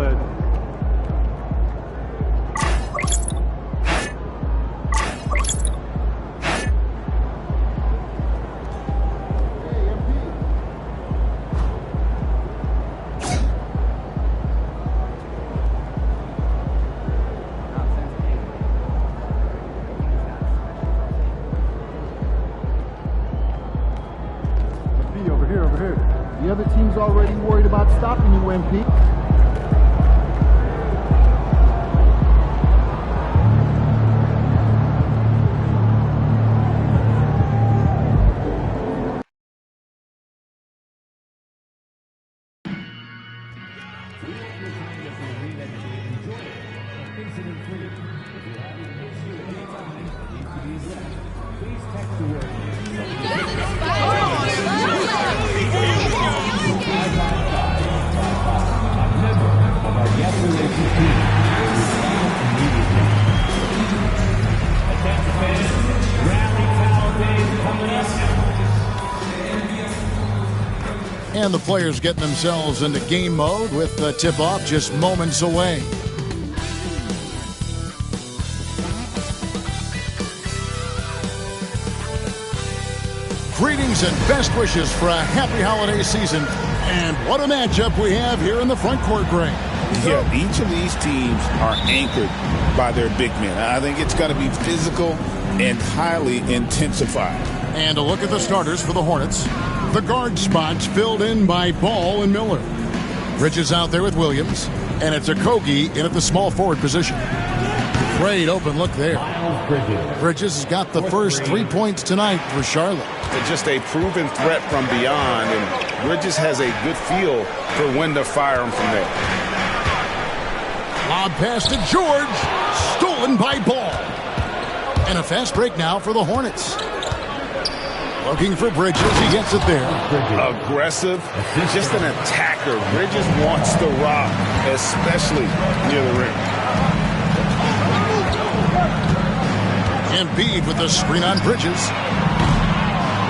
outlet. Over here. The other team's already worried about stopping you, MP. And the players getting themselves into game mode with the tip-off just moments away. Greetings and best wishes for a happy holiday season. And what a matchup we have here in the front court, Greg. Yeah, each of these teams are anchored by their big men. I think it's going to be physical and highly intensified. And a look at the starters for the Hornets. The guard spots filled in by Ball and Miller. Bridges out there with Williams. And it's Okogie in at the small forward position. Great open look there. Bridges has got the first 3 points tonight for Charlotte. It's just a proven threat from beyond, and Bridges has a good feel for when to fire them from there. Lob pass to George. Stolen by Ball. And a fast break now for the Hornets. Looking for Bridges. He gets it there. Aggressive. Just an attacker. Bridges wants the rock, especially near the rim. Embiid with the screen on Bridges.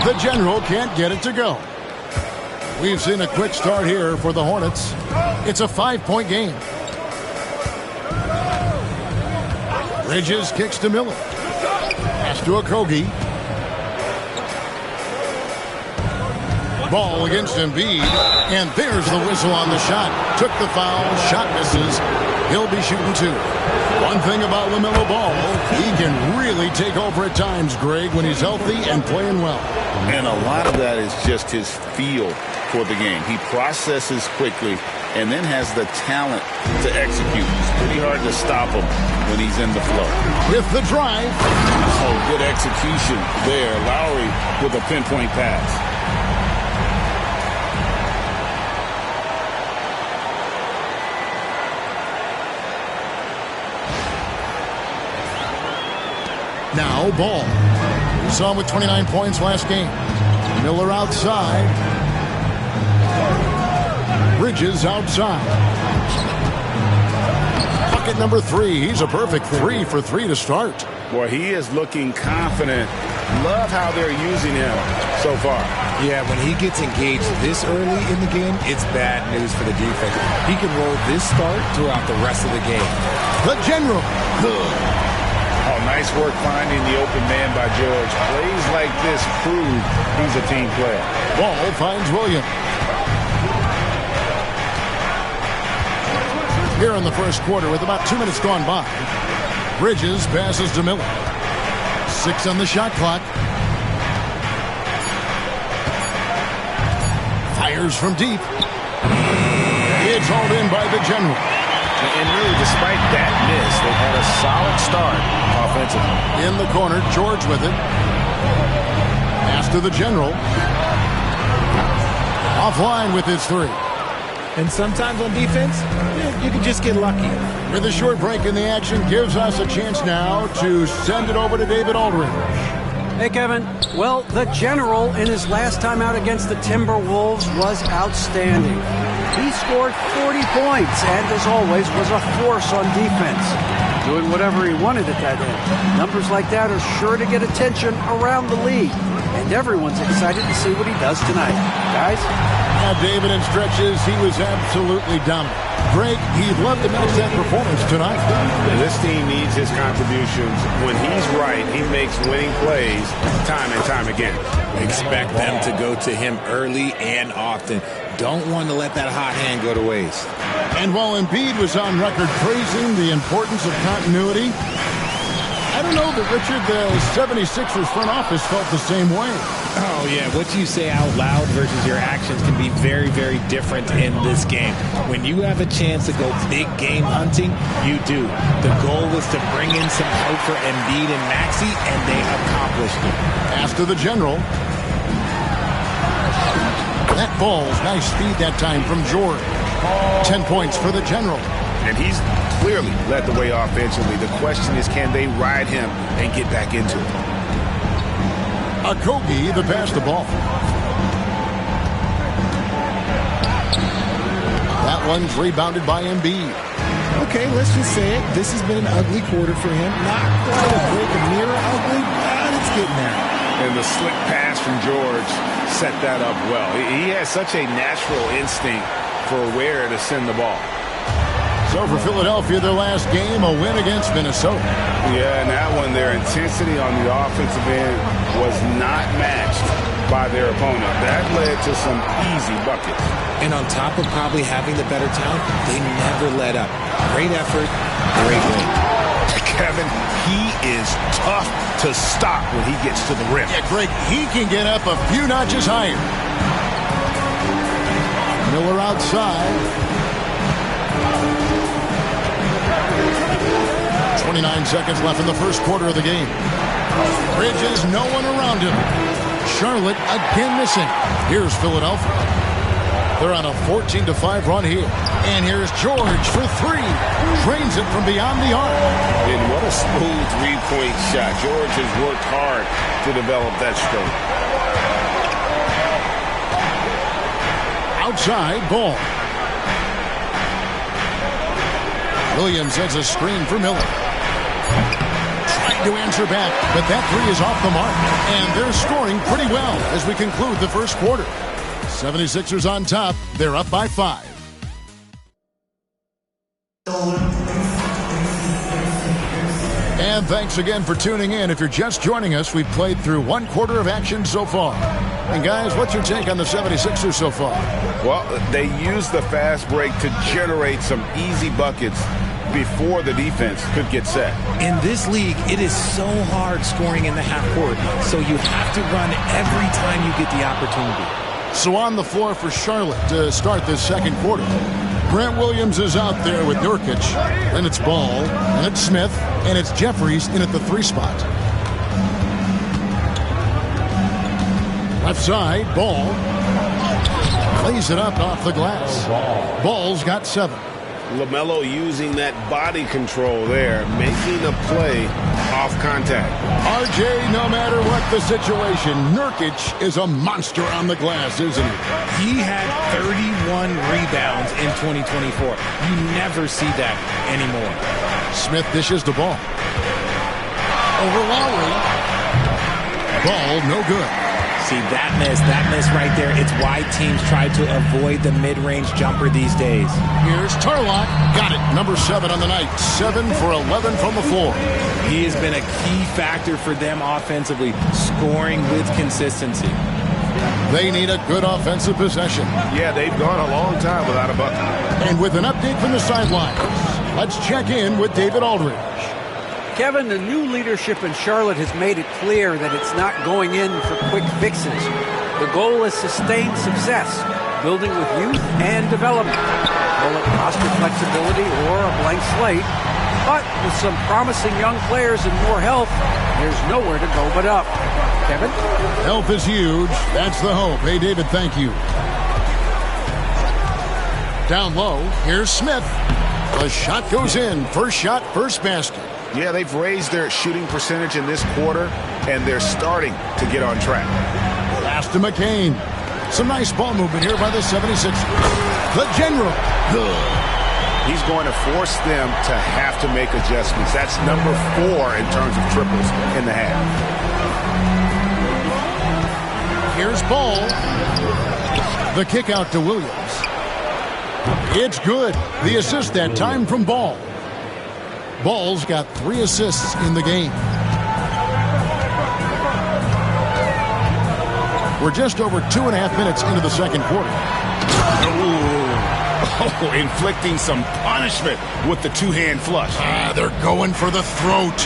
The General can't get it to go. We've seen a quick start here for the Hornets. It's a 5-point game. Bridges kicks to Miller. Pass to Okogie. Ball against Embiid. And there's the whistle on the shot. Took the foul. Shot misses. He'll be shooting two. One thing about LaMelo Ball, he can really take over at times, Greg, when he's healthy and playing well. And a lot of that is just his feel for the game. He processes quickly and then has the talent to execute. It's pretty hard to stop him when he's in the flow. With the drive. Oh, good execution there. Lowry with a pinpoint pass. Now Ball. We saw him with 29 points last game. Miller outside. Bridges outside. Bucket number 3. He's a perfect 3 for 3 to start. Boy, he is looking confident. Love how they're using him so far. Yeah, when he gets engaged this early in the game, it's bad news for the defense. He can roll this start throughout the rest of the game. The General. Good. Oh, nice work finding the open man by George. Plays like this prove he's a team player. Ball finds Williams. Here in the first quarter with about 2 minutes gone by. Bridges passes to Miller. 6 on the shot clock. Fires from deep. It's hauled in by the General. And really, despite that miss, they've had a solid start offensively. In the corner, George with it. Pass to the General. Offline with his 3. And sometimes on defense, you can just get lucky. With a short break in the action, gives us a chance now to send it over to David Aldridge. Hey, Kevin. Well, the General in his last time out against the Timberwolves was outstanding. He scored 40 points and, as always, was a force on defense, doing whatever he wanted at that end. Numbers like that are sure to get attention around the league. and everyone's excited to see what he does tonight. Guys? Yeah, David, in stretches, he was absolutely dominant. Greg, he'd love to match that performance tonight. This team needs his contributions. When he's right, he makes winning plays time and time again. Expect them to go to him early and often. Don't want to let that hot hand go to waste. And while Embiid was on record praising the importance of continuity, I don't know that, Richard, the 76ers front office felt the same way. Oh, yeah. What you say out loud versus your actions can be very, very different in this game. When you have a chance to go big game hunting, you do. The goal was to bring in some help for Embiid and Maxey, and they accomplished it. Pass to the general. That ball's nice speed that time from George. 10 points for the general. And he's clearly led the way offensively. The question is, can they ride him and get back into it? Okogie to pass the ball. That one's rebounded by Embiid. Okay, let's just say it. This has been an ugly quarter for him. Not quite a break a mirror ugly, but it's getting there. And the slick pass from George set that up well. He has such a natural instinct for where to send the ball. So for Philadelphia, their last game, a win against Minnesota. Yeah, and that one, their intensity on the offensive end was not matched by their opponent. That led to some easy buckets. And on top of probably having the better talent, they never let up. Great effort, great win. Kevin, he is tough to stop when he gets to the rim. Yeah, Greg, he can get up a few notches higher. Miller outside. 29 seconds left in the first quarter of the game. Bridges, no one around him. Charlotte again missing. Here's Philadelphia. They're on a 14-5 run here. And here's George for three. Drains it from beyond the arc. And what a smooth three-point shot. George has worked hard to develop that stroke. Outside, ball. Williams has a screen for Miller. Trying to answer back, but that three is off the mark. And they're scoring pretty well as we conclude the first quarter. 76ers on top. They're up by 5. And thanks again for tuning in. If you're just joining us, we've played through one quarter of action so far. And guys, what's your take on the 76ers so far? Well, they used the fast break to generate some easy buckets before the defense could get set. In this league, it is so hard scoring in the half court, so you have to run every time you get the opportunity. So on the floor for Charlotte to start this second quarter. Grant Williams is out there with Nurkic. Then it's Ball, and it's Smith, and it's Jeffries in at the 3 spot. Left side, Ball. Plays it up off the glass. Ball's got 7. LaMelo using that body control there, making a play off contact. RJ, no matter what the situation, Nurkic is a monster on the glass, isn't he? He had 31 rebounds in 2024. You never see that anymore. Smith dishes the ball. Over Lowry. Ball, no good. See, that miss right there, it's why teams try to avoid the mid-range jumper these days. Here's Tarlock. Got it. Number 7 on the night. 7 for 11 from the floor. He has been a key factor for them offensively, scoring with consistency. They need a good offensive possession. Yeah, they've gone a long time without a bucket. And with an update from the sidelines, let's check in with David Aldridge. Kevin, the new leadership in Charlotte has made it clear that it's not going in for quick fixes. The goal is sustained success, building with youth and development. Will it foster flexibility or a blank slate? But with some promising young players and more health, there's nowhere to go but up. Kevin? Health is huge. That's the hope. Hey, David, thank you. Down low, here's Smith. The shot goes in. First shot, first basket. Yeah, they've raised their shooting percentage in this quarter, and they're starting to get on track. Pass to McCain. Some nice ball movement here by the 76ers. The general. Good. He's going to force them to have to make adjustments. That's number 4 in terms of triples in the half. Here's Ball. The kick out to Williams. It's good. The assist that time from Ball. Ball's got 3 assists in the game. We're just over 2.5 minutes into the second quarter. Oh, inflicting some punishment with the two-hand flush. They're going for the throat.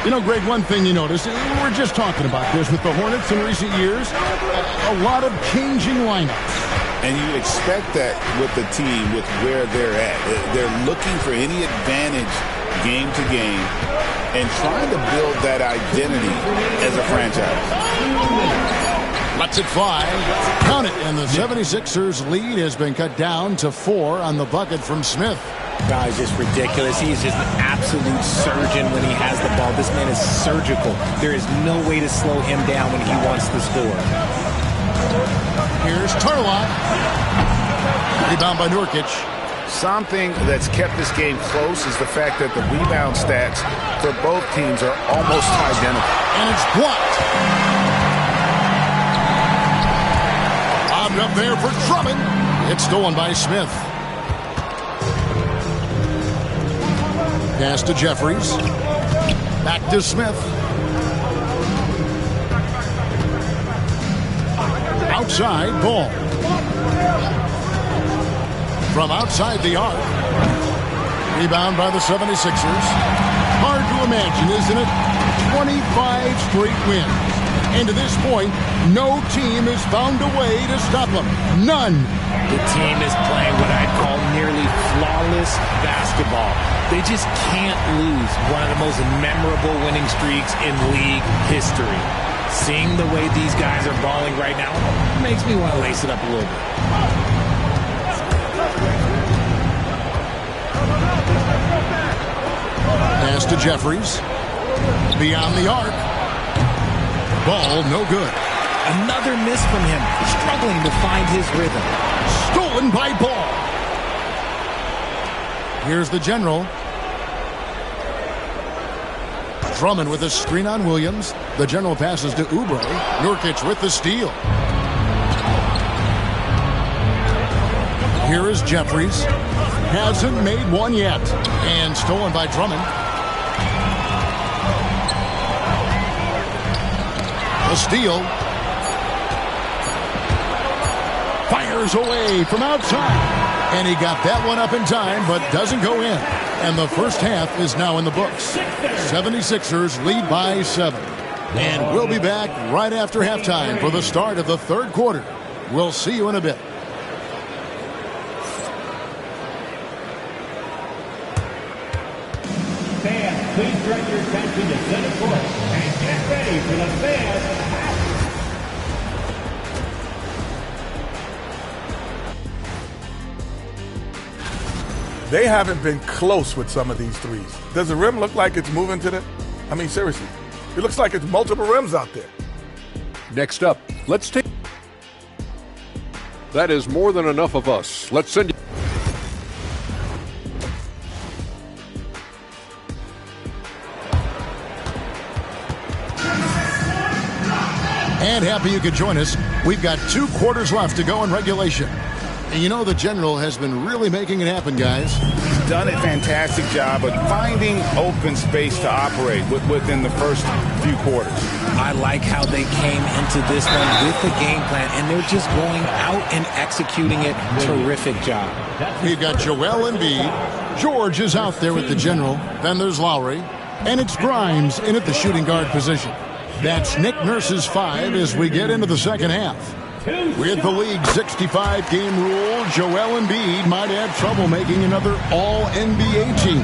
You know, Greg, one thing you notice, we're just talking about this with the Hornets in recent years, a lot of changing lineups. And you expect that with the team, with where they're at. They're looking for any advantage game to game and trying to build that identity as a franchise. Lets it fly. Count it. And the 76ers lead has been cut down to 4 on the bucket from Smith. Guy's just ridiculous. He's just an absolute surgeon when he has the ball. This man is surgical. There is no way to slow him down when he wants to score. Here's Turlock. Rebound by Nurkic. Something that's kept this game close is the fact that the rebound stats for both teams are almost identical. And it's blocked. Bobbed up there for Drummond. It's stolen by Smith. Pass to Jeffries. Back to Smith. Outside, Ball. From outside the arc. Rebound by the 76ers. Hard to imagine, isn't it? 25 straight wins. And to this point, no team has found a way to stop them. None. The team is playing what I'd call nearly flawless basketball. They just can't lose one of the most memorable winning streaks in league history. Seeing the way these guys are balling right now makes me want to lace it up a little bit. Pass to Jeffries. Beyond the arc. Ball no good. Another miss from him, struggling to find his rhythm. Stolen by Ball. Here's the general. Drummond with a screen on Williams. The general passes to Oubre. Nurkic with the steal. Here is Jeffries. Hasn't made one yet. And stolen by Drummond. A steal. Fires away from outside. And he got that one up in time, but doesn't go in. And the first half is now in the books. 76ers lead by 7. And we'll be back right after halftime for the start of the third quarter. We'll see you in a bit. Fans, please direct your attention to center court and get ready for the fans. They haven't been close with some of these threes. Does the rim look like it's moving to the... I mean, seriously. It looks like it's multiple rims out there. Next up, let's take... That is more than enough of us. Let's send you... And happy you could join us. We've got 2 quarters left to go in regulation. And you know the general has been really making it happen, guys. He's done a fantastic job of finding open space to operate within the first few quarters. I like how they came into this one with the game plan, and they're just going out and executing it. Terrific job. We've got Joel Embiid. George is out there with the general. Then there's Lowry. And it's Grimes in at the shooting guard position. That's Nick Nurse's 5 as we get into the second half. With the league's 65-game rule, Joel Embiid might have trouble making another All-NBA team.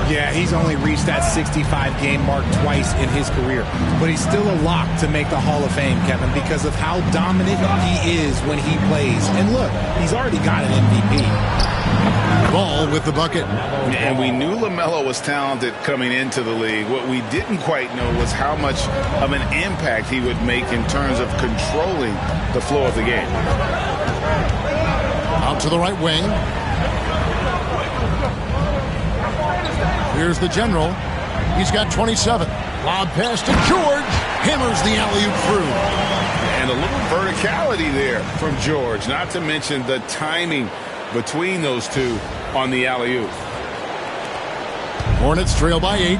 Yeah, he's only reached that 65-game mark twice in his career. But he's still a lock to make the Hall of Fame, Kevin, because of how dominant he is when he plays. And look, he's already got an MVP. Ball with the bucket. And we knew LaMelo was talented coming into the league. What we didn't quite know was how much of an impact he would make in terms of controlling the flow of the game. Out to the right wing. Here's the general. He's got 27. Lob pass to George. Hammers the alley-oop through. And And a little verticality there from George, not to mention the timing between those two on the alley-oop. Hornets trail by 8.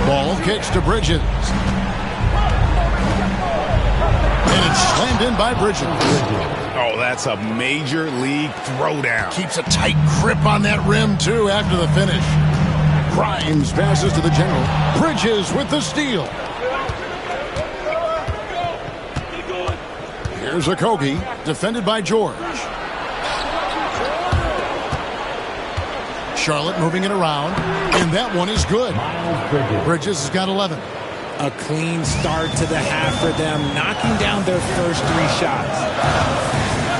Ball kicks to Bridges. And it's slammed in by Bridges. Oh, that's a major league throwdown. Keeps a tight grip on that rim, too, after the finish. Grimes passes to the general. Bridges with the steal. Here's a Kogi, defended by George. Charlotte moving it around, and that one is good. Bridges has got 11. A clean start to the half for them, knocking down their first 3 shots.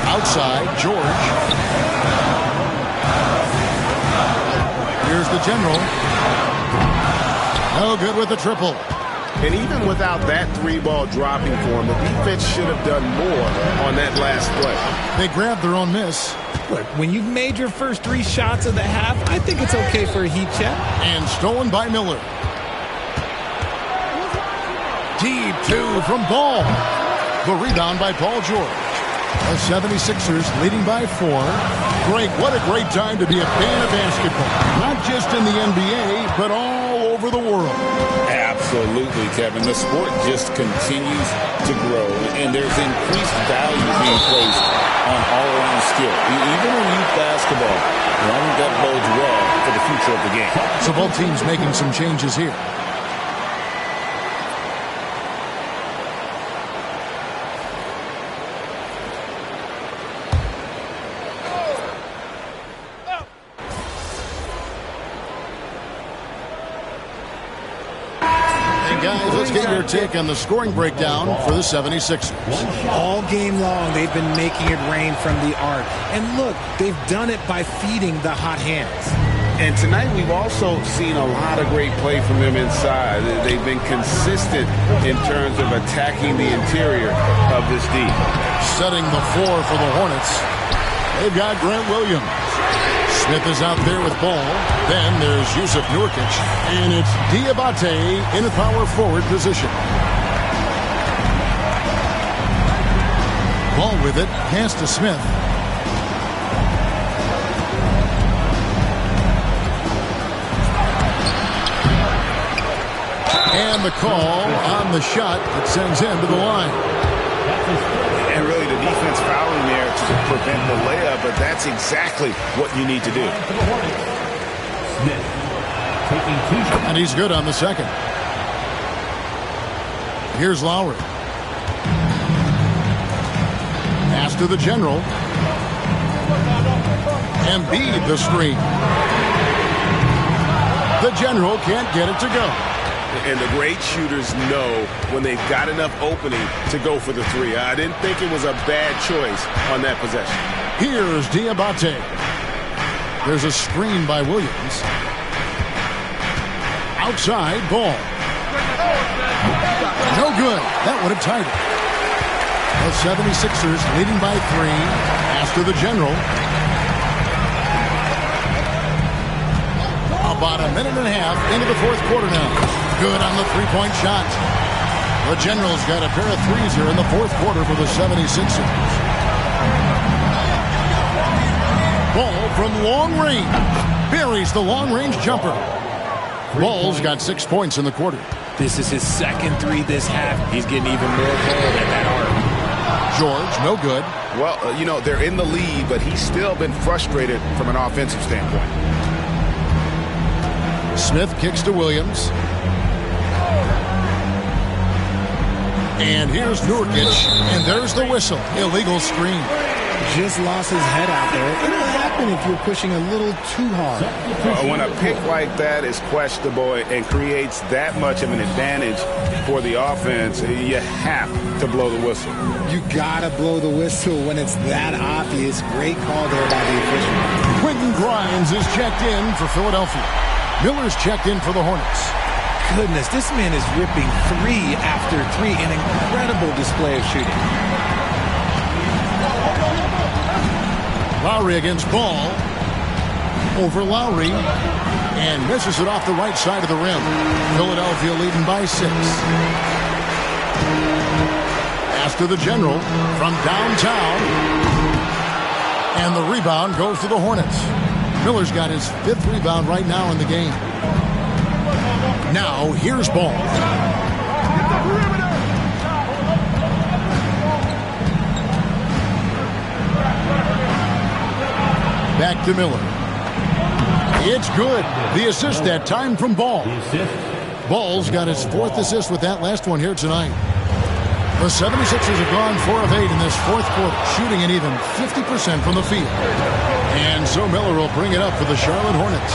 Outside, George. Here's the general. No good with the triple. And even without that 3-ball dropping for him, the defense should have done more on that last play. They grabbed their own miss. Look, when you've made your first 3 shots of the half, I think it's okay for a heat check. And stolen by Miller. Deep 2 from Ball. The rebound by Paul George. The 76ers leading by 4. Greg, what a great time to be a fan of basketball. Not just in the NBA, but all over the world. Absolutely, Kevin. The sport just continues to grow, and there's increased value being placed on all-around skill. Even in youth basketball, I think that bodes well for the future of the game. So both teams making some changes here. Guys, let's get your take on the scoring breakdown for the 76ers. All game long, they've been making it rain from the arc. And look, they've done it by feeding the hot hands. And tonight we've also seen a lot of great play from them inside. They've been consistent in terms of attacking the interior of this D. Setting the floor for the Hornets, they've got Grant Williams. Smith is out there with Ball. Then there's Yusuf Nurkic. And it's Diabate in a power forward position. Ball with it. Pass to Smith. And the call on the shot that sends him to the line. And really the defense fouling there to prevent the layup, but that's exactly what you need to do. And he's good on the second. Here's Lowry. Pass to the general. Embiid the screen. The general can't get it to go. And the great shooters know when they've got enough opening to go for the 3. I didn't think it was a bad choice on that possession. Here's Diabate. There's a screen by Williams. Outside, Ball. No good. That would have tied it. The 76ers leading by 3. Pass to the general. About a minute and a half into the fourth quarter now. Good on the three-point shot. The Generals got a pair of threes here in the fourth quarter for the 76ers. Ball from long range. Buries the long-range jumper. Ball's got 6 points in the quarter. This is his second 3 this half. He's getting even more cold at that arc. George, no good. Well, you know, they're in the lead, but he's still been frustrated from an offensive standpoint. Smith kicks to Williams. And here's Nurkic, and there's the whistle. Illegal screen. Just lost his head out there. It'll happen if you're pushing a little too hard. When a pick like that is questionable and creates that much of an advantage for the offense, you have to blow the whistle. You gotta blow the whistle when it's that obvious. Great call there by the official. Quentin Grimes is checked in for Philadelphia. Miller's checked in for the Hornets. Goodness, this man is ripping 3 after 3. An incredible display of shooting. Lowry against Ball. Over Lowry. And misses it off the right side of the rim. Philadelphia leading by 6. Pass to the general from downtown. And the rebound goes to the Hornets. Miller's got his 5th rebound right now in the game. Now, here's Ball. Back to Miller. It's good. The assist that time from Ball. Ball's got his 4th assist with that last one here tonight. The 76ers have gone 4 of 8 in this 4th quarter, shooting an even 50% from the field. And so Miller will bring it up for the Charlotte Hornets.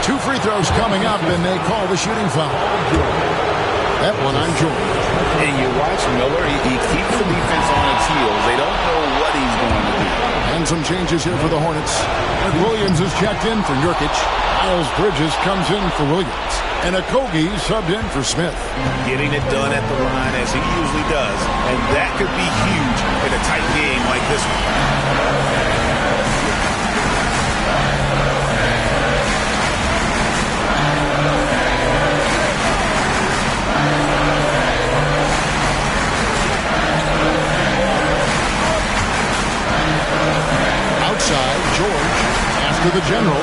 2 free throws coming up, and they call the shooting foul. That one on George. And you watch Miller, he keeps the defense on its heels. They don't know what he's going to do. And some changes here for the Hornets. Williams is checked in for Nurkic. Miles Bridges comes in for Williams. And Okogie subbed in for Smith. Getting it done at the line as he usually does. And that could be huge in a tight game like this one. Outside, George, after the general.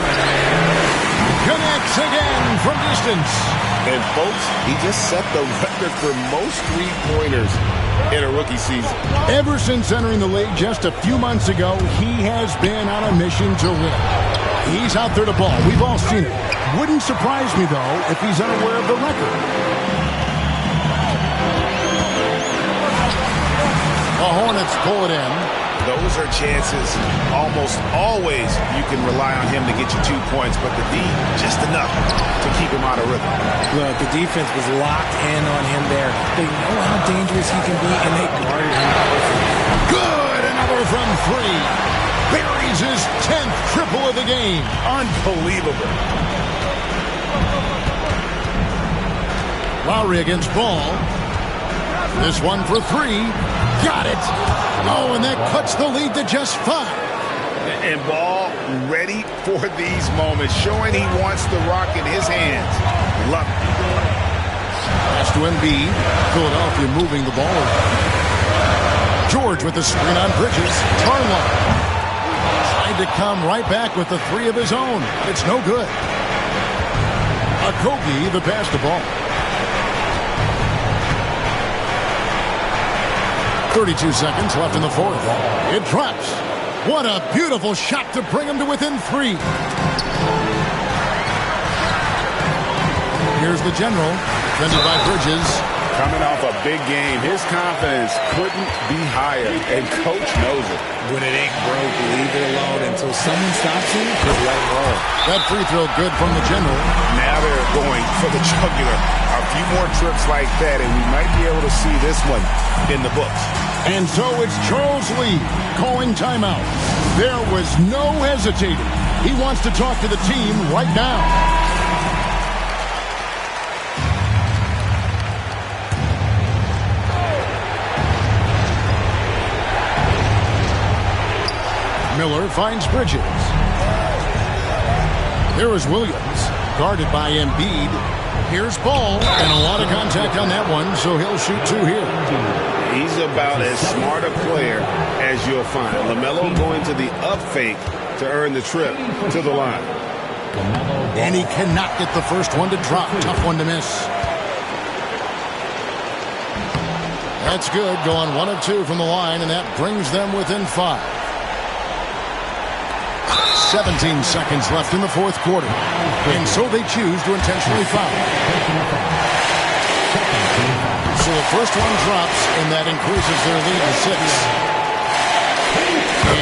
Connects again from distance. And folks, he just set the record for most three-pointers in a rookie season. Ever since entering the league just a few months ago, he has been on a mission to win. He's out there to ball. We've all seen it. Wouldn't surprise me, though, if he's unaware of the record. The Hornets pull it in. Those are chances almost always you can rely on him to get you 2 points, but the D, just enough to keep him out of rhythm. Look, the defense was locked in on him there. They know how dangerous he can be, and they guarded him perfectly. Good! Another from 3. Buries his 10th triple of the game. Unbelievable. Lowry against Ball. This one for 3. Got it! Oh, and that cuts the lead to just 5. And Ball ready for these moments, showing he wants the rock in his hands. Love it. Pass to Embiid. Philadelphia moving the ball. George with the screen on Bridges. Tarlow tried to come right back with the 3 of his own. It's no good. Okogie the pass to Ball. 32 seconds left in the 4th. It drops. What a beautiful shot to bring him to within 3. Here's the general, defended by Bridges. Coming off a big game, his confidence couldn't be higher, and coach knows it. When it ain't broke, leave it alone until someone stops him. Just let it roll. That free throw good from the general. Now they're going for the jugular. A few more trips like that, and we might be able to see this one in the books. And so it's Charles Lee calling timeout. There was no hesitating. He wants to talk to the team right now. Miller finds Bridges. There is Williams, guarded by Embiid. Here's Ball, and a lot of contact on that one, so he'll shoot 2 here. He's about as smart a player as you'll find. LaMelo going to the up fake to earn the trip to the line. And he cannot get the first one to drop. Tough one to miss. That's good, going 1 of 2 from the line, and that brings them within 5. 17 seconds left in the 4th quarter. And so they choose to intentionally foul. So the first one drops, and that increases their lead to 6.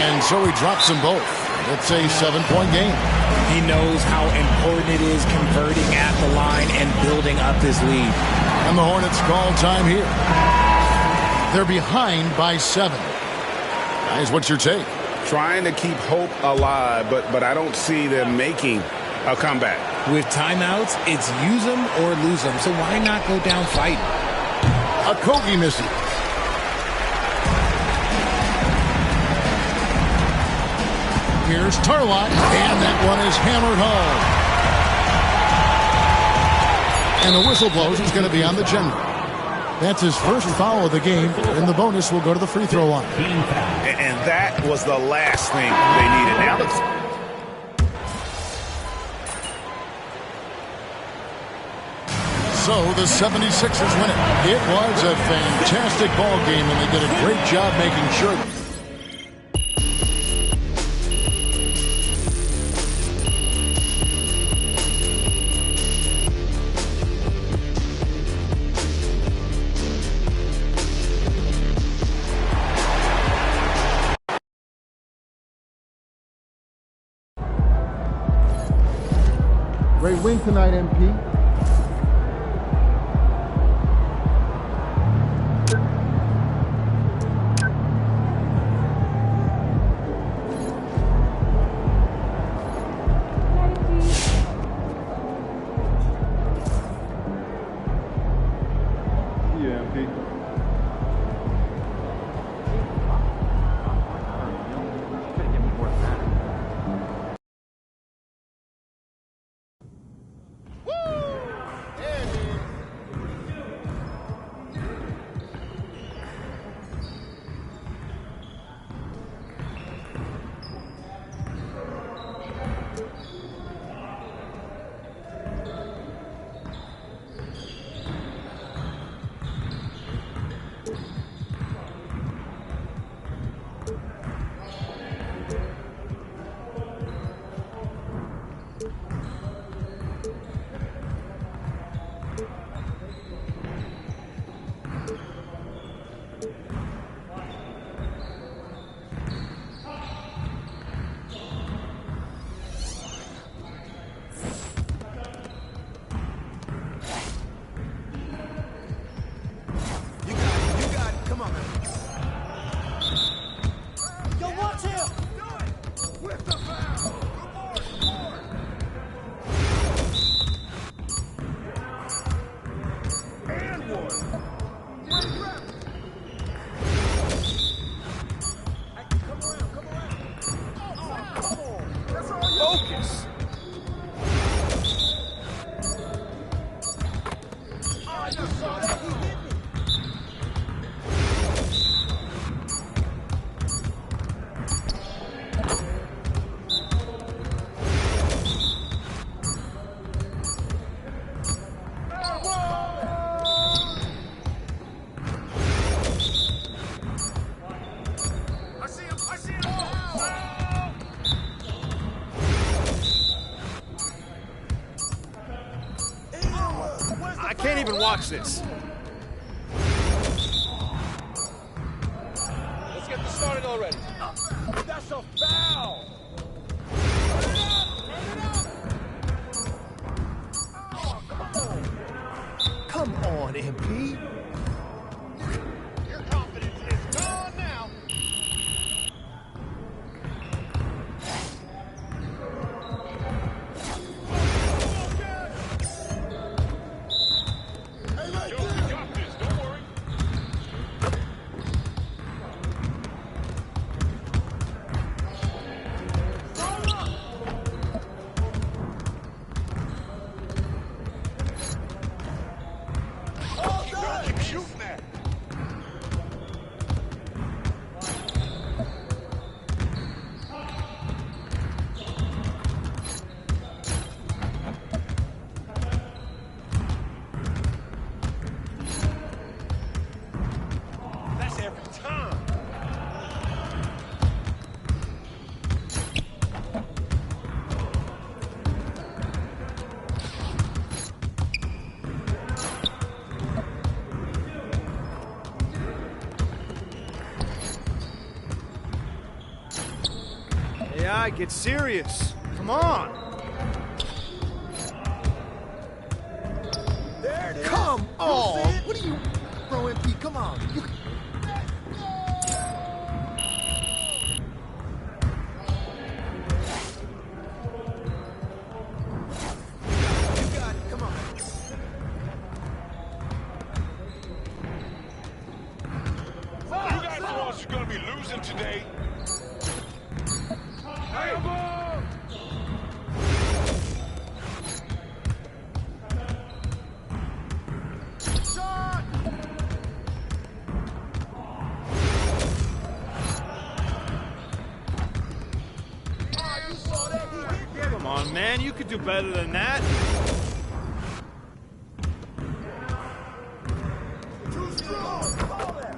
And so he drops them both. It's a 7-point game. He knows how important it is converting at the line and building up this lead. And the Hornets call time here. They're behind by 7. Guys, what's your take? Trying to keep hope alive, but I don't see them making a comeback. With timeouts, it's use them or lose them, so why not go down fighting? Okogie misses. Here's Tarlock, and that one is hammered home. And the whistle blows. It's going to be on the general. That's his first foul of the game, and the bonus will go to the free throw line. And that was the last thing they needed. Now let's... So the 76ers win it. It was a fantastic ball game, and they did a great job making sure. Great win tonight, MP. I can't even watch this. Let's get this started already. That's a foul. Come on, MP. Your confidence is gone now. AI, get serious. Come on. There it is. Come on. What are you, bro, MP? Come on. You got it. Come on. You guys know us are going to be losing today. man. You could do better than that. Too strong. Ball there.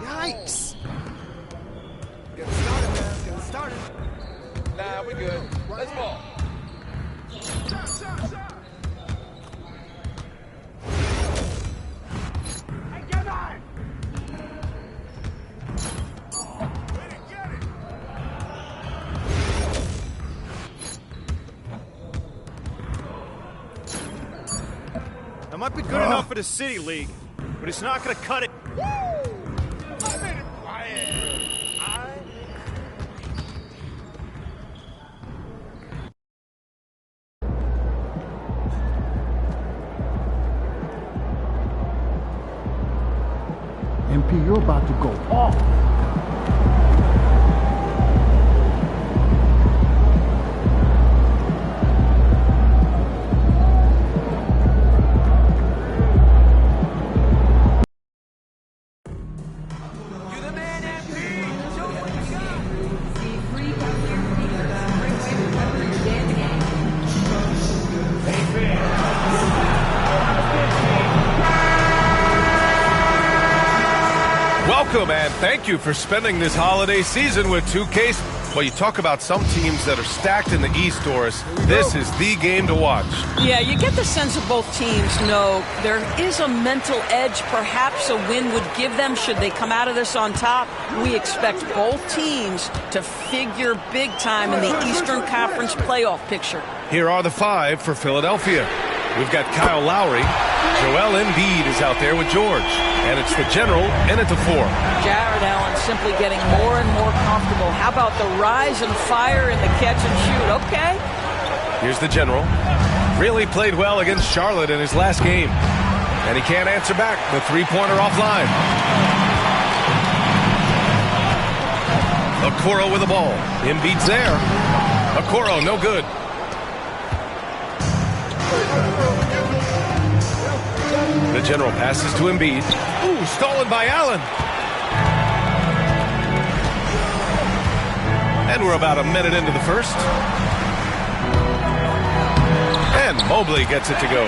Yikes! Get started, man. Get started. Nah, we good. Let's ball. Hey, get on! That might be good enough for the City League, but it's not going to cut it. MP, you're about to go off. Welcome and thank you for spending this holiday season with 2K. Well, you talk about some teams that are stacked in the East, Doris. This is the game to watch. Yeah, you get the sense of both teams know there is a mental edge perhaps a win would give them should they come out of this on top. We expect both teams to figure big time in the Eastern Conference playoff picture. Here are the five for Philadelphia. We've got Kyle Lowry. Joel Embiid is out there with George. And it's the general in at the 4. Jared Allen simply getting more and more comfortable. How about the rise and fire in the catch and shoot? Okay. Here's the general. Really played well against Charlotte in his last game. And he can't answer back. The three-pointer offline. Okoro with the ball. Embiid's there. Okoro, no good. The general passes to Embiid. Ooh, stolen by Allen. And we're about a minute into the first. And Mobley gets it to go.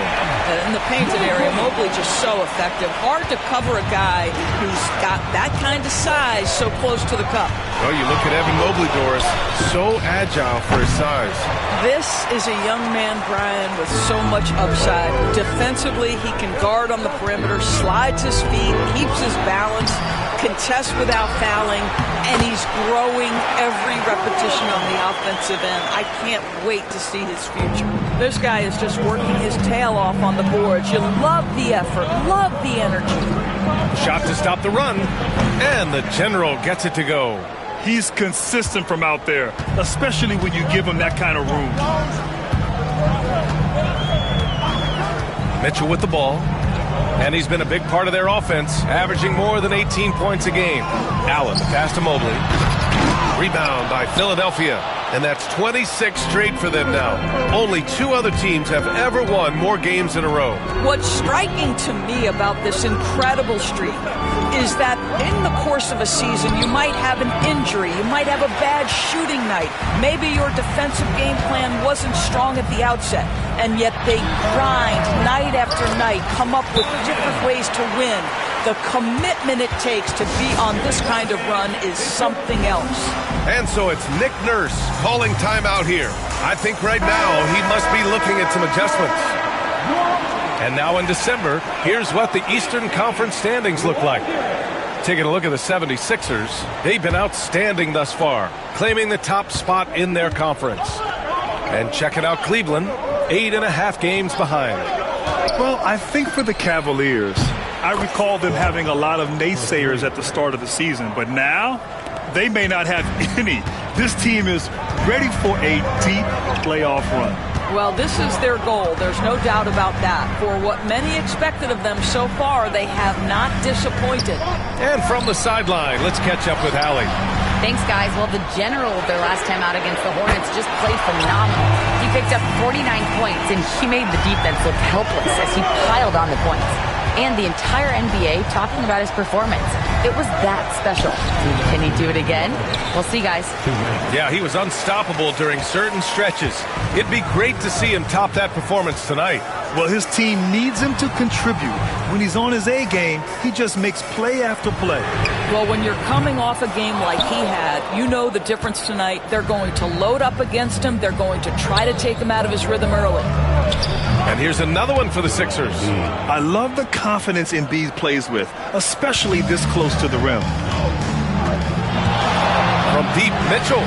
In the painted area, Mobley just so effective. Hard to cover a guy who's got that kind of size so close to the cup. Well, you look at Evan Mobley, Doris. So agile for his size. This is a young man, Brian, with so much upside. Defensively, he can guard on the perimeter, slides his feet, keeps his balance, contests without fouling, and he's growing every repetition on the offensive end. I can't wait to see his future. This guy is just working his tail off on the boards. You love the effort, love the energy. Shot to stop the run, and the general gets it to go. He's consistent from out there, especially when you give him that kind of room. Mitchell with the ball. And he's been a big part of their offense, averaging more than 18 points a game. Allen, the pass to Mobley. Rebound by Philadelphia. And that's 26 straight for them now. Only 2 other teams have ever won more games in a row. What's striking to me about this incredible streak is that in the course of a season, you might have an injury, you might have a bad shooting night. Maybe your defensive game plan wasn't strong at the outset, and yet they grind night after night, come up with different ways to win. The commitment it takes to be on this kind of run is something else. And so it's Nick Nurse calling timeout here. I think right now he must be looking at some adjustments. And now in December, here's what the Eastern Conference standings look like. Taking a look at the 76ers, they've been outstanding thus far, claiming the top spot in their conference. And checking out Cleveland, 8.5 games behind. Well, I think for the Cavaliers, I recall them having a lot of naysayers at the start of the season, but now they may not have any. This team is ready for a deep playoff run. Well, this is their goal. There's no doubt about that. For what many expected of them so far, they have not disappointed. And from the sideline, let's catch up with Allie. Thanks, guys. Well, the general their last time out against the Hornets just played phenomenal. He picked up 49 points, and he made the defense look helpless as he piled on the points. And the entire NBA talking about his performance. It was that special. Can he do it again? We'll see, guys. Yeah, he was unstoppable during certain stretches. It'd be great to see him top that performance tonight. Well, his team needs him to contribute. When he's on his A game, he just makes play after play. Well, when you're coming off a game like he had, you know the difference tonight. They're going to load up against him. They're going to try to take him out of his rhythm early. And here's another one for the Sixers. I love the confidence Embiid plays with, especially this close to the rim. From deep, Mitchell.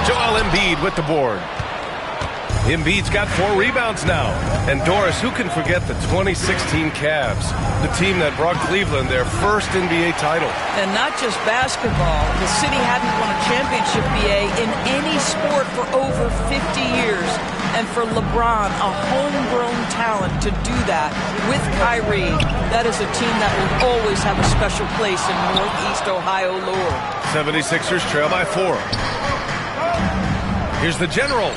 Joel Embiid with the board. Embiid's got 4 rebounds now. And Doris, who can forget the 2016 Cavs, the team that brought Cleveland their first NBA title. And not just basketball. The city hadn't won a championship, BA, in any sport for over 50 years. And for LeBron, a homegrown talent, to do that with Kyrie, that is a team that will always have a special place in Northeast Ohio lore. 76ers trail by 4. Here's the general.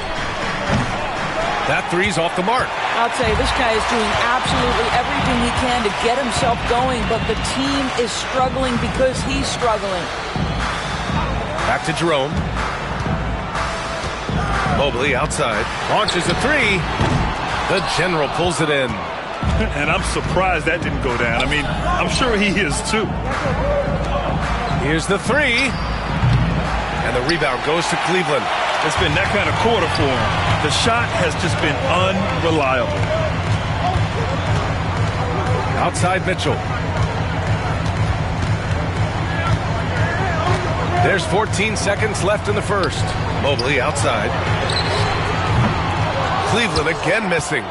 That three's off the mark. I'll tell you, this guy is doing absolutely everything he can to get himself going, but the team is struggling because he's struggling. Back to Jerome. Mobley outside. Launches a 3. The general pulls it in. And I'm surprised that didn't go down. I mean, I'm sure he is too. Here's the 3. And the rebound goes to Cleveland. It's been that kind of quarter for him. The shot has just been unreliable. Outside Mitchell. There's 14 seconds left in the first. Mobley outside. Cleveland again missing.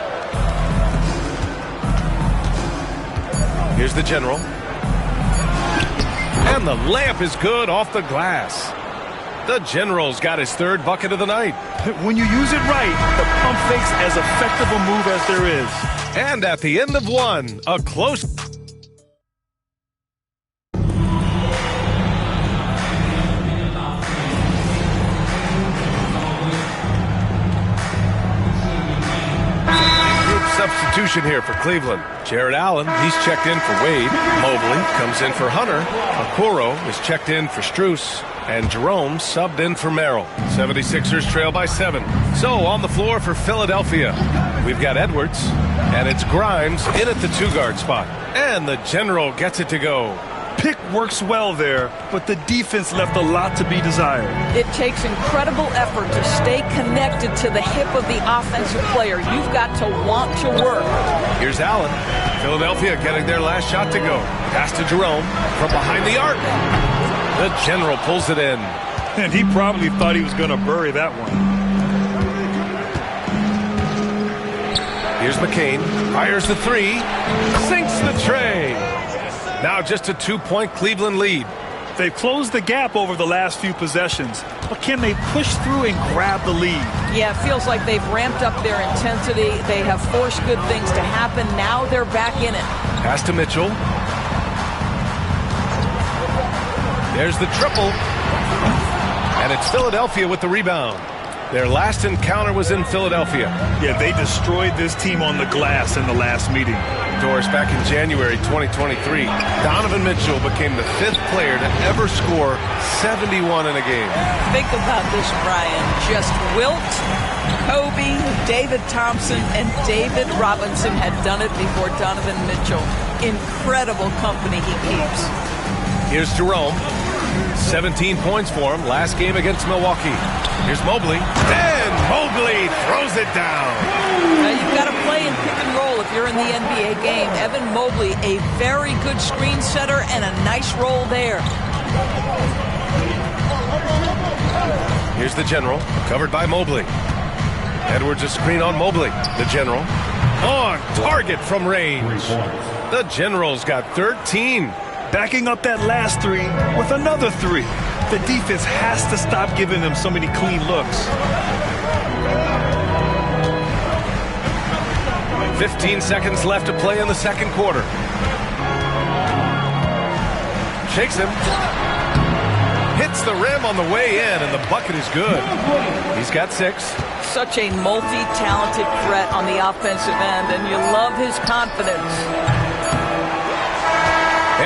Here's the general. And the layup is good off the glass. The general's got his 3rd bucket of the night. When you use it right, the pump fake's as effective a move as there is. And at the end of 1, a close... substitution here for Cleveland. Jared Allen, he's checked in for Wade. Mobley comes in for Hunter. Okoro is checked in for Strus. And Jerome subbed in for Merrill. 76ers trail by 7. So on the floor for Philadelphia, we've got Edwards, and it's Grimes in at the 2-guard spot. And the general gets it to go. Pick works well there, but the defense left a lot to be desired. It takes incredible effort to stay connected to the hip of the offensive player. You've got to want to work. Here's Allen. Philadelphia getting their last shot to go. Pass to Jerome from behind the arc. The general pulls it in. And he probably thought he was going to bury that one. Here's McCain. Fires the 3. Sinks the tray. Now just a 2-point Cleveland lead. They've closed the gap over the last few possessions, but can they push through and grab the lead? Yeah, it feels like they've ramped up their intensity. They have forced good things to happen. Now they're back in it. Pass to Mitchell. There's the triple. And it's Philadelphia with the rebound. Their last encounter was in Philadelphia. Yeah, they destroyed this team on the glass in the last meeting. Doris, back in January 2023, Donovan Mitchell became the 5th player to ever score 71 in a game. Think about this, Brian. Just Wilt, Kobe, David Thompson, and David Robinson had done it before Donovan Mitchell. Incredible company he keeps. Here's Jerome. 17 points for him last game against Milwaukee. Here's Mobley. And Mobley throws it down. Now you've got to play in pick and roll if you're in the NBA game. Evan Mobley, a very good screen setter and a nice roll there. Here's the general, covered by Mobley. Edwards a screen on Mobley. The general on target from range. The general's got 13. Backing up that last 3 with another 3. The defense has to stop giving them so many clean looks. 15 seconds left to play in the second quarter. Shakes him. Hits the rim on the way in, and the bucket is good. He's got 6. Such a multi-talented threat on the offensive end, and you love his confidence.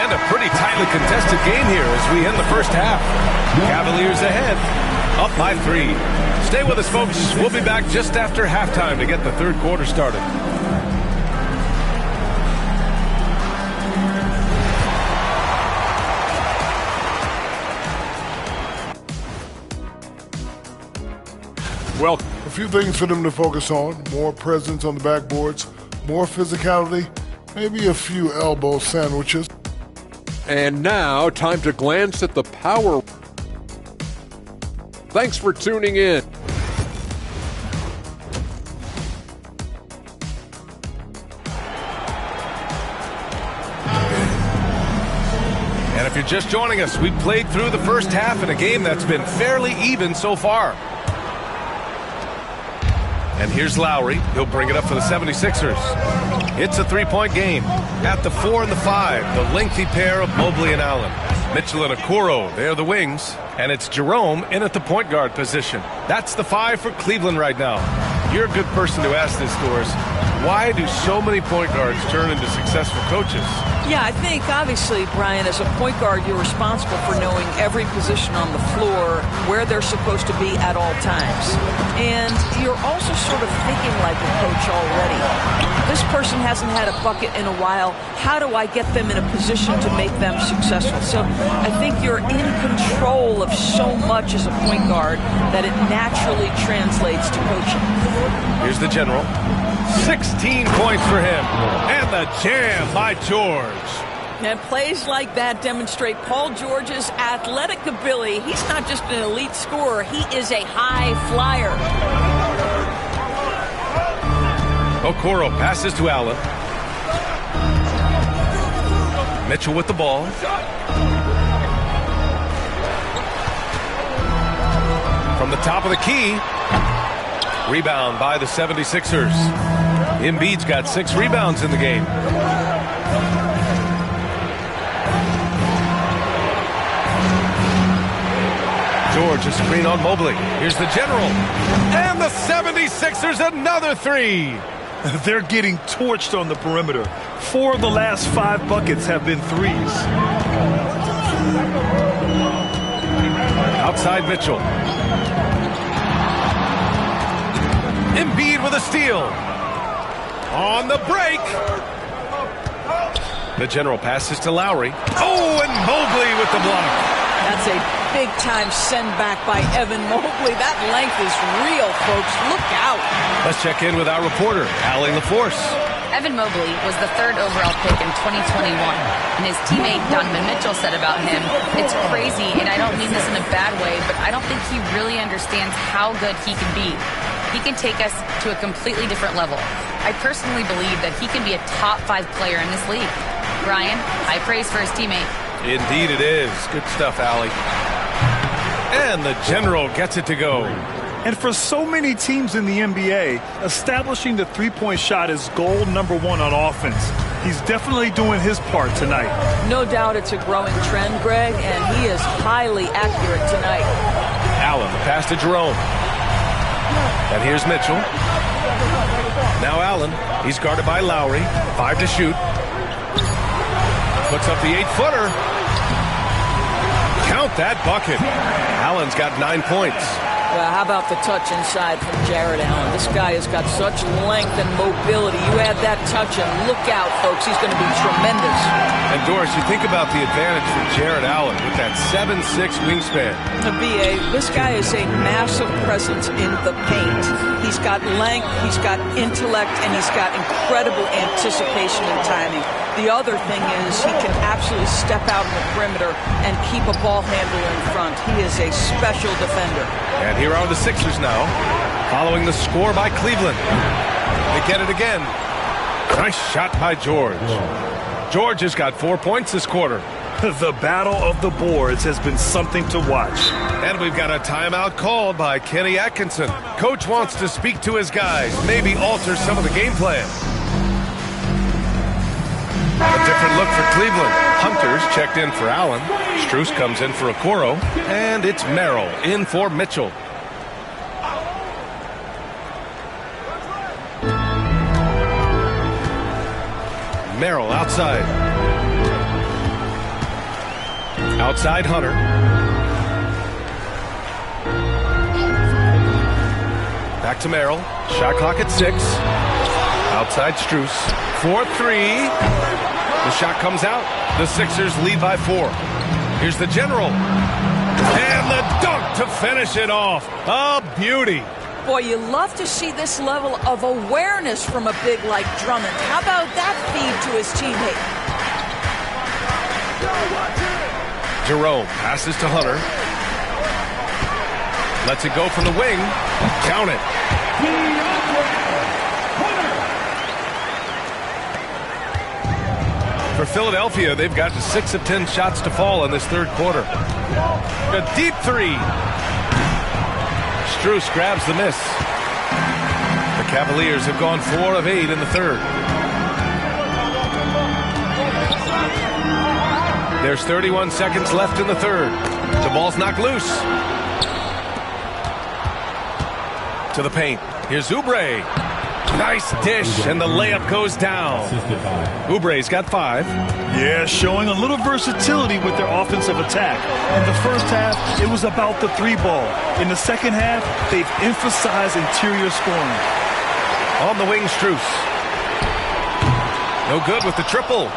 And a pretty tightly contested game here as we end the first half. Cavaliers ahead, up by 3. Stay with us, folks. We'll be back just after halftime to get the third quarter started. Well, a few things for them to focus on. More presence on the backboards, more physicality, maybe a few elbow sandwiches. And now, time to glance at the power. Thanks for tuning in. And if you're just joining us, we played through the first half in a game that's been fairly even so far. And here's Lowry. He'll bring it up for the 76ers. It's a 3-point game. At the 4 and the 5, the lengthy pair of Mobley and Allen. Mitchell and Okoro, they're the wings. And it's Jerome in at the point guard position. That's the 5 for Cleveland right now. You're a good person to ask this, Doris. Why do so many point guards turn into successful coaches? Yeah, I think, obviously, Brian, as a point guard, you're responsible for knowing every position on the floor, where they're supposed to be at all times. And you're also sort of thinking like a coach already. This person hasn't had a bucket in a while. How do I get them in a position to make them successful? So I think you're in control of so much as a point guard that it naturally translates to coaching. Here's the general. 16 points for him. And the jam by George. And plays like that demonstrate Paul George's athletic ability. He's not just an elite scorer. He is a high flyer. Okoro passes to Allen. Mitchell with the ball. From the top of the key. Rebound by the 76ers. Embiid's got 6 rebounds in the game. George, a screen on Mobley. Here's the general. And the 76ers, another 3. They're getting torched on the perimeter. 4 of the last 5 buckets have been 3s. Outside Mitchell. Embiid with a steal. On the break. The general passes to Lowry. Oh, and Mobley with the block. That's a big-time send back by Evan Mobley. That length is real, folks. Look out. Let's check in with our reporter, Allie LaForce. Evan Mobley was the 3rd overall pick in 2021, and his teammate Donovan Mitchell said about him, "It's crazy, and I don't mean this in a bad way, but I don't think he really understands how good he can be. He can take us to a completely different level. I personally believe that he can be a top 5 player in this league." Brian, high praise for his teammate. Indeed it is. Good stuff, Allie. And the general gets it to go. And for so many teams in the NBA, establishing the three-point shot is goal number 1 on offense. He's definitely doing his part tonight. No doubt it's a growing trend, Greg, and he is highly accurate tonight. Allen, the pass to Jerome. And here's Mitchell. Now Allen, he's guarded by Lowry. 5 to shoot. Puts up the 8-footer. Count that bucket. Allen's got 9 points. Well, how about the touch inside from Jared Allen? This guy has got such length and mobility. You add that touch and look out, folks. He's going to be tremendous. And Doris, you think about the advantage for Jared Allen with that 7'6" wingspan. The BA, this guy is a massive presence in the paint. He's got length, he's got intellect, and he's got incredible anticipation and timing. The other thing is he can absolutely step out on the perimeter and keep a ball handler in front. He is a special defender. And here are the Sixers now, following the score by Cleveland. They get it again. Nice shot by George. George has got 4 points this quarter. The battle of the boards has been something to watch. And we've got a timeout called by Kenny Atkinson. Coach wants to speak to his guys, maybe alter some of the game plan. A different look for Cleveland. Hunter's checked in for Allen. Strus comes in for Okoro. And it's Merrill in for Mitchell. Merrill outside. Outside Hunter. Back to Merrill. Shot clock at 6. Outside Strus. 4-3. The shot comes out. The Sixers lead by 4. Here's the general. And the dunk to finish it off. A beauty. Boy, you love to see this level of awareness from a big like Drummond. How about that feed to his teammate? Jerome passes to Hunter. Lets it go from the wing. Count it. For Philadelphia, they've gotten 6 of 10 shots to fall in this third quarter. A deep 3. Strus grabs the miss. The Cavaliers have gone 4 of 8 in the third. There's 31 seconds left in the third. The ball's knocked loose. To the paint. Here's Oubre. Nice dish, and the layup goes down. Oubre's got 5. Yeah, showing a little versatility with their offensive attack. In the first half, it was about the 3-ball. In the second half, they've emphasized interior scoring. On the wing, Strus. No good with the triple.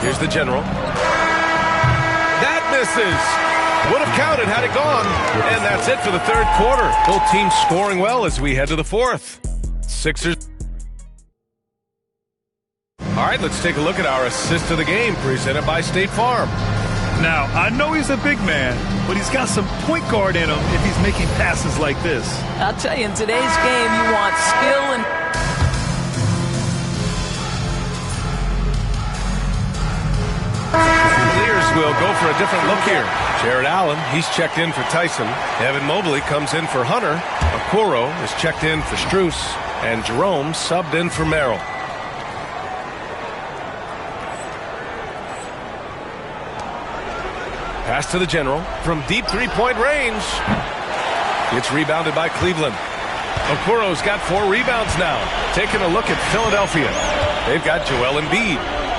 Here's the general. That misses. Would have counted had it gone. And that's it for the third quarter. Both teams scoring well as we head to the fourth. Sixers. All right, let's take a look at our assist of the game presented by State Farm. Now, I know he's a big man, but he's got some point guard in him if he's making passes like this. I'll tell you, in today's game, you want skill and... Will go for a different look here. Jared Allen, he's checked in for Tyson. Evan Mobley comes in for Hunter. Okoro is checked in for Strus. And Jerome subbed in for Merrill. Pass to the general from deep 3-point range. It's rebounded by Cleveland. Okoro's got 4 rebounds now. Taking a look at Philadelphia. They've got Joel Embiid.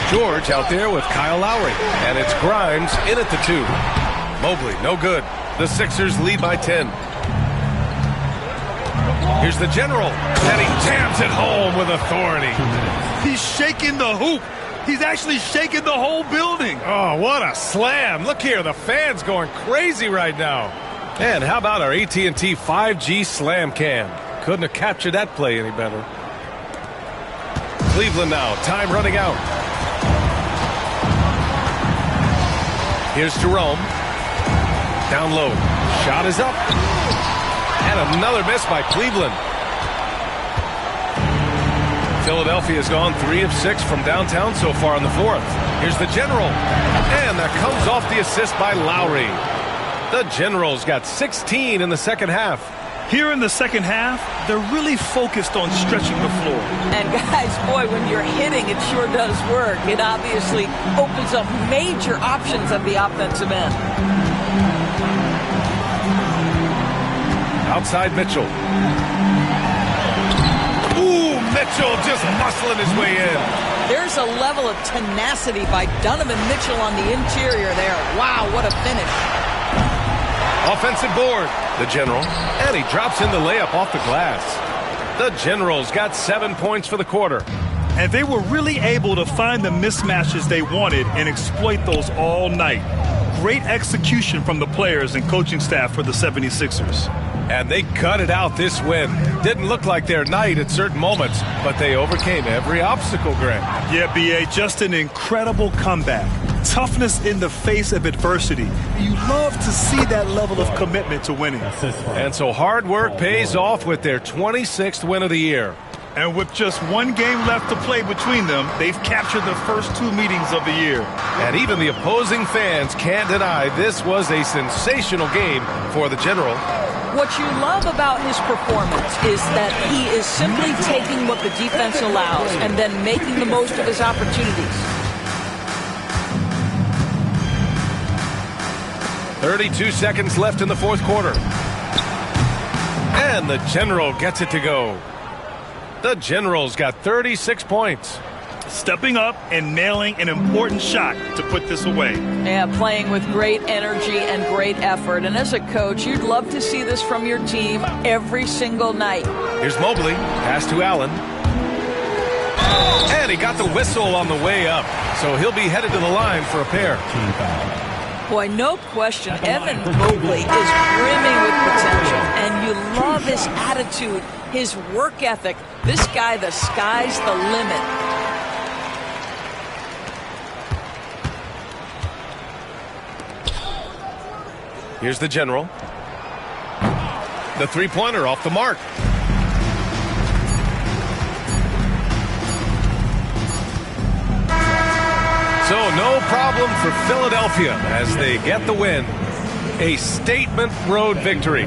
George out there with Kyle Lowry. And it's Grimes in at the 2. Mobley, no good. The Sixers lead by 10. Here's the general. And he jams it home with authority. He's shaking the hoop. He's actually shaking the whole building. Oh, what a slam. Look here, the fans going crazy right now. And how about our AT&T 5G slam cam? Couldn't have captured that play any better. Cleveland now, time running out. Here's Jerome. Down low. Shot is up. And another miss by Cleveland. Philadelphia's gone 3 of 6 from downtown so far in the fourth. Here's the general. And that comes off the assist by Lowry. The Generals got 16 in the second half. Here in the second half, they're really focused on stretching the floor. And guys, boy, when you're hitting, it sure does work. It obviously opens up major options at the offensive end. Outside Mitchell. Ooh, Mitchell just muscling his way in. There's a level of tenacity by Donovan Mitchell on the interior there. Wow, what a finish. Offensive board. The general. And he drops in the layup off the glass. The Generals got 7 points for the quarter. And they were really able to find the mismatches they wanted and exploit those all night. Great execution from the players and coaching staff for the 76ers. And they cut it out this win. Didn't look like their night at certain moments, but they overcame every obstacle, Grant. Yeah, B.A., just an incredible comeback. Toughness in the face of adversity. You love to see that level of commitment to winning. And so hard work pays off with their 26th win of the year. And with just 1 game left to play between them, they've captured the first 2 meetings of the year. And even the opposing fans can't deny this was a sensational game for the General. What you love about his performance is that he is simply taking what the defense allows and then making the most of his opportunities. 32 seconds left in the fourth quarter. And the General gets it to go. The General's got 36 points. Stepping up and nailing an important shot to put this away. Yeah, playing with great energy and great effort. And as a coach, you'd love to see this from your team every single night. Here's Mobley. Pass to Allen. And he got the whistle on the way up. So he'll be headed to the line for a pair. Boy, no question, Evan Mobley is brimming with potential. And you love his attitude, his work ethic. This guy, the sky's the limit. Here's the General. The three-pointer off the mark. So no problem for Philadelphia as they get the win. A statement road victory.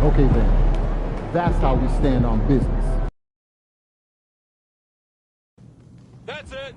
Okay then, that's how we stand on business. That's it.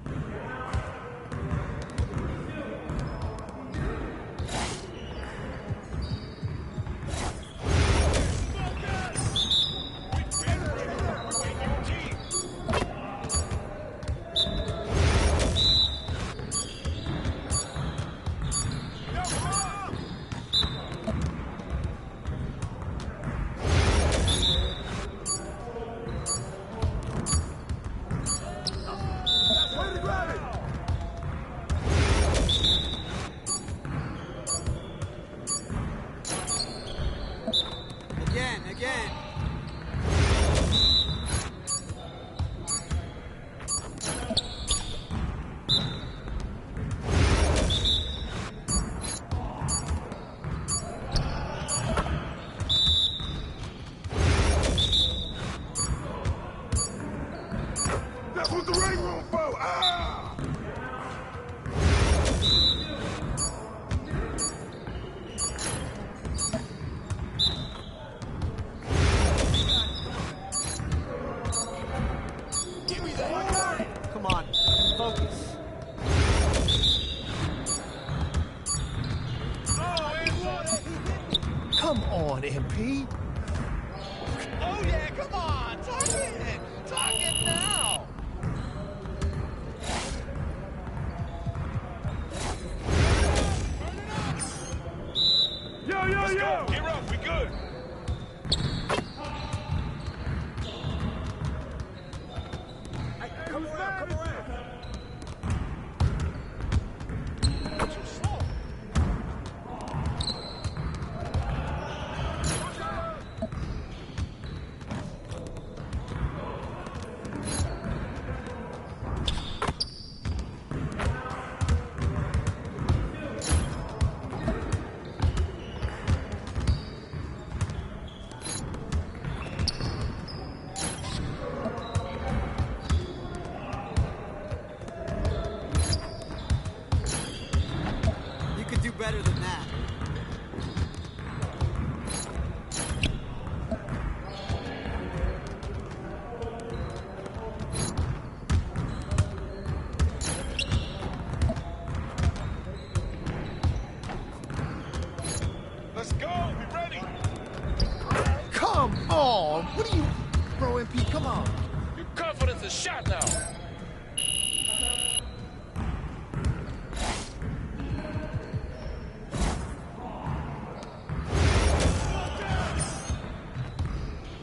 That's what the ring room for. Ah! Give me that. Come on, focus. Come on, MP. Oh yeah, come on, talk it now. Let's go. Get up, we good. Come around. Too slow. You could do better than that. Let's go. We ready. Come on. What are you, bro, MP? Come on. Your confidence is shot now.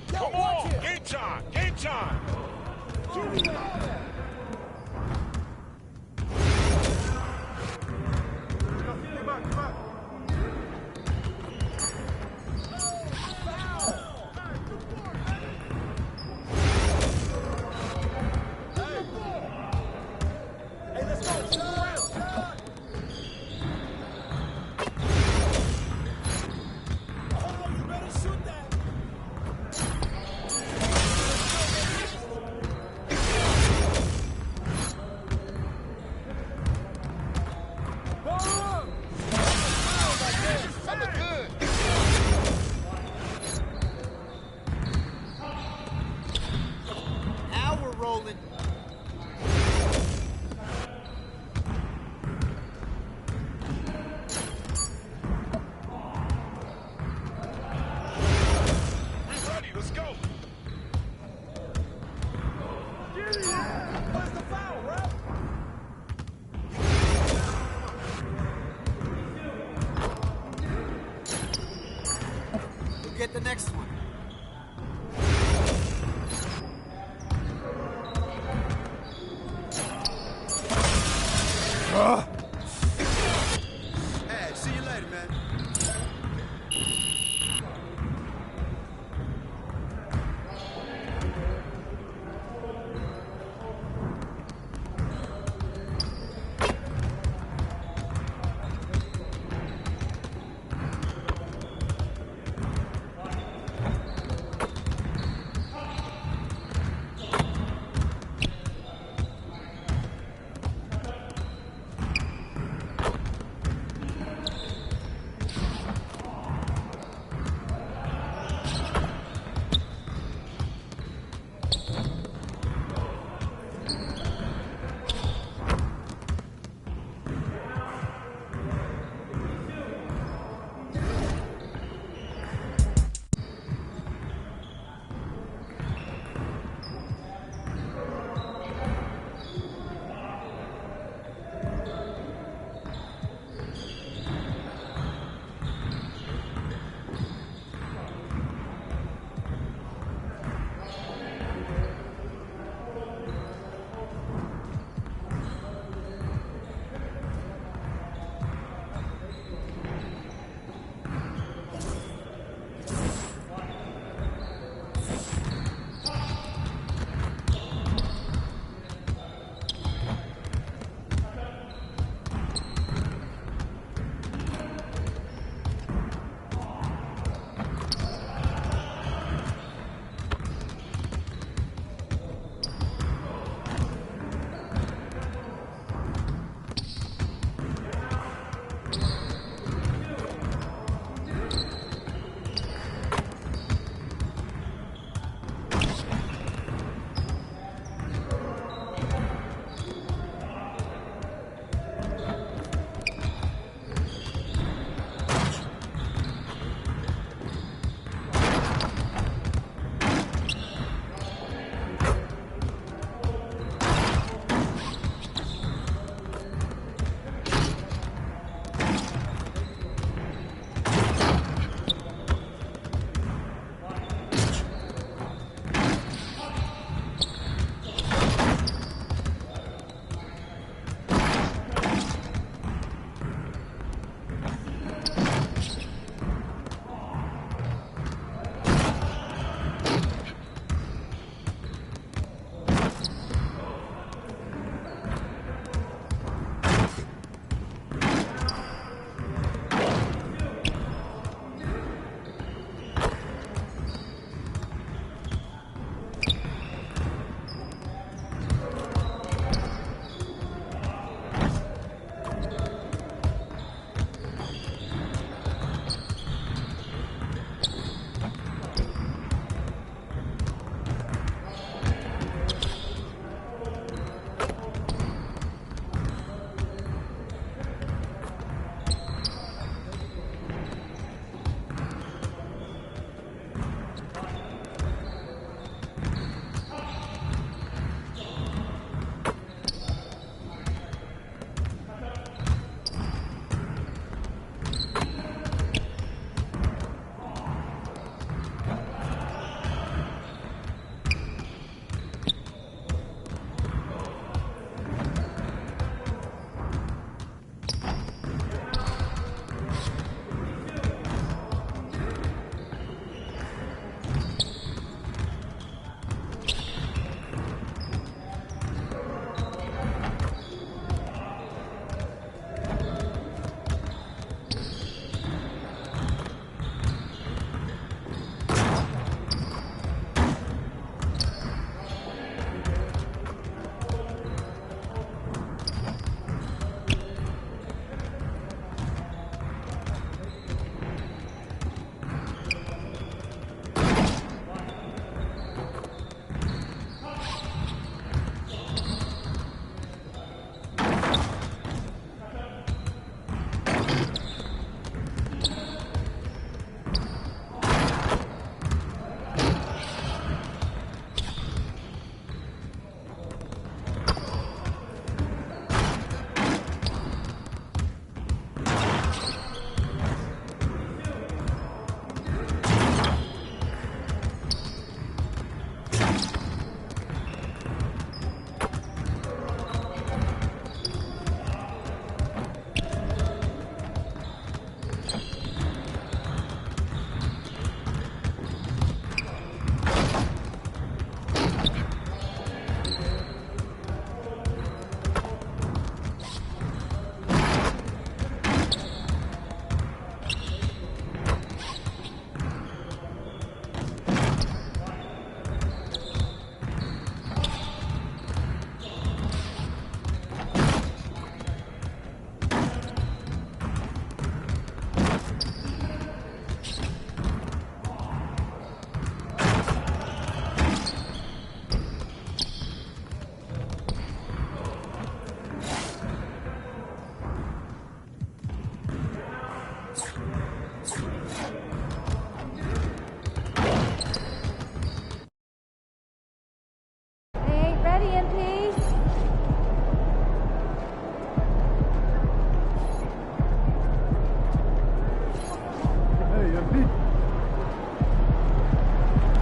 Come on, game time, game time. get the next one. Hey, see you later, man.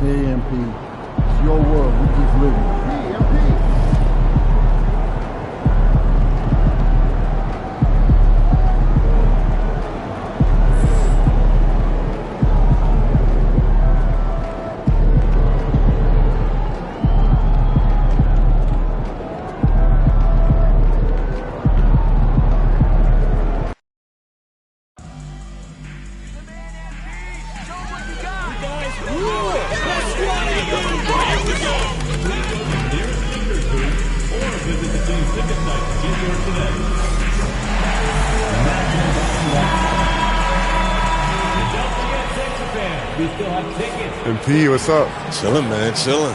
Hey, MP. It's your world. We just living. Hey, MP. MP, what's up? Chilling, man, chilling.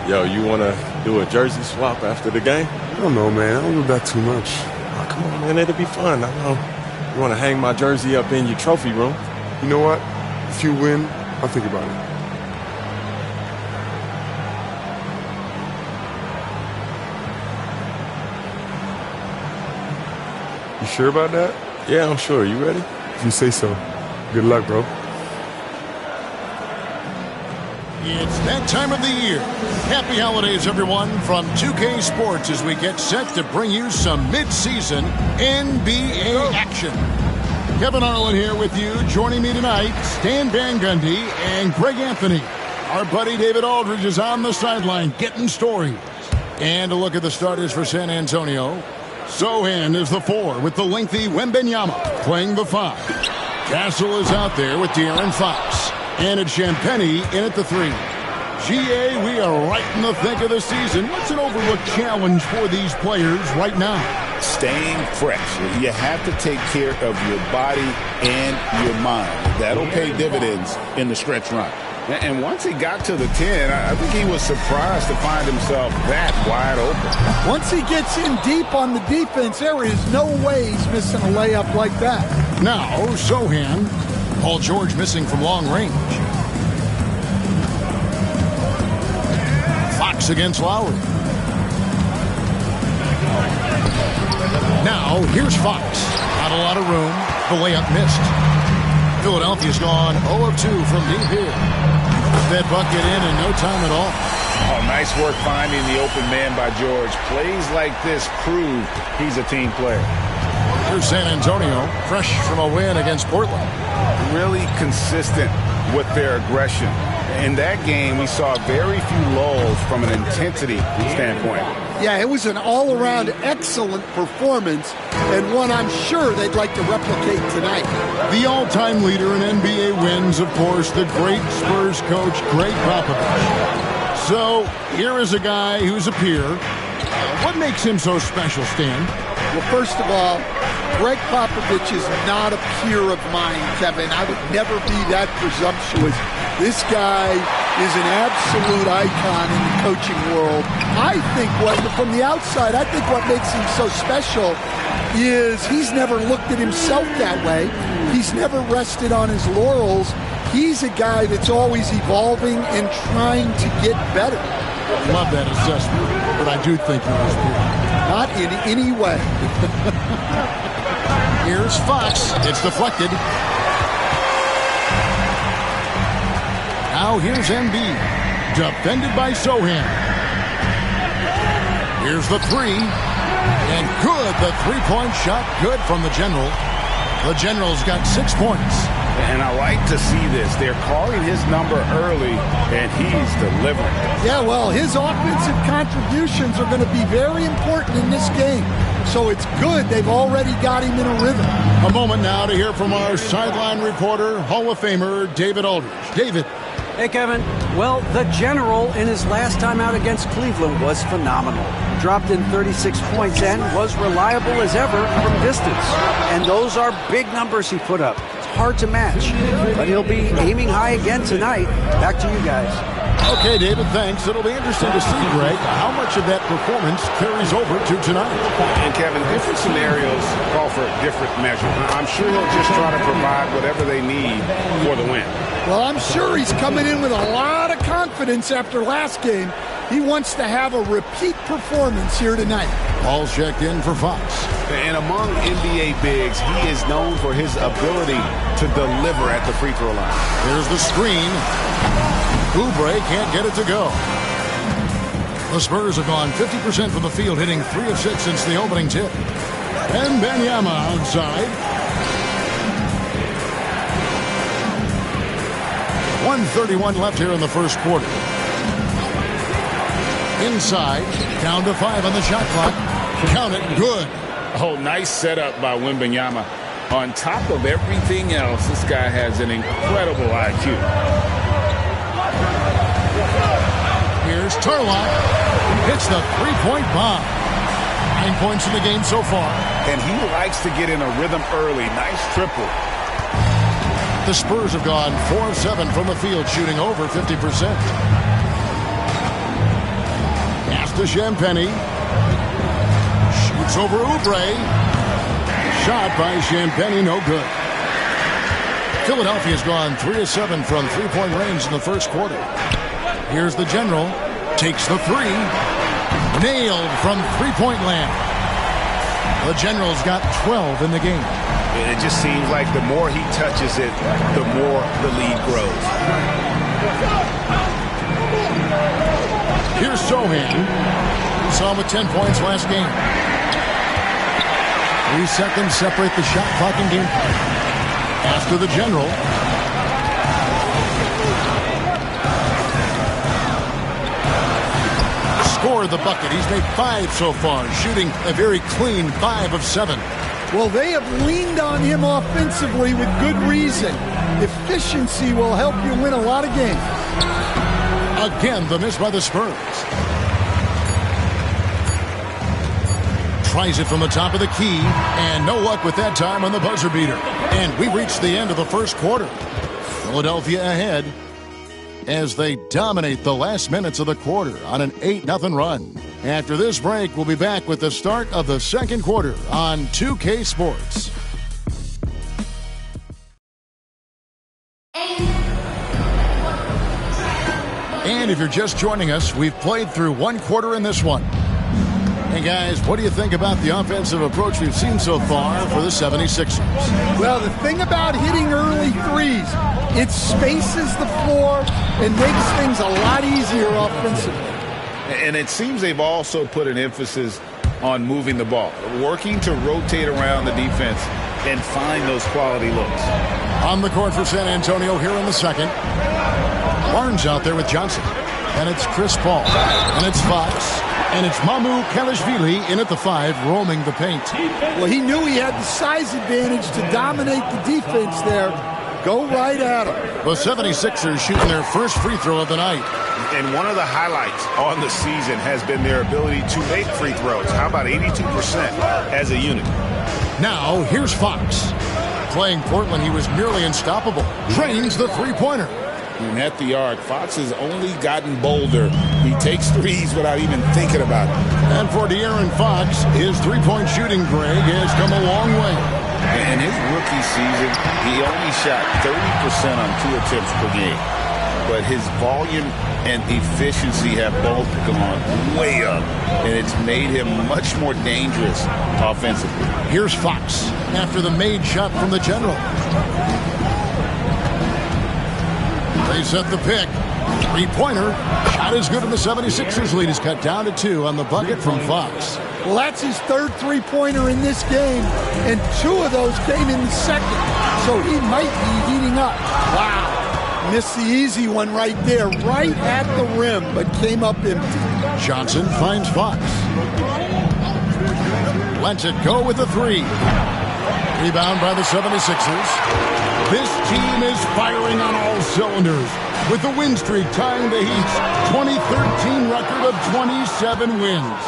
Yo, you want to do a jersey swap after the game? I don't know, man. I don't do that too much. Oh, come on, man. It'll be fun. I know. You want to hang my jersey up in your trophy room? You know what? If you win, I'll think about it. You sure about that? Yeah, I'm sure. You ready? If you say so. Good luck, bro. It's that time of the year. Happy holidays, everyone, from 2K Sports as we get set to bring you some mid-season NBA action. Kevin Arlen here with you. Joining me tonight, Stan Van Gundy and Greg Anthony. Our buddy David Aldridge is on the sideline getting stories. And a look at the starters for San Antonio. Sohan is the 4 with the lengthy Wembenyama playing the 5. Castle is out there with De'Aaron Fox. And it's Champagny in at the 3. GA, we are right in the thick of the season. What's an overlooked challenge for these players right now? Staying fresh. You have to take care of your body and your mind. That'll pay dividends in the stretch run. And once he got to the 10, I think he was surprised to find himself that wide open. Once he gets in deep on the defense, there is no way he's missing a layup like that. Now, Sohan. Paul George missing from long range. Fox against Lowry. Now, here's Fox. Not a lot of room. The layup missed. Philadelphia's gone 0 of 2 from deep here. That bucket in no time at all. Oh, nice work finding the open man by George. Plays like this prove he's a team player. Here's San Antonio, fresh from a win against Portland. Really consistent with their aggression. In that game, we saw very few lulls from an intensity standpoint. Yeah, it was an all-around excellent performance, and one I'm sure they'd like to replicate tonight. The all-time leader in NBA wins, of course, the great Spurs coach, Greg Popovich. So here is a guy who's a peer. What makes him so special, Stan? Well, first of all, Greg Popovich is not a peer of mine, Kevin. I would never be that presumptuous. This guy is an absolute icon in the coaching world. I think from the outside, I think what makes him so special is he's never looked at himself that way. He's never rested on his laurels. He's a guy that's always evolving and trying to get better. Love that assessment, but I do think you're his peer. Not in any way. Here's Fox. It's deflected. Now here's Embiid. Defended by Sohan. Here's the 3. And good. The three-point shot. Good from the General. The General's got 6 points. And I like to see this. They're calling his number early, and he's delivering. Yeah, well, his offensive contributions are going to be very important in this game. So it's good they've already got him in a rhythm. A moment now to hear from our sideline reporter, Hall of Famer David Aldridge. David. Hey, Kevin. Well, the General in his last time out against Cleveland was phenomenal. Dropped in 36 points and was reliable as ever from distance. And those are big numbers he put up. It's hard to match, but he'll be aiming high again tonight. Back to you guys. Okay, David, thanks. It'll be interesting to see, Greg, how much of that performance carries over to tonight. And, Kevin, different scenarios call for different measures. I'm sure he'll just try to provide whatever they need for the win. Well, I'm sure he's coming in with a lot of confidence after last game. He wants to have a repeat performance here tonight. Ball's checked in for Fox. And among NBA bigs, he is known for his ability to deliver at the free throw line. There's the screen. Oubre can't get it to go. The Spurs have gone 50% from the field, hitting 3 of 6 since the opening tip. And Benyama outside. 1:31 left here in the first quarter. Inside, down to 5 on the shot clock. Count it, good. Oh, nice setup by Wembanyama. On top of everything else, this guy has an incredible IQ. Here's Turlock. Hits the three-point bomb. 9 points in the game so far. And he likes to get in a rhythm early. Nice triple. The Spurs have gone 4 of 7 from the field, shooting over 50%. Pass to Champagny. Shoots over Oubre. Shot by Champagny, no good. Philadelphia's gone 3 of 7 from three-point range in the first quarter. Here's the General. Takes the 3. Nailed from three-point land. The General's got 12 in the game. It just seems like the more he touches it, the more the lead grows. Here's Sohan. Saw him with 10 points last game. 3 seconds separate the shot clock and game clock. After the General. Scored the bucket. He's made 5 so far, shooting a very clean 5 of 7. Well, they have leaned on him offensively with good reason. Efficiency will help you win a lot of games. Again, the miss by the Spurs. Tries it from the top of the key, and no luck with that time on the buzzer beater. And we reached the end of the first quarter. Philadelphia ahead as they dominate the last minutes of the quarter on an 8-0 run. After this break, we'll be back with the start of the second quarter on 2K Sports. And if you're just joining us, we've played through one quarter in this one. Hey guys, what do you think about the offensive approach we've seen so far for the 76ers? Well, the thing about hitting early threes, it spaces the floor and makes things a lot easier offensively. And it seems they've also put an emphasis on moving the ball, working to rotate around the defense and find those quality looks. On the court for San Antonio here in the second. Barnes out there with Johnson. And it's Chris Paul. And it's Fox. And it's Mamu Kalashvili in at the 5, roaming the paint. Well, he knew he had the size advantage to dominate the defense there. Go right at him. The 76ers shooting their first free throw of the night. And one of the highlights on the season has been their ability to make free throws. How about 82% as a unit? Now, here's Fox. Playing Portland, he was nearly unstoppable. Drains the three-pointer. And at the arc, Fox has only gotten bolder. He takes threes without even thinking about it. And for De'Aaron Fox, his three-point shooting, Greg, has come a long way. In his rookie season, he only shot 30% on 2 attempts per game. But his volume and efficiency have both gone way up. And it's made him much more dangerous offensively. Here's Fox after the made shot from the General. They set the pick. Three-pointer. Shot is good, and the 76ers lead is cut down to 2 on the bucket from Fox. Well, that's his third three-pointer in this game, and 2 of those came in the second. So he might be heating up. Wow. Missed the easy one right there, right at the rim, but came up empty. Johnson finds Fox. Lets it go with the 3. Rebound by the 76ers. This team is firing on all cylinders, with the win streak tying the Heat's 2013 record of 27 wins.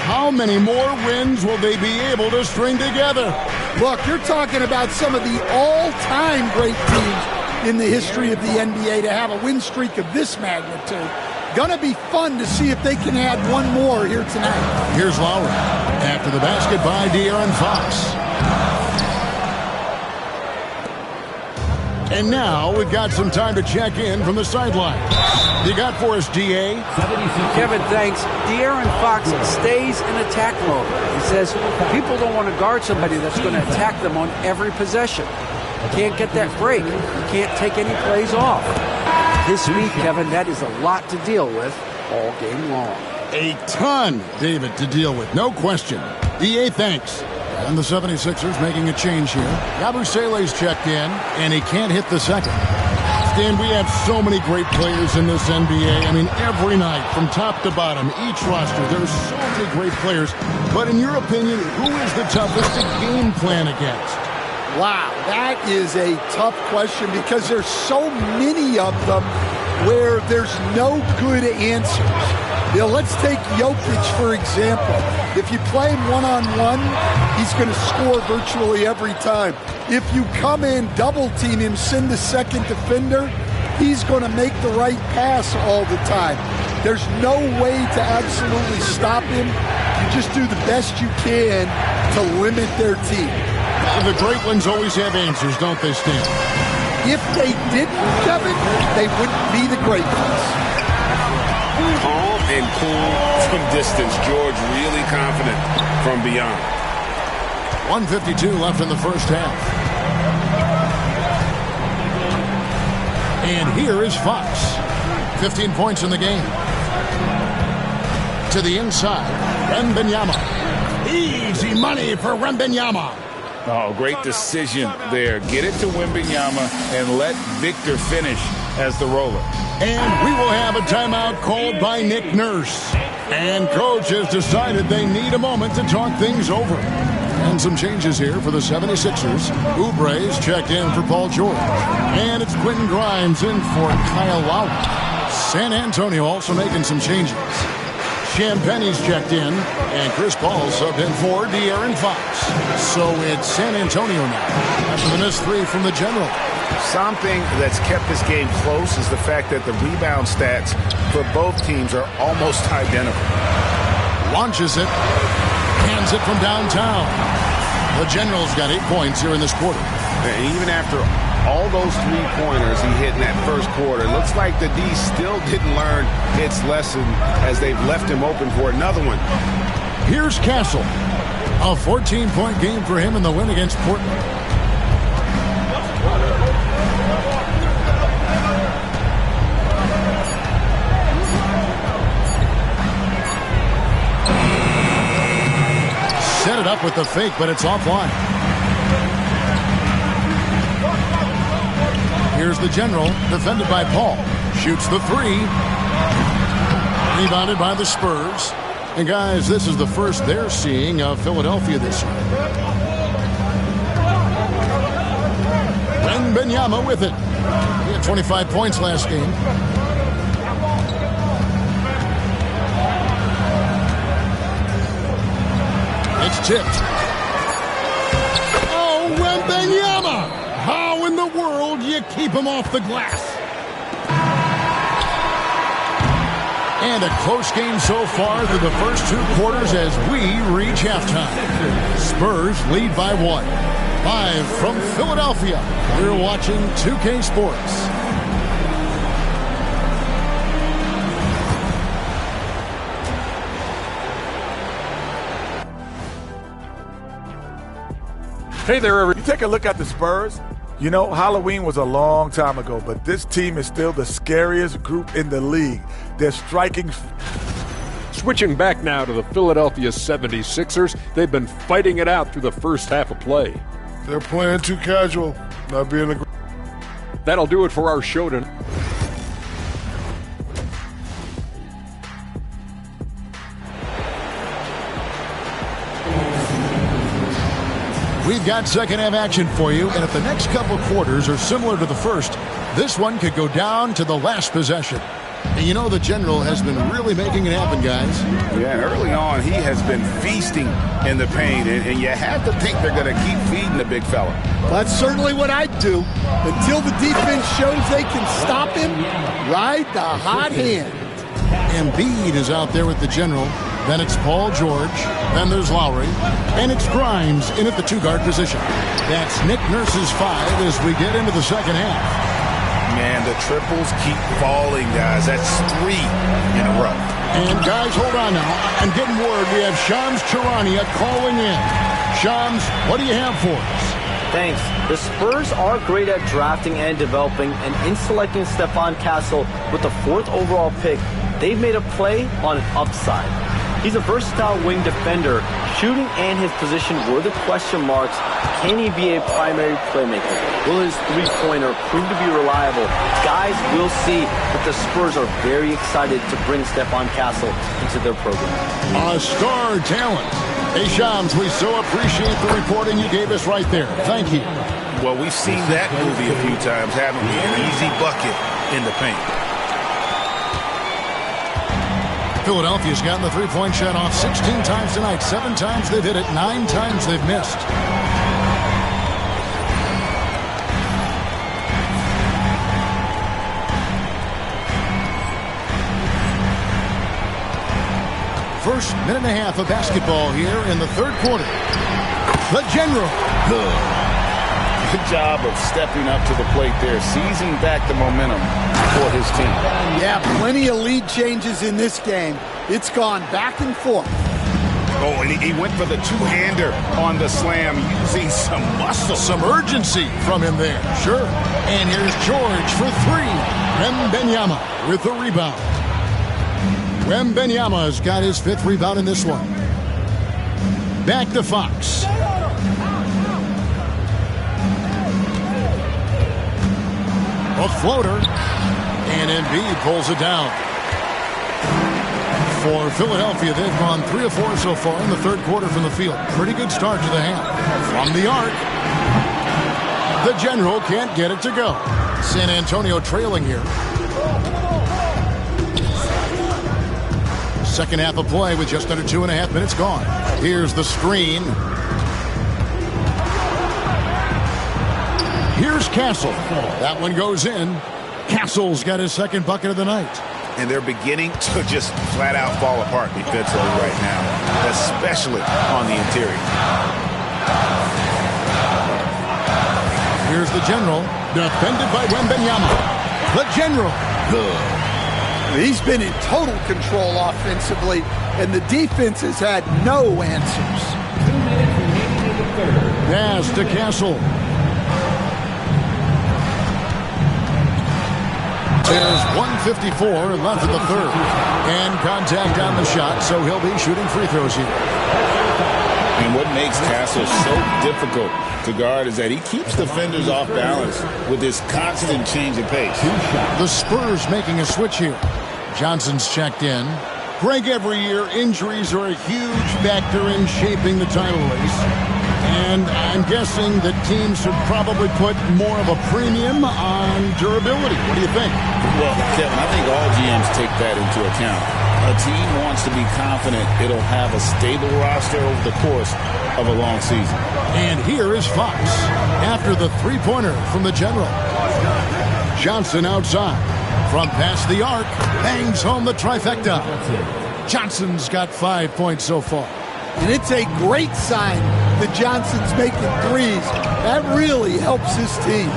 How many more wins will they be able to string together? Look, you're talking about some of the all-time great teams in the history of the NBA to have a win streak of this magnitude. Gonna be fun to see if they can add one more here tonight. Here's Lowry after the basket by De'Aaron Fox. And now we've got some time to check in from the sideline. You got for us, D.A.? Kevin, thanks. De'Aaron Fox stays in attack mode. He says people don't want to guard somebody that's going to attack them on every possession. Can't get that break. You can't take any plays off. His speed, Kevin, that is a lot to deal with all game long. A ton, David, to deal with, no question. EA, thanks. And the 76ers making a change here. Yabusele's checked in, and he can't hit the second. Stan, we have so many great players in this NBA. I mean, every night, from top to bottom, each roster, there's so many great players. But in your opinion, who is the toughest to game plan against? Wow, that is a tough question because there's so many of them where there's no good answers. You know, let's take Jokic, for example. If you play him one-on-one, he's going to score virtually every time. If you come in, double-team him, send the second defender, he's going to make the right pass all the time. There's no way to absolutely stop him. You just do the best you can to limit their team. The great ones always have answers, don't they, Stan? If they didn't, Kevin, they wouldn't be the great ones. Calm and cool from distance. George really confident from beyond. 1:52 left in the first half. And here is Fox. 15 points in the game. To the inside, Wembanyama. Easy money for Wembanyama. Oh, great decision there. Get it to Wembanyama and let Victor finish as the roller. And we will have a timeout called by Nick Nurse. And coach has decided they need a moment to talk things over. And some changes here for the 76ers. Oubre's checked in for Paul George. And it's Quentin Grimes in for Kyle Lowry. San Antonio also making some changes. Champagne's checked in, and Chris Paul subbed in for De'Aaron Fox. So it's San Antonio now after the missed three from the General. Something that's kept this game close is the fact that the rebound stats for both teams are almost identical. Launches it, hands it from downtown. The General's got 8 points here in this quarter. And even after all those three-pointers he hit in that first quarter, it looks like the D still didn't learn its lesson as they've left him open for another one. Here's Castle. A 14-point game for him in the win against Portland. Set it up with the fake, but it's offline. Here's the General, defended by Paul. Shoots the three. Rebounded by the Spurs. And guys, this is the first they're seeing of Philadelphia this year. Wembanyama with it. He had 25 points last game. It's tipped. Oh, Wembanyama! How in the world do you keep him off the glass? And a close game so far through the first two quarters as we reach halftime. Spurs lead by 1. Live from Philadelphia, we're watching 2K Sports. Hey there, everybody. You take a look at the Spurs. You know, Halloween was a long time ago, but this team is still the scariest group in the league. They're striking. Switching back now to the Philadelphia 76ers. They've been fighting it out through the first half of play. They're playing too casual, not being aggressive. That'll do it for our show tonight. We've got second half action for you, and if the next couple quarters are similar to the first, this one could go down to the last possession. And you know the General has been really making it happen, guys. Yeah, and early on, he has been feasting in the paint, and you have to think they're going to keep feeding the big fella. That's certainly what I'd do. Until the defense shows they can stop him, ride the hot hand. Embiid is out there with the General. Then it's Paul George. Then there's Lowry. And it's Grimes in at the two-guard position. That's Nick Nurse's 5 as we get into the second half. Man, the triples keep falling, guys. That's 3 in a row. And guys, hold on now. I'm getting word we have Shams Charania calling in. Shams, what do you have for us? Thanks. The Spurs are great at drafting and developing, and in selecting Stephon Castle with the 4th overall pick, they've made a play on upside. He's a versatile wing defender. Shooting and his position were the question marks. Can he be a primary playmaker? Will his three-pointer prove to be reliable? Guys will see that the Spurs are very excited to bring Stephon Castle into their program. A star talent. Hey, Shams, we so appreciate the reporting you gave us right there. Thank you. Well, we've seen that movie a few times, haven't we? An easy bucket in the paint. Philadelphia's gotten the three-point shot off 16 times tonight. 7 times they've hit it, 9 times they've missed. First minute and a half of basketball here in the third quarter. The General. Good job of stepping up to the plate there, seizing back the momentum for his team. Yeah, plenty of lead changes in this game. It's gone back and forth. Oh, and he went for the two-hander on the slam, using some muscle. Some urgency from him there, sure. And here's George for 3. Wembanyama with the rebound. Wembanyama's got his 5th rebound in this one. Back to Fox. A floater, and Embiid pulls it down. For Philadelphia, they've gone 3 of 4 so far in the third quarter from the field. Pretty good start to the half. From the arc, the General can't get it to go. San Antonio trailing here. Second half of play with just under 2.5 minutes gone. Here's the screen. Here's Castle. That one goes in. Castle's got his 2nd bucket of the night. And they're beginning to just flat out fall apart defensively right now, especially on the interior. Here's the General, defended by Wembanyama. The General. Good. He's been in total control offensively, and the defense has had no answers. Pass to Castle. There's 1:54 left in the third. And contact on the shot, so he'll be shooting free throws here. And what makes Castle so difficult to guard is that he keeps defenders off balance with this constant change of pace. The Spurs making a switch here. Johnson's checked in. Greg, every year, injuries are a huge factor in shaping the title race. And I'm guessing that teams should probably put more of a premium on durability. What do you think? Well, Kevin, I think all GMs take that into account. A team wants to be confident it'll have a stable roster over the course of a long season. And here is Fox after the three-pointer from the General. Johnson outside. From past the arc, bangs home the trifecta. Johnson's got 5 points so far. And it's a great sign that Johnson's making threes. That really helps his team.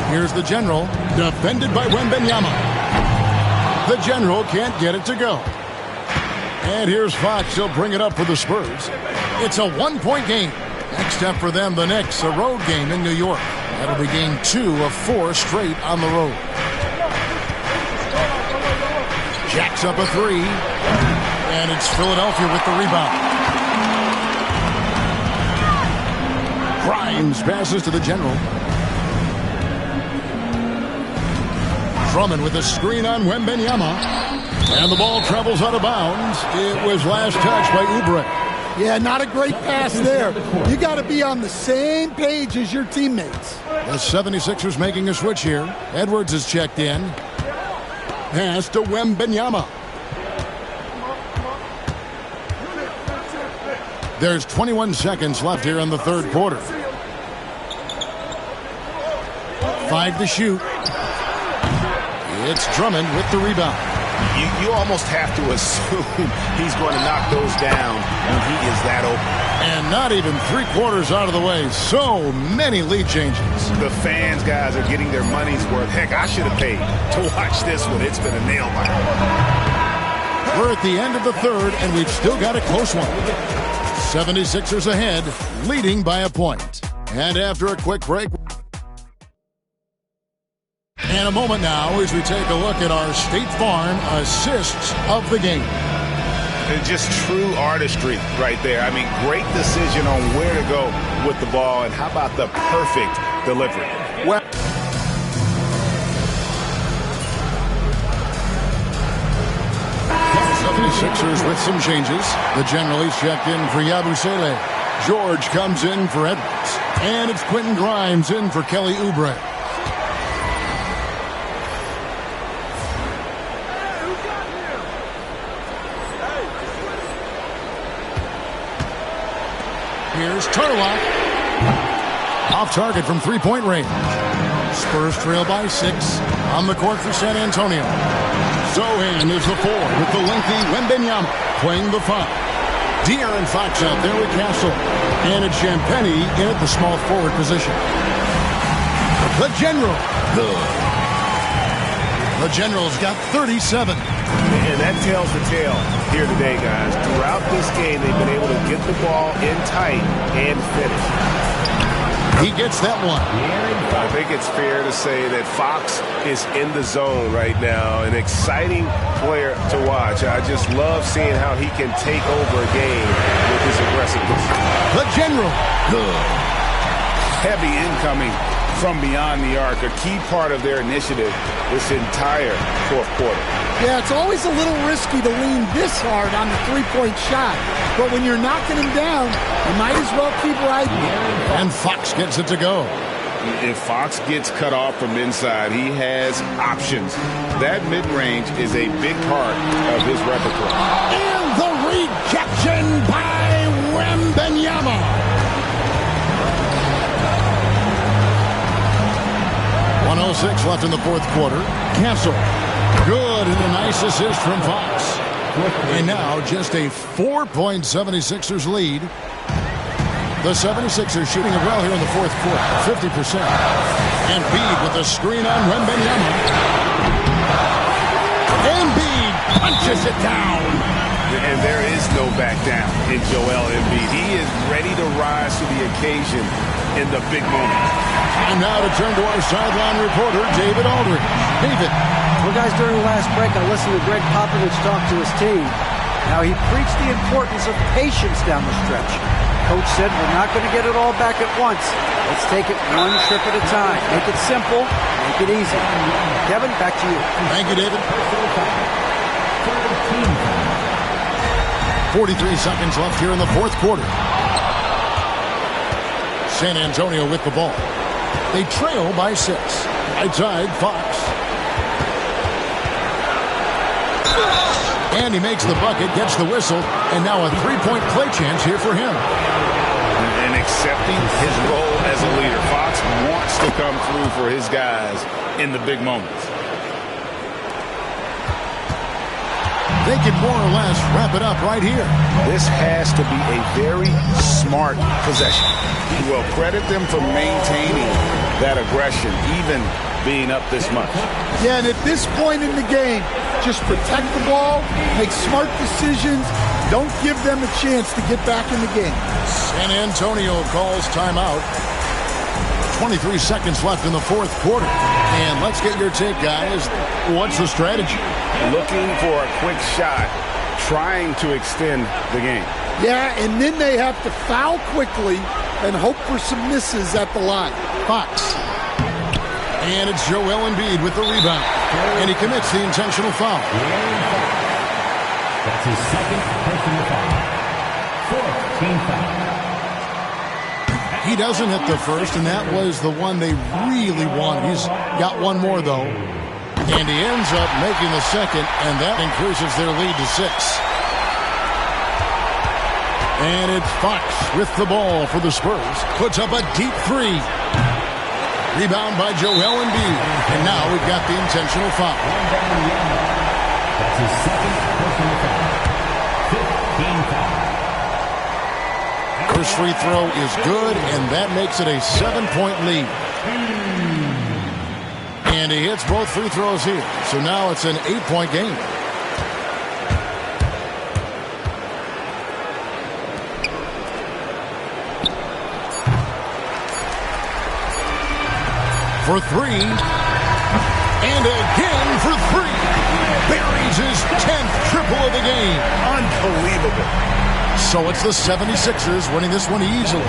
Here's the General, defended by Wembanyama. The General can't get it to go. And here's Fox. He'll bring it up for the Spurs. It's a 1-point game. Next up for them, the Knicks, a road game in New York. That'll be game 2 of 4 straight on the road. Jacks up a 3. And it's Philadelphia with the rebound. Grimes passes to the General. Drummond with a screen on Wembanyama. And the ball travels out of bounds. It was last touched by Oubre. Yeah, not a great pass there. You got to be on the same page as your teammates. The 76ers making a switch here. Edwards is checked in. Pass to Wembanyama. There's 21 seconds left here in the third quarter. 5 to shoot. It's Drummond with the rebound. You almost have to assume he's going to knock those down when he is that open. And not even 3/4 out of the way. So many lead changes. The fans, guys, are getting their money's worth. Heck, I should have paid to watch this one. It's been a nail biter. We're at the end of the third, and we've still got a close one. 76ers ahead, leading by a point. And after a quick break, and a moment now as we take a look at our State Farm assists of the game. It's just true artistry right there. I mean, great decision on where to go with the ball, and how about the perfect delivery? Well, 76ers with some changes. The generally's checked in for Yabusele. George comes in for Edwards. And it's Quentin Grimes in for Kelly Oubre. Here's Turlock. Off target from three-point range. Spurs trail by 6 on the court for San Antonio. Zohan is the 4 with the lengthy Wembenyama playing the 5. De'Aaron Fox out there with Castle. And it's Champagny in at the small forward position. The General. Good. The General's got 37. And that tells the tale here today, guys. Throughout this game, they've been able to get the ball in tight and finish. He gets that one. I think it's fair to say that Fox is in the zone right now. An exciting player to watch. I just love seeing how he can take over a game with his aggressiveness. The General. Good. Heavy incoming from beyond the arc, a key part of their initiative this entire fourth quarter. Yeah, it's always a little risky to lean this hard on the three-point shot. But when you're knocking him down, you might as well keep riding. And Fox gets it to go. If Fox gets cut off from inside, he has options. That mid-range is a big part of his repertoire. And the rejection by Wembenyama. 1:06 left in the fourth quarter. Castle. Good, and a nice assist from Fox. And now just a 4-point 76ers lead. The 76ers shooting it well here in the fourth quarter, 50%. Embiid with a screen on Wembenyama. Embiid punches it down. And there is no back down in Joel Embiid. He is ready to rise to the occasion in the big moment. And now to turn to our sideline reporter, David Aldridge. David. Well, guys, during the last break, I listened to Greg Popovich talk to his team. Now, he preached the importance of patience down the stretch. Coach said, we're not going to get it all back at once. Let's take it one trip at a time. Make it simple, make it easy. Kevin, back to you. Thank you, David. 43 seconds left here in the fourth quarter. San Antonio with the ball. They trail by 6. Right side, Fox. And he makes the bucket, gets the whistle, and now a three-point play chance here for him. And accepting his role as a leader. Fox wants to come through for his guys in the big moments. They can more or less wrap it up right here. This has to be a very smart possession. Well, credit them for maintaining that aggression, even being up this much. Yeah, and at this point in the game, just protect the ball, make smart decisions, don't give them a chance to get back in the game. San Antonio calls timeout. 23 seconds left in the fourth quarter. And let's get your take, guys. What's the strategy? Looking for a quick shot, trying to extend the game. Yeah, and then they have to foul quickly and hope for some misses at the line. Fox. And it's Joel Embiid with the rebound. And he commits the intentional foul. That's his second personal foul. Fourth team foul. He doesn't hit the first, and that was the one they really wanted. He's got one more, though. And he ends up making the second, and that increases their lead to 6. And it's Fox with the ball for the Spurs. Puts up a deep 3. Rebound by Joel Embiid. And now we've got the intentional foul. That's his second personal foul. 15 foul. First free throw is good, and that makes it a 7-point lead. And he hits both free throws here. So now it's an 8-point game. for three. And again for three. Buries his 10th triple of the game. Unbelievable. So it's the 76ers winning this one easily.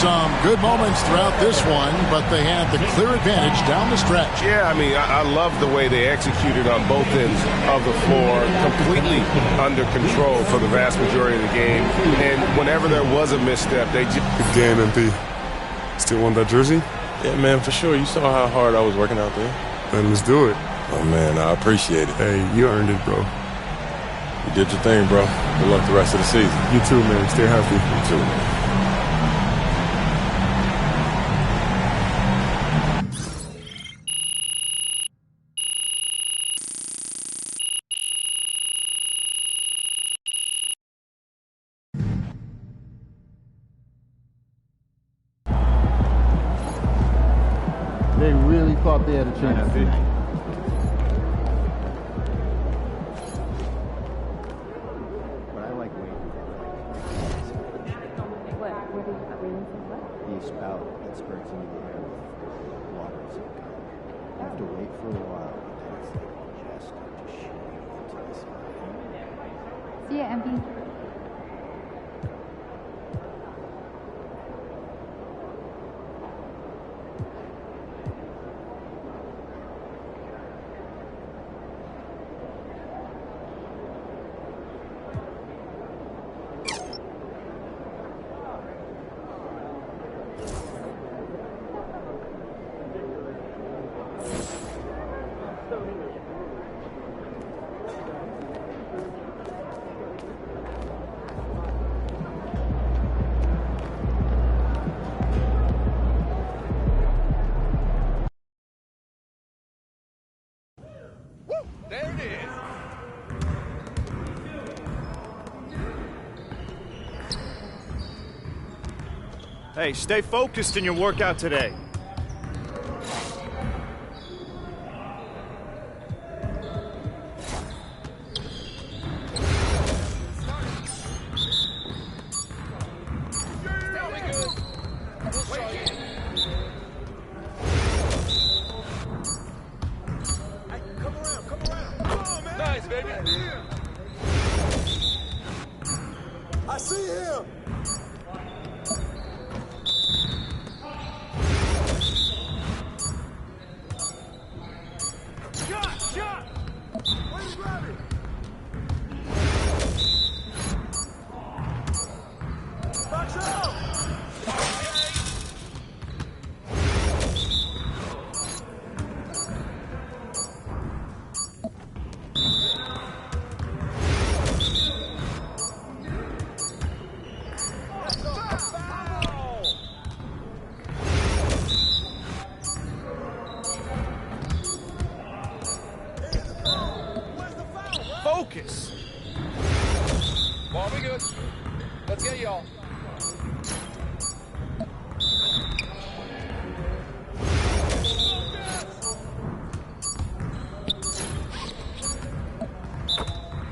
Some good moments throughout this one, but they had the clear advantage down the stretch. Yeah, I mean, I love the way they executed on both ends of the floor, completely under control for the vast majority of the game. And whenever there was a misstep, they just... Good game, MP. Still want that jersey? Yeah, man, for sure. You saw how hard I was working out there. Then let's do it. Oh, man, I appreciate it. Hey, you earned it, bro. You did your thing, bro. Good luck the rest of the season. You too, man. Stay healthy. You too, man. They really thought they had a chance tonight. But I like waiting. The spout that spurts into the air with water. You have to wait for a while, but then it's like just shooting into the sky. See ya, MP. There it is. Hey, stay focused in your workout today. Nice, baby. I see him. Shot! Way to grab it. Box out. Focus. Ball, we good. Let's get y'all.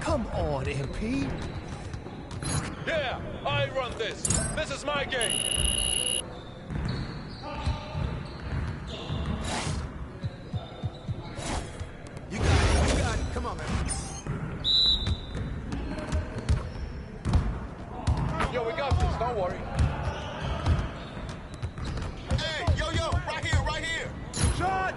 Come on, MP. Yeah, I run this. This is my game. You got it. Come on, man. Yo, we got this. Don't worry. Hey, yo, right here. Shot.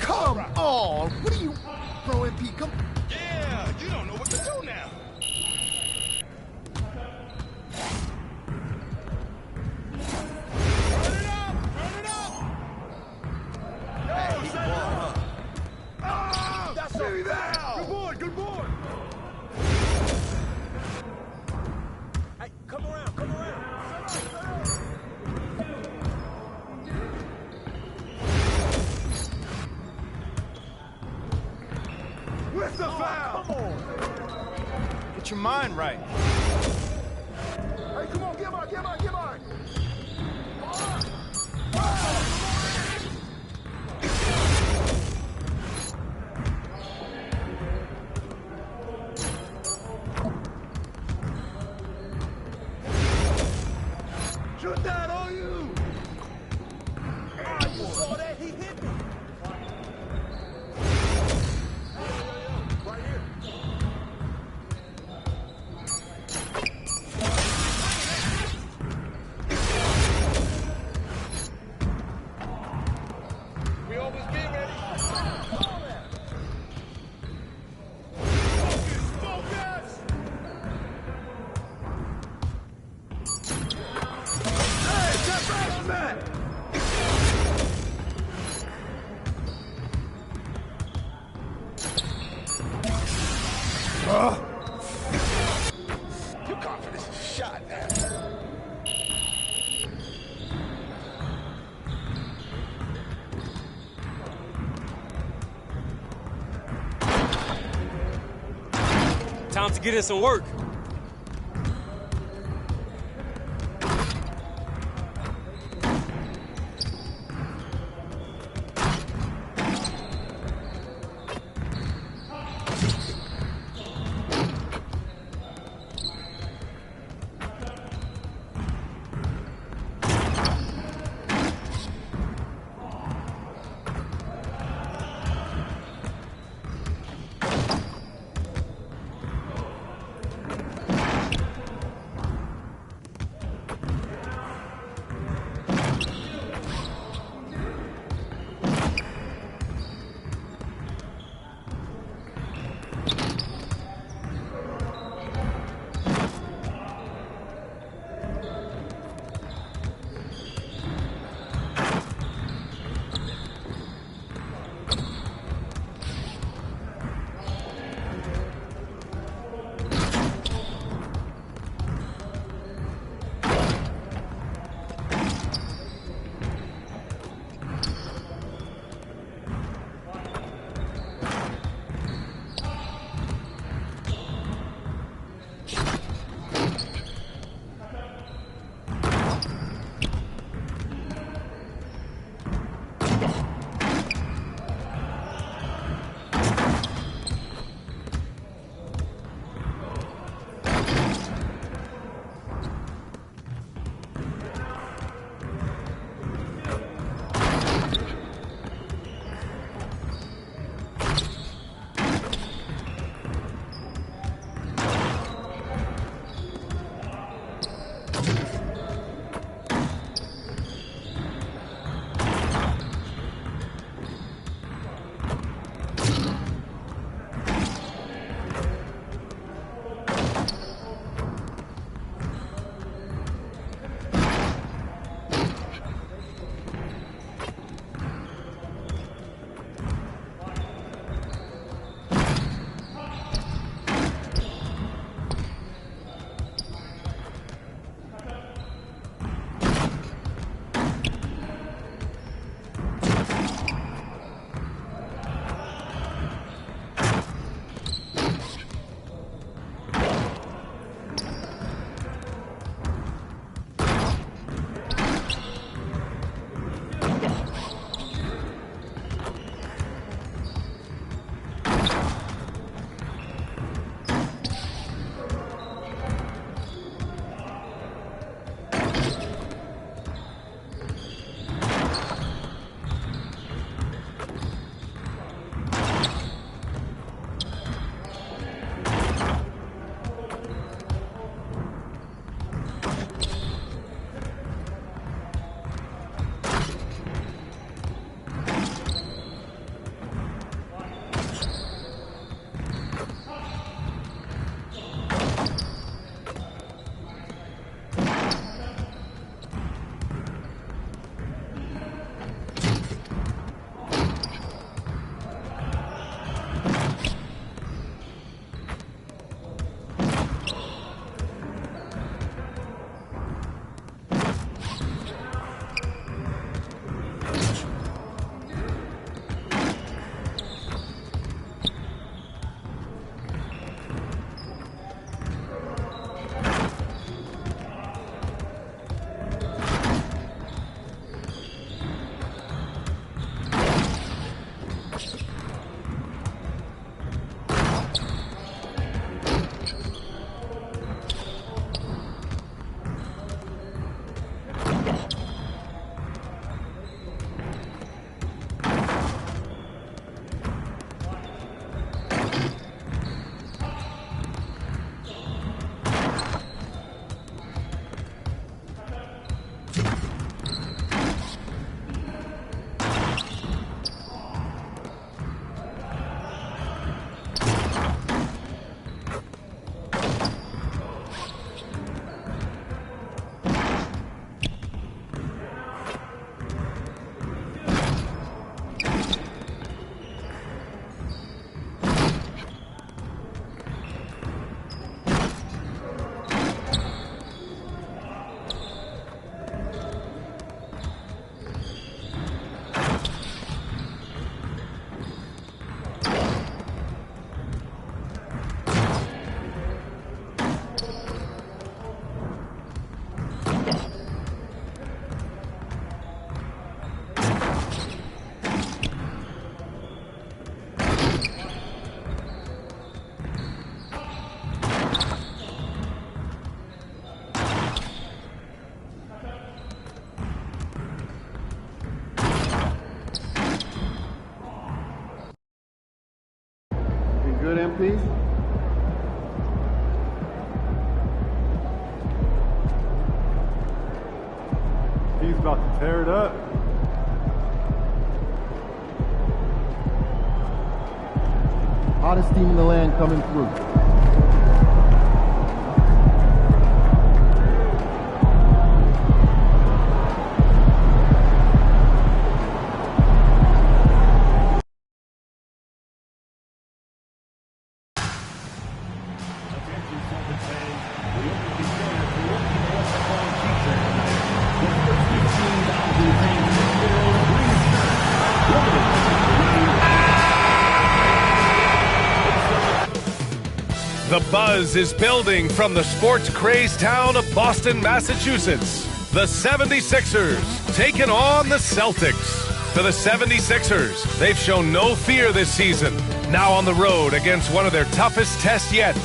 Come on. What are you, bro, MP? Come. Yeah, you don't know what to do now. Hey, he can ball, huh? That's a foul. Good Where's the foul? Come on. Get your mind right. Hey, come on, get mine. Shoot that on you! Ah, you saw that? He hit me! Right here. We always be ready. Focus! Hey, step back on that! Your confidence is shot now. Time to get in some work. MP. He's about to tear it up. Hottest team in the land coming through. The buzz is building from the sports-crazed town of Boston, Massachusetts. The 76ers taking on the Celtics. For the 76ers, they've shown no fear this season. Now on the road against one of their toughest tests yet.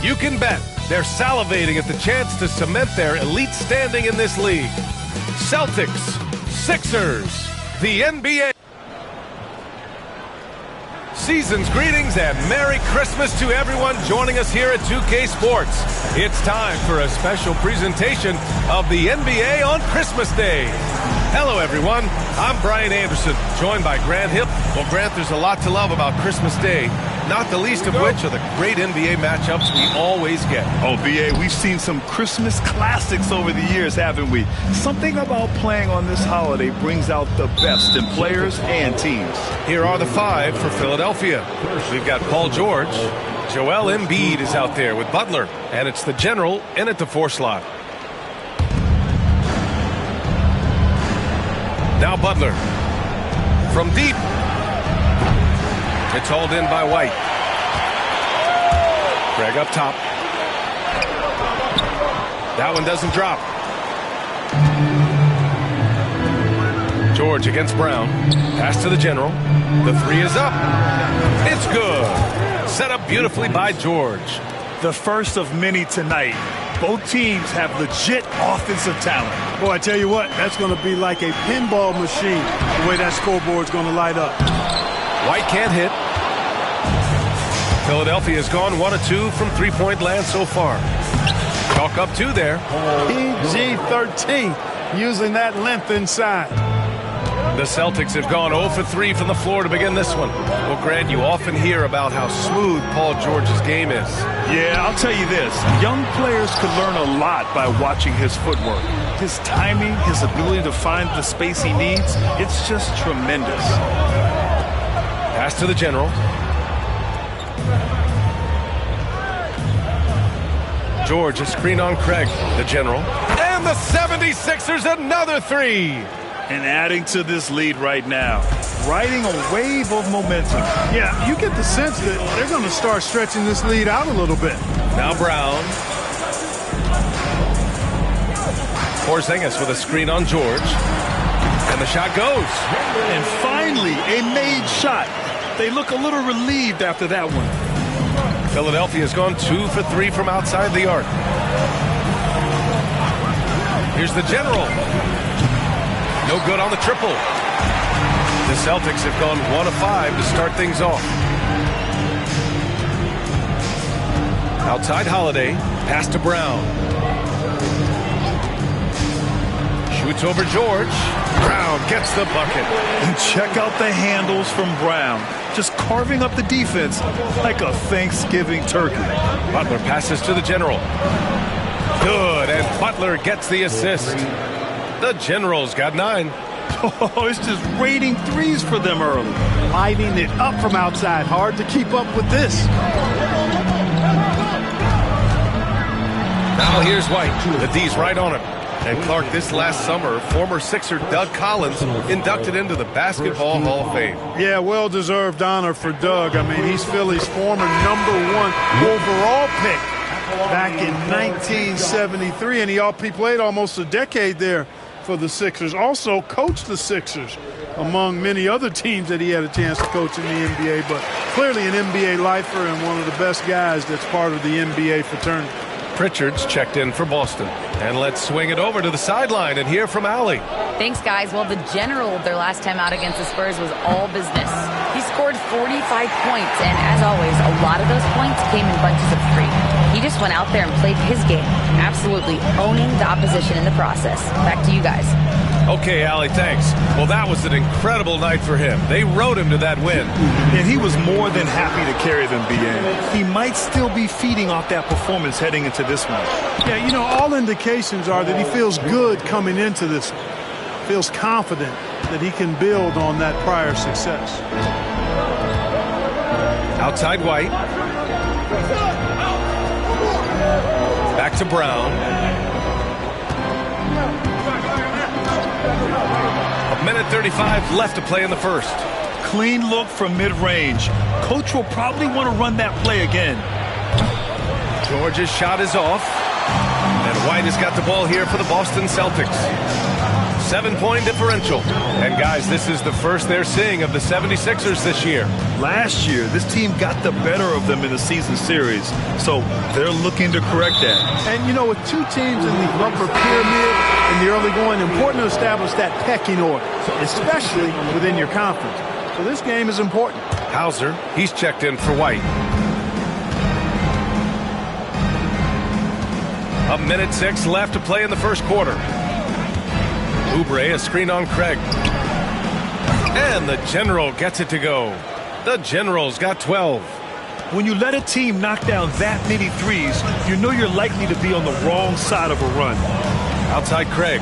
You can bet they're salivating at the chance to cement their elite standing in this league. Celtics, Sixers, the NBA. Season's greetings and Merry Christmas to everyone joining us here at 2K Sports. It's time for a special presentation of the NBA on Christmas Day. Hello, everyone. I'm Brian Anderson, joined by Grant Hill. Well, Grant, there's a lot to love about Christmas Day, not the least of which are the great NBA matchups we always get. Oh, B.A., we've seen some Christmas classics over the years, haven't we? Something about playing on this holiday brings out the best in players and teams. Here are the five for Philadelphia. We've got Paul George. Joel Embiid is out there with Butler, and it's the general in at the 4 slot. Now Butler from deep. It's hauled in by White. Greg up top. That one doesn't drop. George against Brown. Pass to the general. The 3 is up. It's good. Set up beautifully by George. The first of many tonight. Both teams have legit offensive talent. Boy, I tell you what, that's going to be like a pinball machine, the way that scoreboard's going to light up. White can't hit. Philadelphia has gone 1 of 2 from three-point land so far. Chalk up 2 there. PG-13, using that length inside. The Celtics have gone 0 for 3 from the floor to begin this one. Well, Grant, you often hear about how smooth Paul George's game is. Yeah, I'll tell you this. Young players could learn a lot by watching his footwork. His timing, his ability to find the space he needs, it's just tremendous. Pass to the general. George, a screen on Craig, the general. And the 76ers, another 3. And adding to this lead right now, riding a wave of momentum. Yeah, you get the sense that they're going to start stretching this lead out a little bit. Now Brown. Porzingis with a screen on George. And the shot goes. And finally, a made shot. They look a little relieved after that one. Philadelphia's gone 2 for 3 from outside the arc. Here's the general. No good on the triple. The Celtics have gone 1 of 5 to start things off. Outside Holiday. Pass to Brown. Shoots over George. Brown gets the bucket. And check out the handles from Brown. Just carving up the defense like a Thanksgiving turkey. Butler passes to the general. Good, and Butler gets the assist. The general's got 9. Oh, it's just raining threes for them early. Lighting it up from outside. Hard to keep up with this. Now here's White. The D's right on him. And Clark, this last summer, former Sixer Doug Collins inducted into the Basketball Hall of Fame. Yeah, well-deserved honor for Doug. I mean, he's Philly's former #1 overall pick back in 1973, and he played almost a decade there for the Sixers. Also coached the Sixers among many other teams that he had a chance to coach in the NBA, but clearly an NBA lifer and one of the best guys that's part of the NBA fraternity. Pritchard's checked in for Boston. And let's swing it over to the sideline and hear from Allie. Thanks, guys. Well, the general, their last time out against the Spurs was all business. He scored 45 points, and as always, a lot of those points came in bunches of 3. He just went out there and played his game, absolutely owning the opposition in the process. Back to you guys. Okay, Allie, thanks. Well, that was an incredible night for him. They rode him to that win. And he was more than happy to carry them, BA. He might still be feeding off that performance heading into this one. Yeah, you know, all indications are that he feels good coming into this one. Feels confident that he can build on that prior success. Outside White. Back to Brown. A minute 35 left to play in the first. Clean look from mid-range. Coach will probably want to run that play again. George's shot is off. And White has got the ball here for the Boston Celtics. 7-point differential. And guys, this is the first they're seeing of the 76ers this year. Last year, this team got the better of them in the season series. So they're looking to correct that. And you know, with 2 teams in the upper pyramid in the early going, important to establish that pecking order, especially within your conference. So this game is important. Hauser, he's checked in for White. A minute 6 left to play in the first quarter. Oubre, a screen on Craig. And the General gets it to go. The General's got 12. When you let a team knock down that many threes, you know you're likely to be on the wrong side of a run. Outside Craig.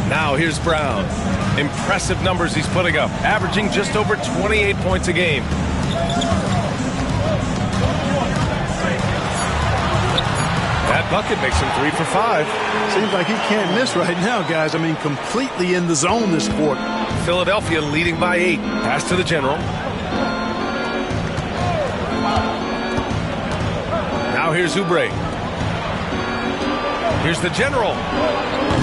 Now here's Brown. Impressive numbers he's putting up, averaging just over 28 points a game. That bucket makes him 3 for 5. Seems like he can't miss right now, guys. I mean, completely in the zone this quarter. Philadelphia leading by 8. Pass to the General. Now here's Oubre. Here's the General.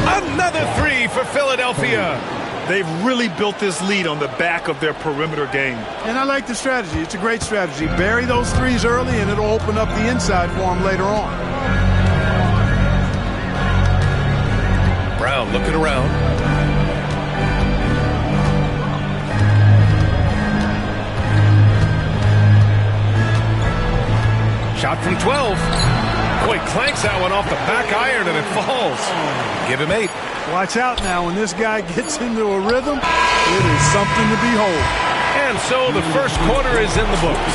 Another 3 for Philadelphia. They've really built this lead on the back of their perimeter game. And I like the strategy. It's a great strategy. Bury those threes early, and it'll open up the inside for them later on. Brown looking around. Shot from 12. Boy, clanks that one off the back iron and it falls. Give him 8. Watch out now. When this guy gets into a rhythm, it is something to behold. And so the first quarter is in the books.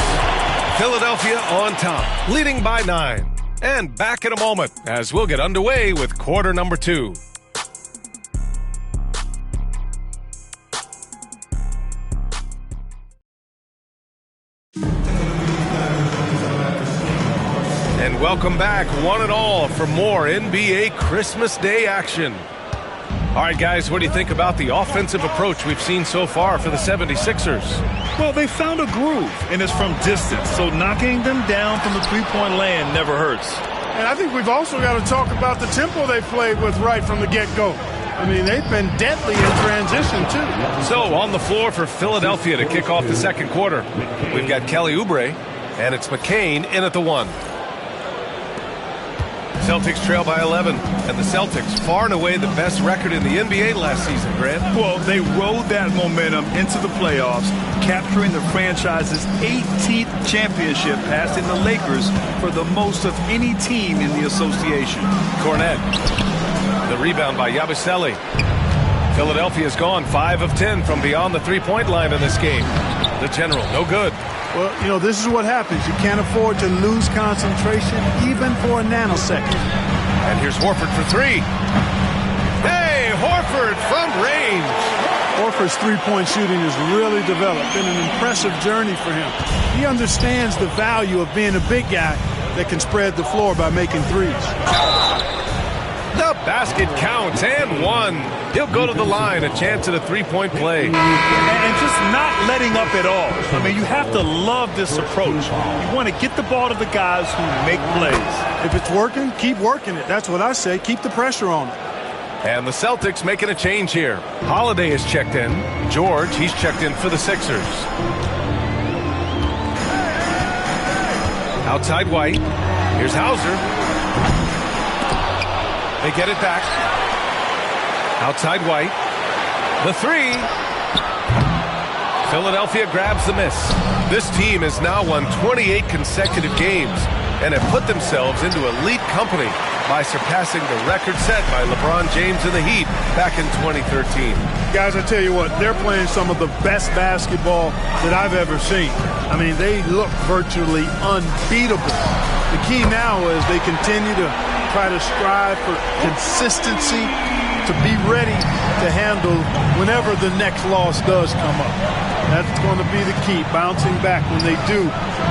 Philadelphia on top, leading by 9. And back in a moment as we'll get underway with quarter number 2. And welcome back, one and all, for more NBA Christmas Day action. All right, guys, what do you think about the offensive approach we've seen so far for the 76ers? Well, they found a groove, and it's from distance, so knocking them down from the three-point land never hurts. And I think we've also got to talk about the tempo they played with right from the get-go. I mean, they've been deadly in transition, too. So, on the floor for Philadelphia to kick off the second quarter, we've got Kelly Oubre, and it's McCain in at the 1. Celtics trail by 11, and the Celtics far and away the best record in the NBA last season, Grant. Well, they rode that momentum into the playoffs, capturing the franchise's 18th championship, passing the Lakers for the most of any team in the association. Cornette, the rebound by Yabusele. Philadelphia's gone 5 of 10 from beyond the three-point line in this game. The General, no good. Well, you know, this is what happens. You can't afford to lose concentration even for a nanosecond. And here's Horford for 3. Hey, Horford from range. Horford's three-point shooting has really developed. Been an impressive journey for him. He understands the value of being a big guy that can spread the floor by making threes. The basket counts and 1. He'll go to the line, a chance at a three-point play. And just not letting up at all. I mean, you have to love this approach. You want to get the ball to the guys who make plays. If it's working, keep working it. That's what I say. Keep the pressure on it. And the Celtics making a change here. Holiday is checked in. George, he's checked in for the Sixers. Outside White. Here's Hauser. They get it back. Outside White. The 3. Philadelphia grabs the miss. This team has now won 28 consecutive games and have put themselves into elite company by surpassing the record set by LeBron James and the Heat back in 2013. Guys, I tell you what, they're playing some of the best basketball that I've ever seen. I mean, they look virtually unbeatable. The key now is they continue to try to strive for consistency, to be ready to handle whenever the next loss does come up. That's going to be the key, bouncing back when they do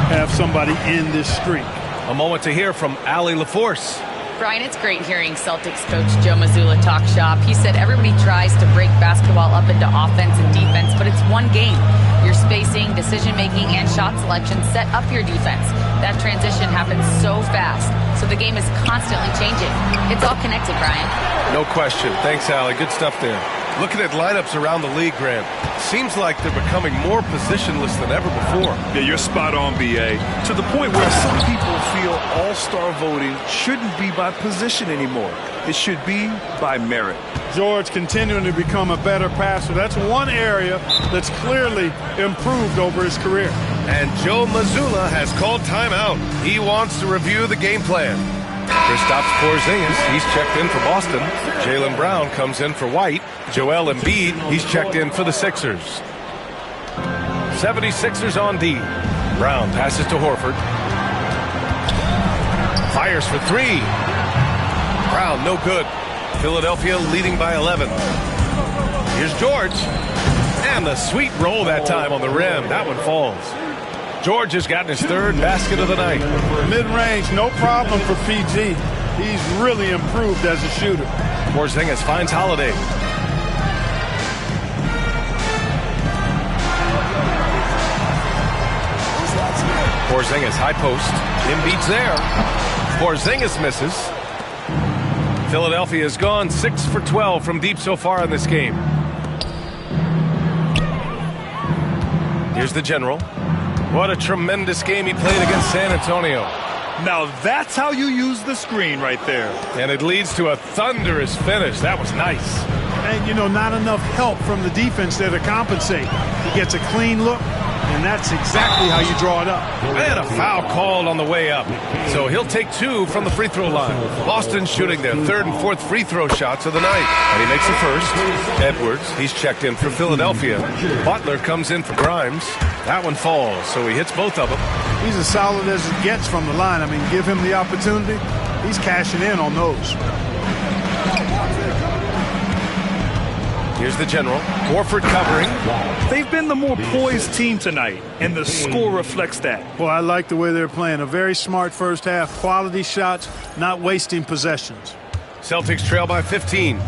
have somebody in this streak. A moment to hear from Allie LaForce. Brian, it's great hearing Celtics coach Joe Mazzulla talk shop. He said everybody tries to break basketball up into offense and defense, but it's one game. Your spacing, decision-making, and shot selection set up your defense. That transition happens so fast, so the game is constantly changing. It's all connected, Brian. No question. Thanks, Allie. Good stuff there. Looking at lineups around the league, Grant, seems like they're becoming more positionless than ever before. Yeah, you're spot on, B.A. To the point where some people feel all-star voting shouldn't be by position anymore. It should be by merit. George continuing to become a better passer. That's one area that's clearly improved over his career. And Joe Mazzulla has called timeout. He wants to review the game plan. Kristaps Porzingis, he's checked in for Boston. Jaylen Brown comes in for White. Joel Embiid, he's checked in for the Sixers. 76ers on D. Brown passes to Horford. Fires for three. Brown, no good. Philadelphia leading by 11. Here's George. And the sweet roll that time on the rim. That one falls. George has gotten his third basket of the night. Mid-range, no problem for PG. He's really improved as a shooter. Porzingis finds Holiday. Porzingis, high post. Embiid's there. Porzingis misses. Philadelphia has gone 6 for 12 from deep so far in this game. Here's the general. What a tremendous game he played against San Antonio. Now that's how you use the screen right there. And it leads to a thunderous finish. That was nice. And, you know, not enough help from the defense there to compensate. He gets a clean look, and that's exactly how you draw it up. And a foul called on the way up. So he'll take 2 from the free throw line. Boston shooting their 3rd and 4th free throw shots of the night. And he makes the first. Edwards, he's checked in for Philadelphia. Butler comes in for Grimes. That one falls, so he hits both of them. He's as solid as it gets from the line. I mean, give him the opportunity. He's cashing in on those. Here's the general. Horford covering. They've been the more poised team tonight, and the score reflects that. Well, I like the way they're playing. A very smart first half. Quality shots, not wasting possessions. Celtics trail by 15.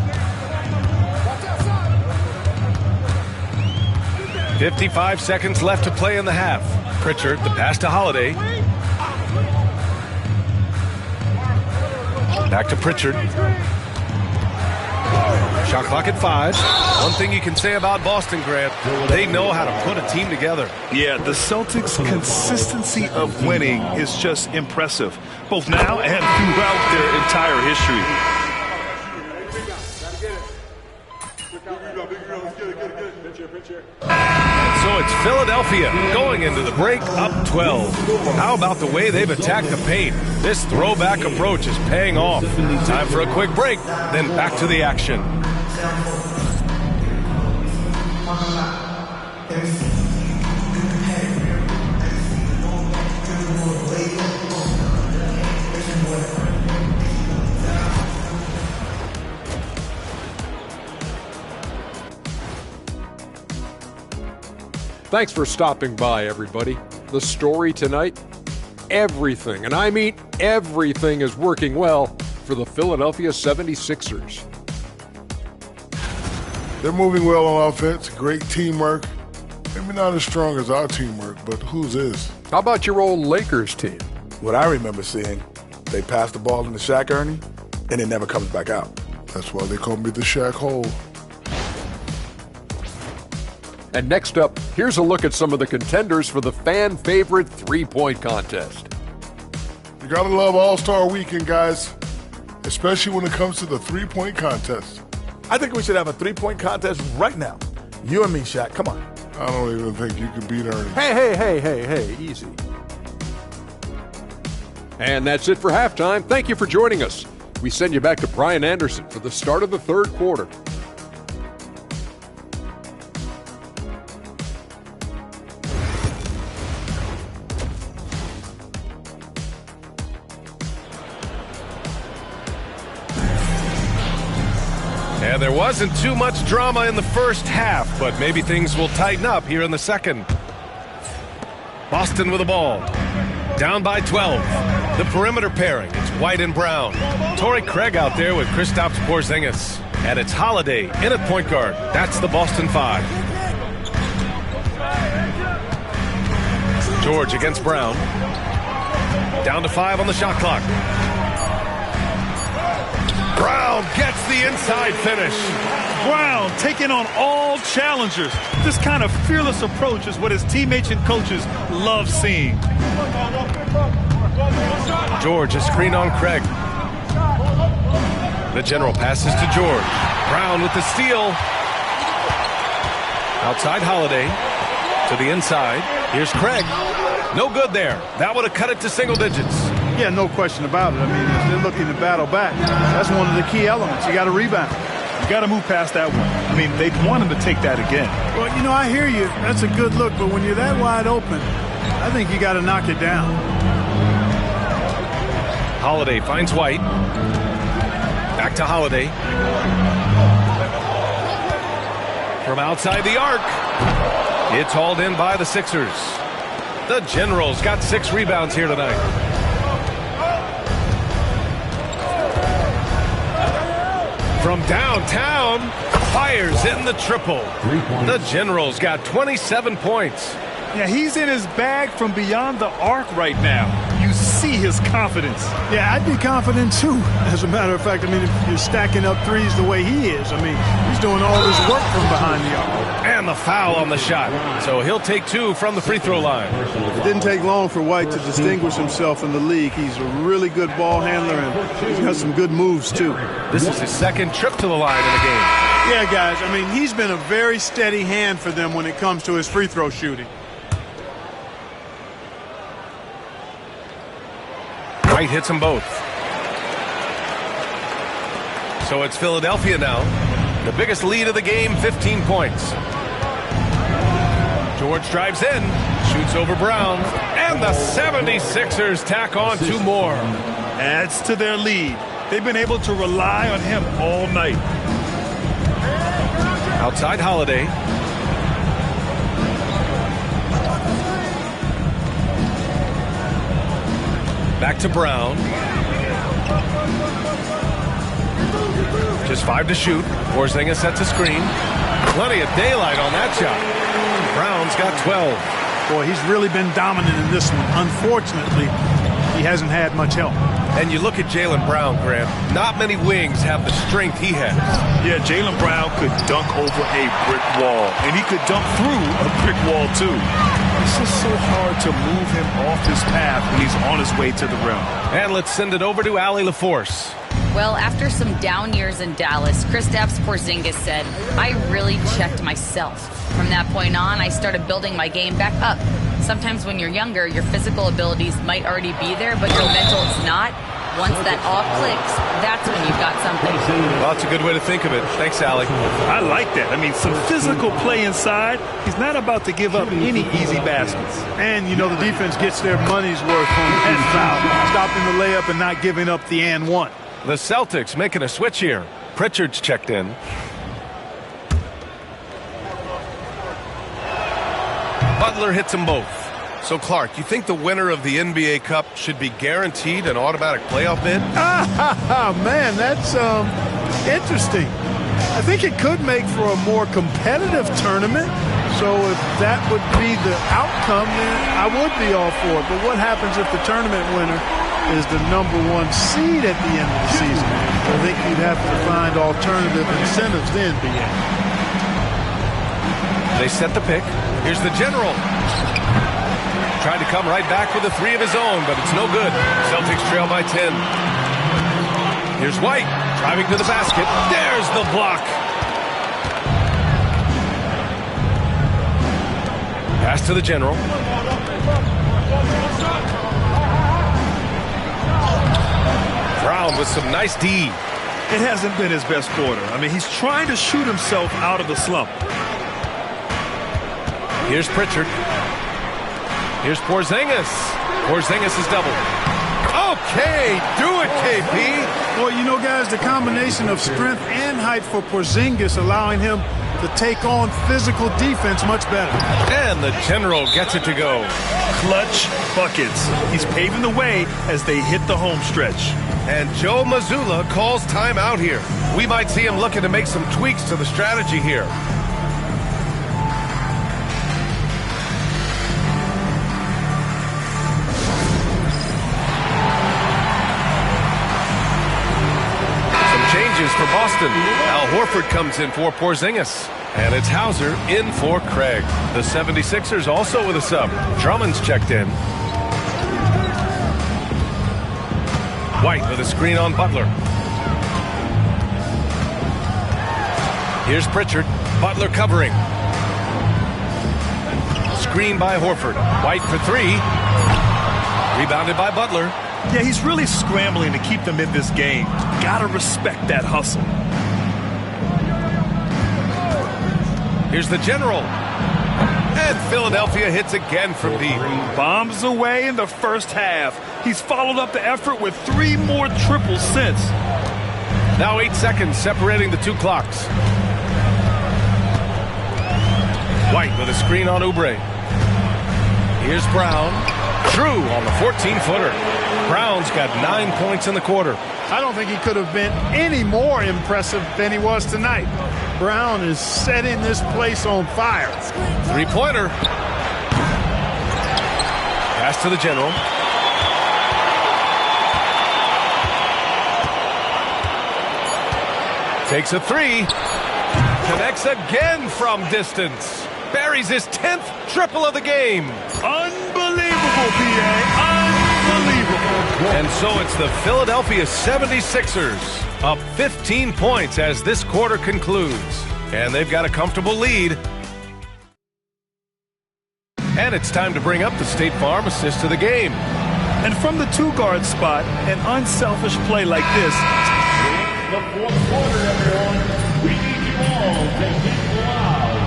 55 seconds left to play in the half. Pritchard, the pass to Holiday. Back to Pritchard. Shot clock at 5. One thing you can say about Boston, Grant, they know how to put a team together. Yeah, the Celtics' consistency of winning is just impressive, both now and throughout their entire history. So it's Philadelphia going into the break up 12. How about the way they've attacked the paint? This throwback approach is paying off. Time for a quick break, then back to the action. Thanks for stopping by, everybody. The story tonight, everything, and I mean everything, is working well for the Philadelphia 76ers. They're moving well on offense, great teamwork. Maybe not as strong as our teamwork, but whose is? How about your old Lakers team? What I remember seeing, they pass the ball into Shaq, Ernie, and it never comes back out. That's why they call me the Shaq Hole. And next up, here's a look at some of the contenders for the fan-favorite three-point contest. You gotta love All-Star Weekend, guys, especially when it comes to the three-point contest. I think we should have a three-point contest right now. You and me, Shaq. Come on. I don't even think you can beat Ernie. Hey, easy. And that's it for halftime. Thank you for joining us. We send you back to Brian Anderson for the start of the third quarter. And there wasn't too much drama in the first half, but maybe things will tighten up here in the second. Boston with the ball. Down by 12. The perimeter pairing. It's White and Brown. Torrey Craig out there with Kristaps Porzingis. And it's Holiday in at point guard. That's the Boston 5. George against Brown. Down to 5 on the shot clock. Brown gets the inside finish. Brown taking on all challengers. This kind of fearless approach is what his teammates and coaches love seeing. George, a screen on Craig. The general passes to George. Brown with the steal. Outside Holiday. To the inside. Here's Craig. No good there. That would have cut it to single digits. Yeah, no question about it. I mean, if they're looking to battle back, that's one of the key elements. You got to rebound. You got to move past that one. I mean, they'd want him to take that again. Well, you know, I hear you. That's a good look, but when you're that wide open, I think you got to knock it down. Holiday finds White. Back to Holiday. From outside the arc. It's hauled in by the Sixers. The Generals got 6 rebounds here tonight. From downtown, fires in the triple. The Generals got 27 points. Yeah, he's in his bag from beyond the arc right now. You see his confidence. Yeah, I'd be confident too. As a matter of fact, I mean, if you're stacking up threes the way he is, I mean, he's doing all this work from behind the arc. And the foul on the shot. So he'll take 2 from the free throw line. It didn't take long for White to distinguish himself in the league. He's a really good ball handler, and he's got some good moves too. This is his second trip to the line in the game. Yeah, guys, I mean, he's been a very steady hand for them when it comes to his free throw shooting. White hits them both. So it's Philadelphia now. The biggest lead of the game, 15 points. George drives in, shoots over Brown, and the 76ers tack on 2 more. Adds to their lead. They've been able to rely on him all night. Outside Holiday. Back to Brown. Just 5 to shoot. Porzingis sets a screen. Plenty of daylight on that shot. Brown's got 12. Boy, he's really been dominant in this one. Unfortunately, he hasn't had much help. And you look at Jaylen Brown, Grant. Not many wings have the strength he has. Yeah, Jaylen Brown could dunk over a brick wall. And he could dunk through a brick wall, too. It's just so hard to move him off his path when he's on his way to the rim. And let's send it over to Allie LaForce. Well, after some down years in Dallas, Kristaps Porzingis said, "I really checked myself. From that point on, I started building my game back up. Sometimes when you're younger, your physical abilities might already be there, but your mental is not. Once that all clicks, that's when you've got something." Well, that's a good way to think of it. Thanks, Allie. I like that. I mean, some physical play inside. He's not about to give up any easy baskets. And, you know, the defense gets their money's worth on that foul, stopping the layup and not giving up the and one. The Celtics making a switch here. Pritchard's checked in. Butler hits them both. So, Clark, you think the winner of the NBA Cup should be guaranteed an automatic playoff bid? Man, that's interesting. I think it could make for a more competitive tournament. So if that would be the outcome, then I would be all for it. But what happens if the tournament winner is the #1 seed at the end of the season? I think you'd have to find alternative incentives then, BA. They set the pick. Here's the general. Tried to come right back with a 3 of his own, but it's no good. Celtics trail by 10. Here's White, driving to the basket. There's the block. Pass to the general. Brown with some nice D. It hasn't been his best quarter. I mean, he's trying to shoot himself out of the slump. Here's Pritchard. Here's Porzingis. Porzingis is double. Okay, do it, KP. Well, you know, guys, the combination of strength and height for Porzingis allowing him to take on physical defense much better. And the general gets it to go. Clutch buckets. He's paving the way as they hit the home stretch. And Joe Mazzulla calls timeout here. We might see him looking to make some tweaks to the strategy here. For Boston. Al Horford comes in for Porzingis. And it's Hauser in for Craig. The 76ers also with a sub. Drummond's checked in. White with a screen on Butler. Here's Pritchard. Butler covering. Screen by Horford. White for three. Rebounded by Butler. Yeah, he's really scrambling to keep them in this game. Gotta respect that hustle. Here's the general. And Philadelphia hits again from deep. Bombs away in the first half. He's followed up the effort with 3 more triples since. Now 8 seconds separating the two clocks. White with a screen on Oubre. Here's Brown. True on the 14-footer. Brown's got 9 points in the quarter. I don't think he could have been any more impressive than he was tonight. Brown is setting this place on fire. Three-pointer. Pass to the general. Takes a three. Connects again from distance. Buries his 10th triple of the game. Unbelievable, PA. Unbelievable. And so it's the Philadelphia 76ers up 15 points as this quarter concludes. And they've got a comfortable lead. And it's time to bring up the State Farm assist to the game. And from the two-guard spot, an unselfish play like this. The fourth quarter, everyone. We need you all to get loud.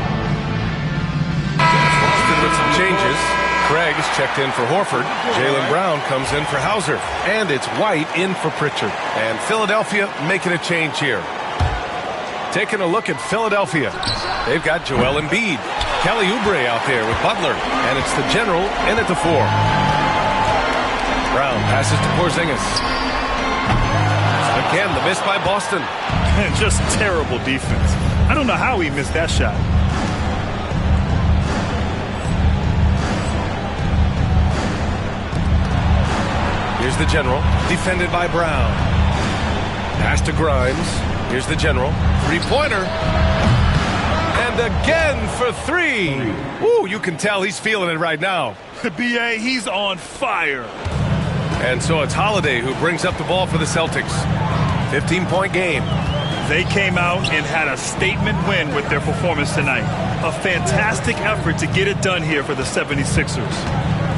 Boston with some changes. Craig is checked in for Horford. Jaylen Brown comes in for Hauser. And it's White in for Pritchard. And Philadelphia making a change here. Taking a look at Philadelphia. They've got Joel Embiid. Kelly Oubre out there with Butler. And it's the general in at the 4. Brown passes to Porzingis. Again, the miss by Boston. And just terrible defense. I don't know how he missed that shot. Here's the general, defended by Brown. Pass to Grimes. Here's the general. Three-pointer. And again for three. Ooh, you can tell he's feeling it right now. B.A., he's on fire. And so it's Holiday who brings up the ball for the Celtics. 15-point game. They came out and had a statement win with their performance tonight. A fantastic effort to get it done here for the 76ers.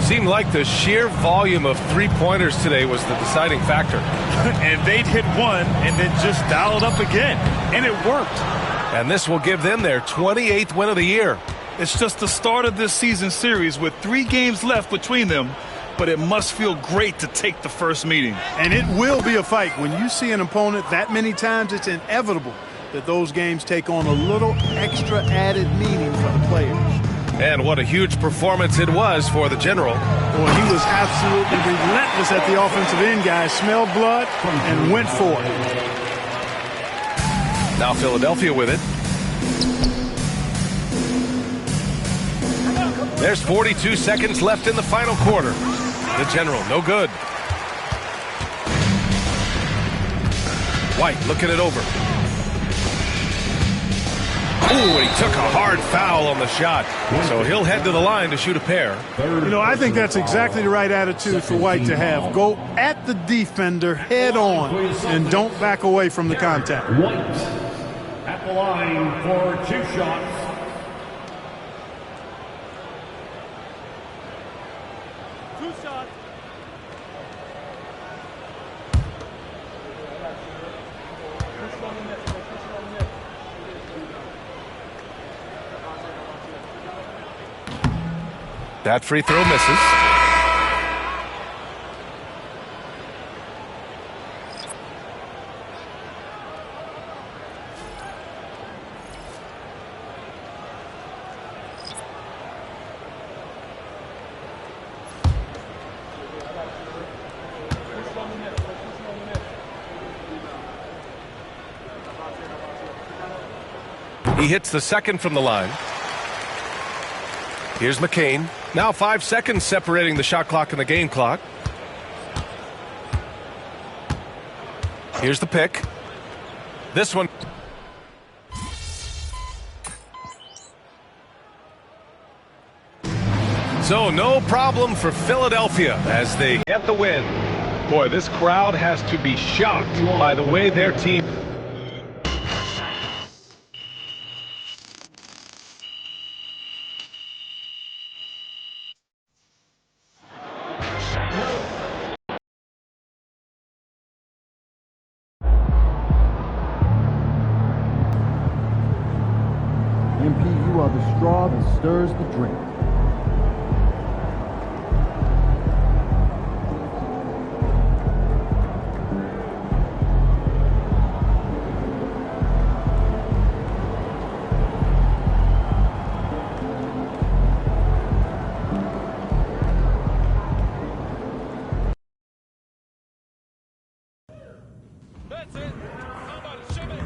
Seemed like the sheer volume of three-pointers today was the deciding factor. And they'd hit one and then just dial it up again. And it worked. And this will give them their 28th win of the year. It's just the start of this season series with 3 games left between them. But it must feel great to take the first meeting. And it will be a fight. When you see an opponent that many times, it's inevitable that those games take on a little extra added meaning for the players. And what a huge performance it was for the general. Well, he was absolutely relentless at the offensive end, guys. Smelled blood and went for it. Now Philadelphia with it. There's 42 seconds left in the final quarter. The general, no good. White looking it over. Ooh, and he took a hard foul on the shot. So he'll head to the line to shoot a pair. You know, I think that's exactly the right attitude for White to have. Go at the defender head on and don't back away from the contact. White at the line for 2 shots. Two shots. That free throw misses. He hits the second from the line. Here's McCain. Now 5 seconds separating the shot clock and the game clock. Here's the pick. This one. So no problem for Philadelphia as they get the win. Boy, this crowd has to be shocked by the way their team... MP, you are the straw that stirs the drink. That's it. How about a shimmy?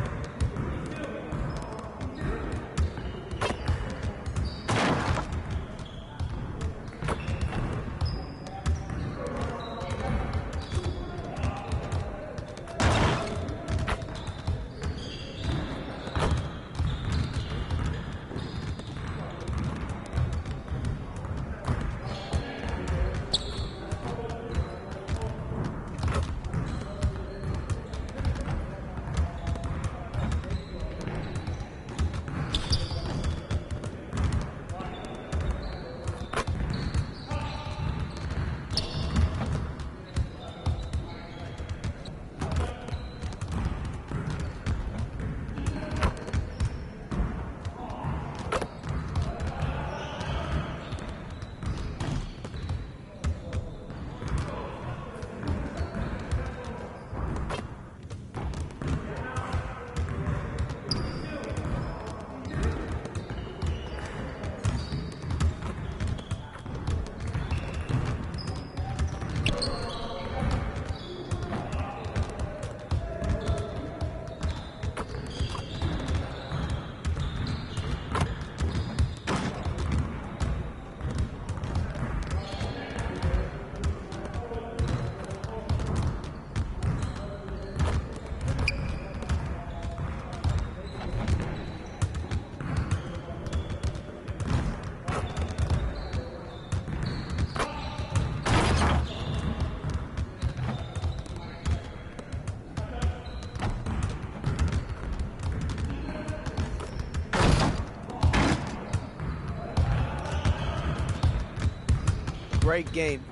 Great game.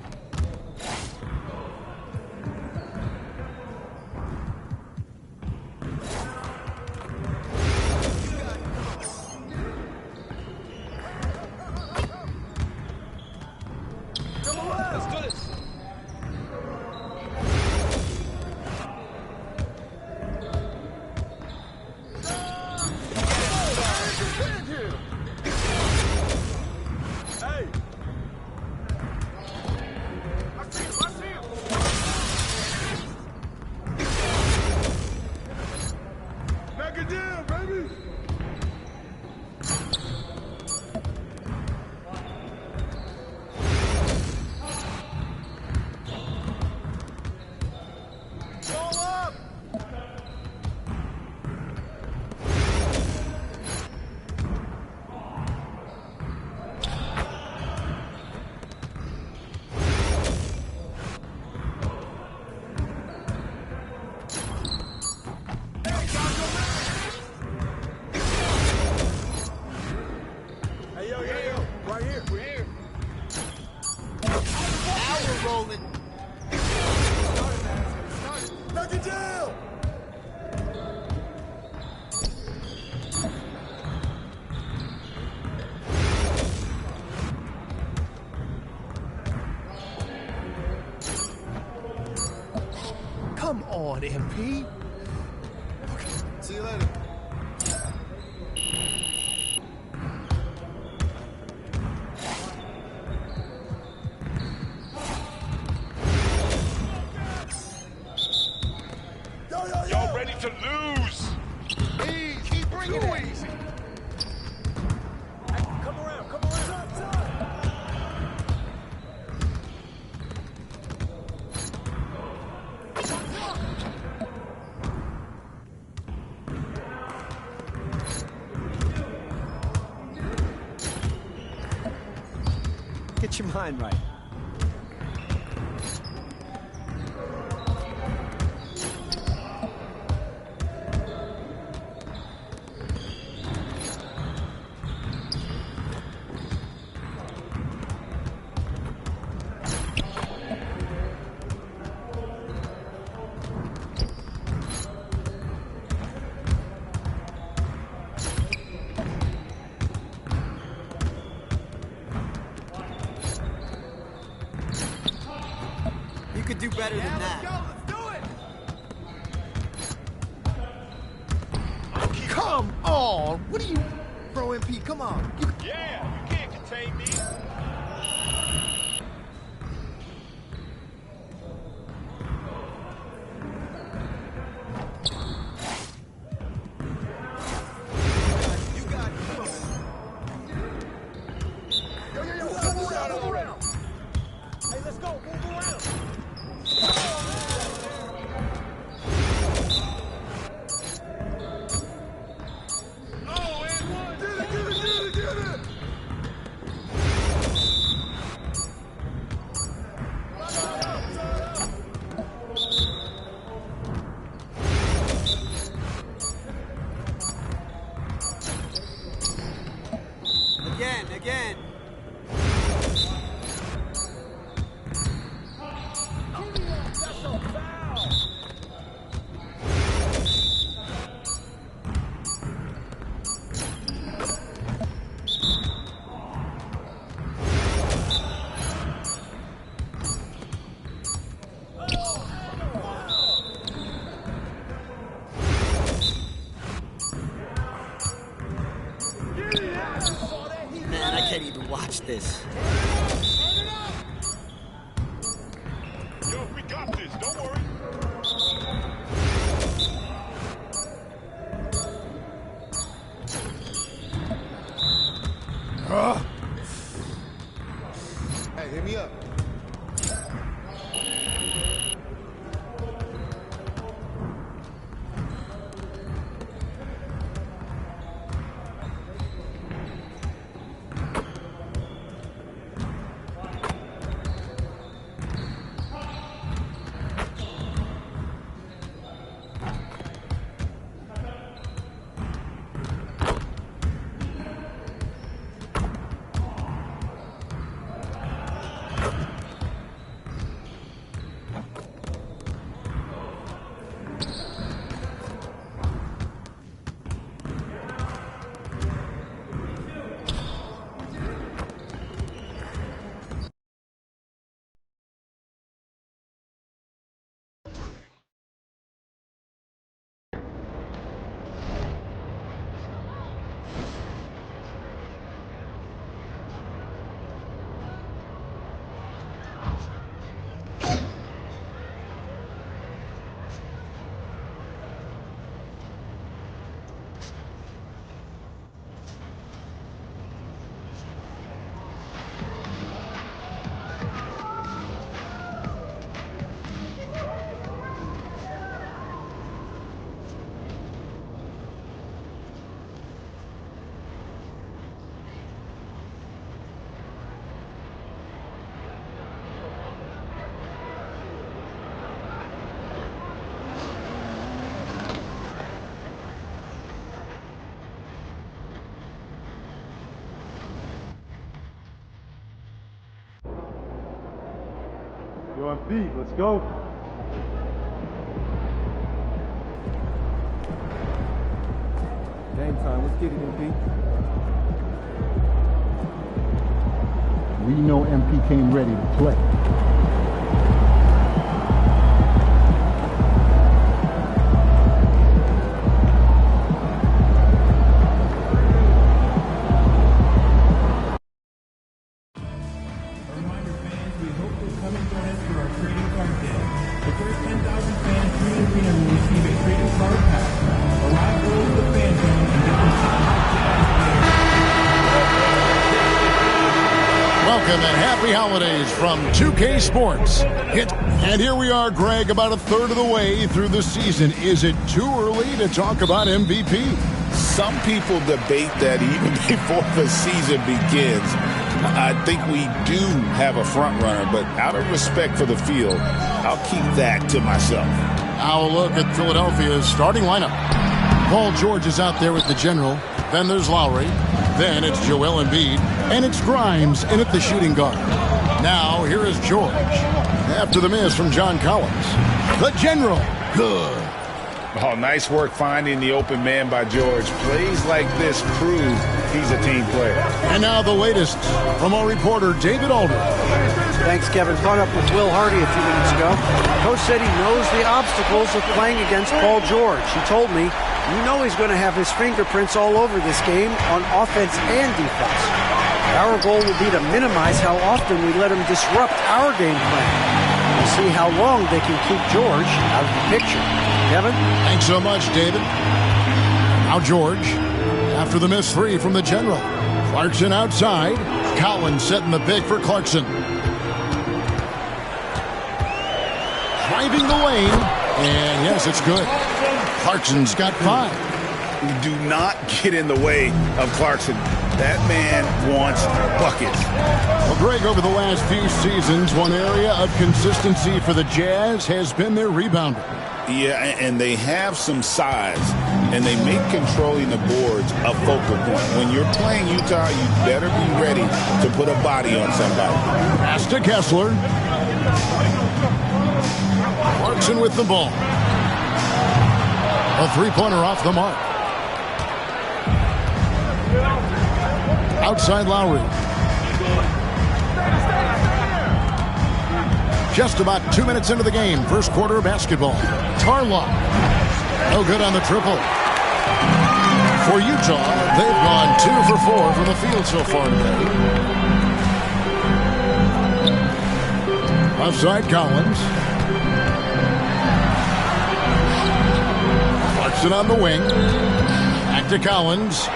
Let's do this. Hey! rolling. Knock it down! Come on, MP. Okay, see you later. Y'all ready to lose? Keep bringing it. Easy. Come around, come around. Get your mind right. You could do better than that. Come on! What are you... Bro, MP, come on. Yeah, you can't contain me. You got it. Come on. Yo, move around. Hey, let's go. Move around. Get it. Again. That's a foul. Man, I can't even watch this. Yo, we got this. Don't worry. Hey, hit me up. You're on feet. Let's go. Game time. Let's get it, MP. We know MP came ready to play. Welcome and happy holidays from 2K Sports. And here we are, Greg, about a third of the way through the season. Is it too early to talk about MVP? Some people debate that even before the season begins. I think we do have a front runner, but out of respect for the field, I'll keep that to myself. Now a look at Philadelphia's starting lineup. Paul George is out there with the general. Then there's Lowry. Then it's Joel Embiid. And it's Grimes in at the shooting guard. Now here is George. After the miss from John Collins. The general. Good. Oh, nice work finding the open man by George. Plays like this prove he's a team player. And now the latest from our reporter, David Aldridge. Thanks, Kevin. Caught up with Will Hardy a few minutes ago. Coach said he knows the obstacles of playing against Paul George. He told me, you know he's going to have his fingerprints all over this game on offense and defense. Our goal will be to minimize how often we let him disrupt our game plan. We'll see how long they can keep George out of the picture. Kevin? Thanks so much, David. Now George, after the missed three from the general. Clarkson outside. Collins setting the pick for Clarkson. Driving the lane. And yes, it's good. Clarkson's got 5. Do not get in the way of Clarkson. That man wants buckets. Well, Greg, over the last few seasons, one area of consistency for the Jazz has been their rebounding. Yeah, and they have some size, and they make controlling the boards a focal point. When you're playing Utah, you better be ready to put a body on somebody. Pass to Kessler. Clarkson with the ball. A three-pointer off the mark. Outside Lowry. Just about 2 minutes into the game. First quarter of basketball. Tarlock. No good on the triple. For Utah, they've gone 2 for 4 from the field so far today. Offside Collins. Clarkson on the wing. Back to Collins.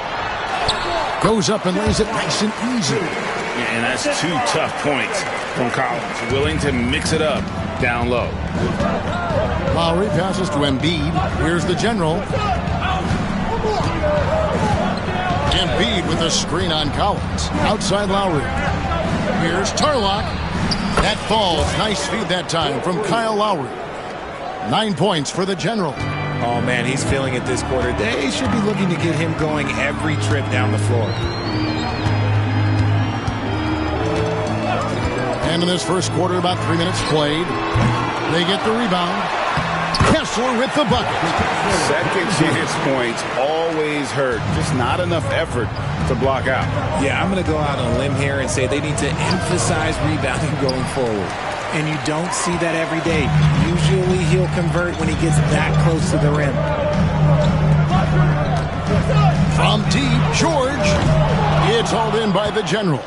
Goes up and lays it nice and easy. And that's 2 tough points from Collins. Willing to mix it up down low. Lowry passes to Embiid. Here's the general. Embiid with a screen on Collins. Outside Lowry. Here's Tarlock. That falls. Nice feed that time from Kyle Lowry. 9 points for the general. Oh, man, he's feeling it this quarter. They should be looking to get him going every trip down the floor. And in this first quarter, about 3 minutes played. They get the rebound. Kessler with the bucket. Second chance points always hurt. Just not enough effort to block out. Yeah, I'm going to go out on a limb here and say they need to emphasize rebounding going forward. And you don't see that every day. Usually he'll convert when he gets that close to the rim. From deep, George. It's hauled in by the general.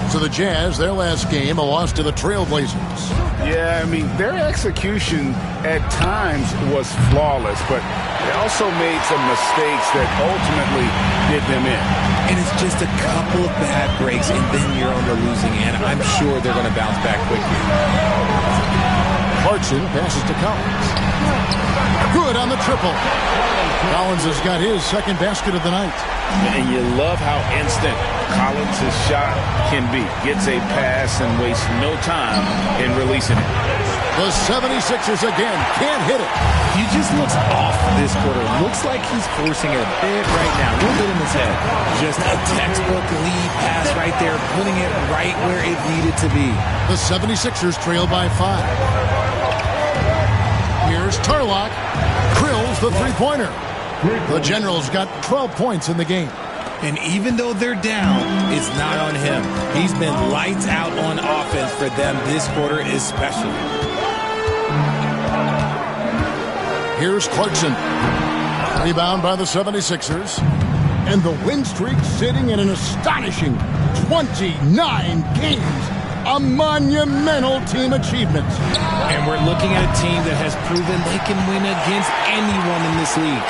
So the Jazz, their last game, a loss to the Trailblazers. Yeah, I mean, their execution at times was flawless, but they also made some mistakes that ultimately did them in. And it's just a couple of bad breaks, and then you're on the losing end. I'm sure they're going to bounce back quickly. Clarkson passes to Collins. Good on the triple. Collins has got his second basket of the night. And you love how instant Collins' shot can be. Gets a pass and wastes no time in releasing it. The 76ers again can't hit it. He just looks off this quarter. Looks like he's forcing it a bit right now. A little bit in his head. Just a textbook lead pass right there, putting it right where it needed to be. The 76ers trail by 5. Here's Tarlock. Drills the three-pointer. The Generals got 12 points in the game. And even though they're down, it's not on him. He's been lights out on offense for them this quarter especially. Here's Clarkson. Rebound by the 76ers. And the win streak sitting at an astonishing 29 games. A monumental team achievement. And we're looking at a team that has proven they can win against anyone in this league,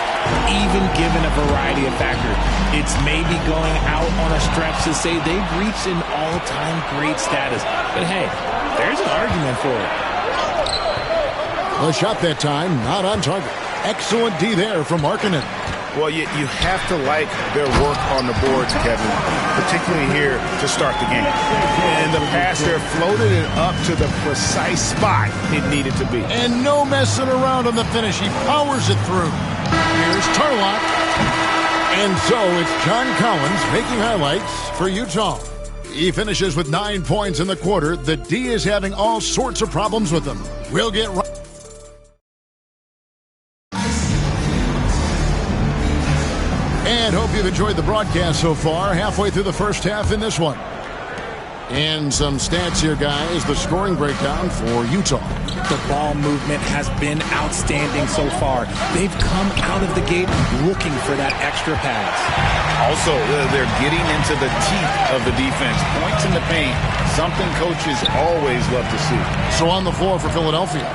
even given a variety of factors. It's maybe going out on a stretch to say they've reached an all-time great status. But hey, there's an argument for it. The shot that time, not on target. Excellent D there from Markkanen. Well, you have to like their work on the boards, Kevin, particularly here to start the game. And the pass there floated it up to the precise spot it needed to be. And no messing around on the finish. He powers it through. Here's Tarlock. And so it's John Collins making highlights for Utah. He finishes with 9 points in the quarter. The D is having all sorts of problems with him. We'll get right. And hope you've enjoyed the broadcast so far. Halfway through the first half in this one. And some stats here, guys. The scoring breakdown for Utah. The ball movement has been outstanding so far. They've come out of the gate looking for that extra pass. Also, they're getting into the teeth of the defense. Points in the paint, something coaches always love to see. So on the floor for Philadelphia.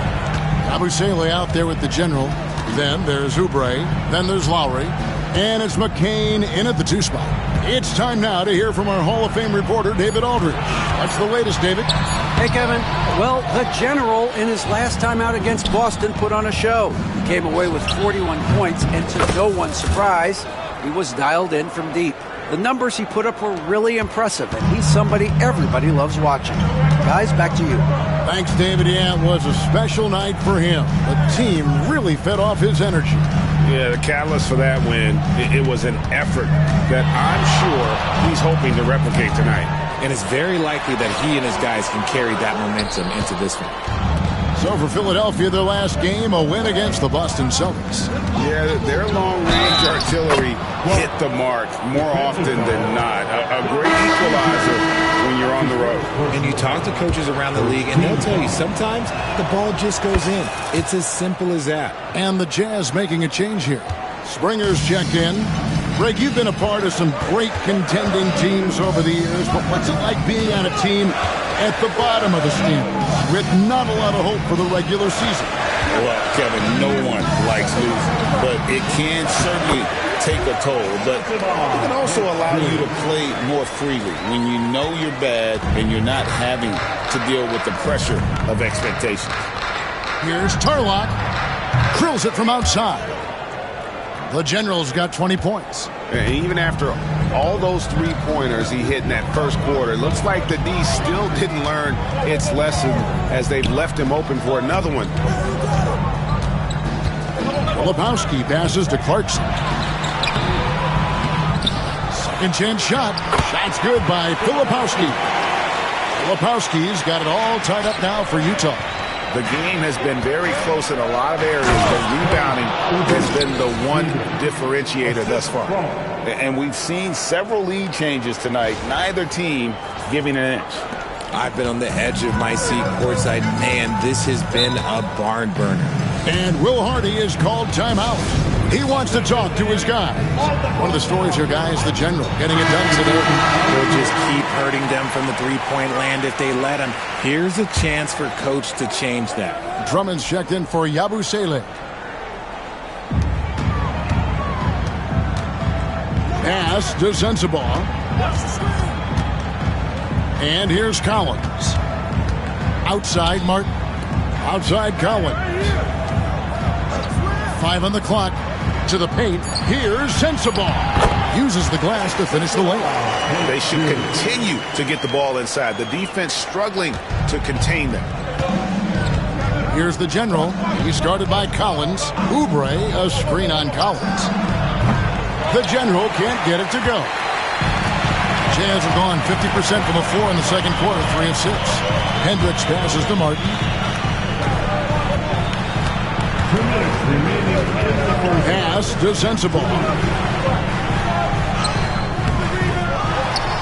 Yabusele out there with the General. Then there's Oubre. Then there's Lowry. And it's McCain in at the 2 spot. It's time now to hear from our Hall of Fame reporter, David Aldridge. What's the latest, David? Hey, Kevin. Well, the General, in his last time out against Boston, put on a show. He came away with 41 points, and to no one's surprise, he was dialed in from deep. The numbers he put up were really impressive, and he's somebody everybody loves watching. Guys, back to you. Thanks, David. Yeah, it was a special night for him. The team really fed off his energy. Yeah, the catalyst for that win, it was an effort that I'm sure he's hoping to replicate tonight. And it's very likely that he and his guys can carry that momentum into this one. So for Philadelphia, their last game, a win against the Boston Celtics. Yeah, their long-range artillery hit the mark more often than not. A great equalizer when you're on the road. And you talk to coaches around the league, and they'll tell you sometimes the ball just goes in. It's as simple as that. And the Jazz making a change here. Springer's checked in. Greg, you've been a part of some great contending teams over the years, but what's it like being on a team at the bottom of the standings with not a lot of hope for the regular season? Well, Kevin, no one likes losing, but it can certainly take a toll. But it can also allow you to play more freely when you know you're bad and you're not having to deal with the pressure of expectations. Here's Tarlock. Drills it from outside. The Generals got 20 points. And even after all those three-pointers he hit in that first quarter, it looks like the D still didn't learn its lesson as they've left him open for another one. Filipowski passes to Clarkson. Second chance shot. Shot's good by Filipowski. Filipowski's got it all tied up now for Utah. The game has been very close in a lot of areas, but rebounding has been the one differentiator thus far. And we've seen several lead changes tonight, neither team giving an inch. I've been on the edge of my seat courtside. Man, this has been a barn burner. And Will Hardy is called timeout. He wants to talk to his guys. One of the stories here, guys, the General getting it done today. They'll just keep hurting them from the three-point land if they let them. Here's a chance for Coach to change that. Drummond's checked in for Yabusele. Pass to Sensabaugh. And here's Collins. Outside Martin. Outside Collins. 5 on the clock. To the paint. Here's Sensabaugh. Uses the glass to finish the layup. They should continue to get the ball inside. The defense struggling to contain them. Here's the general. He's guarded by Collins. Oubre, a screen on Collins. The general can't get it to go. Jazz have gone 50% from the floor in the second quarter, 3 of 6. Hendricks passes to Martin. Pass to Sensible.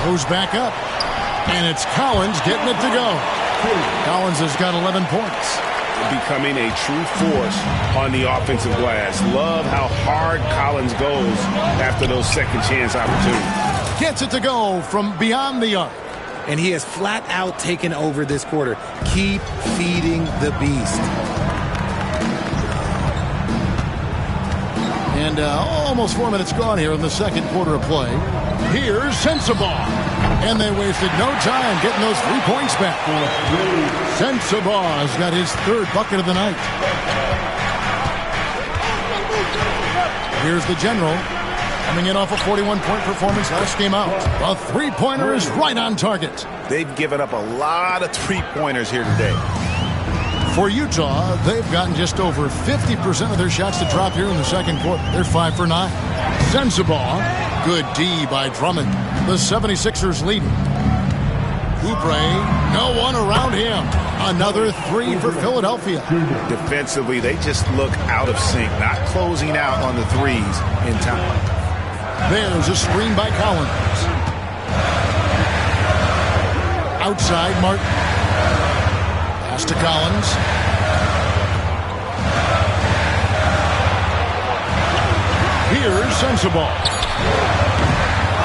Goes back up. And it's Collins getting it to go. Collins has got 11 points. Becoming a true force on the offensive glass. Love how hard Collins goes after those second chance opportunities. Gets it to go from beyond the arc. And he has flat out taken over this quarter. Keep feeding the beast. And almost 4 minutes gone here in the second quarter of play. Here's Sensible. And they wasted no time getting those 3 points back. Sensible has got his 3rd bucket of the night. Here's the general. Coming in off a 41-point performance last game out. A 3-pointer is right on target. They've given up a lot of 3-pointers here today. For Utah, they've gotten just over 50% of their shots to drop here in the second quarter. They're 5 for 9. Sensible. Good D by Drummond. The 76ers leading. Oubre, no one around him. Another 3 for Philadelphia. Defensively, they just look out of sync, not closing out on the threes in time. There's a screen by Collins. Outside, Martin. Pass to Collins. Here's Sensible.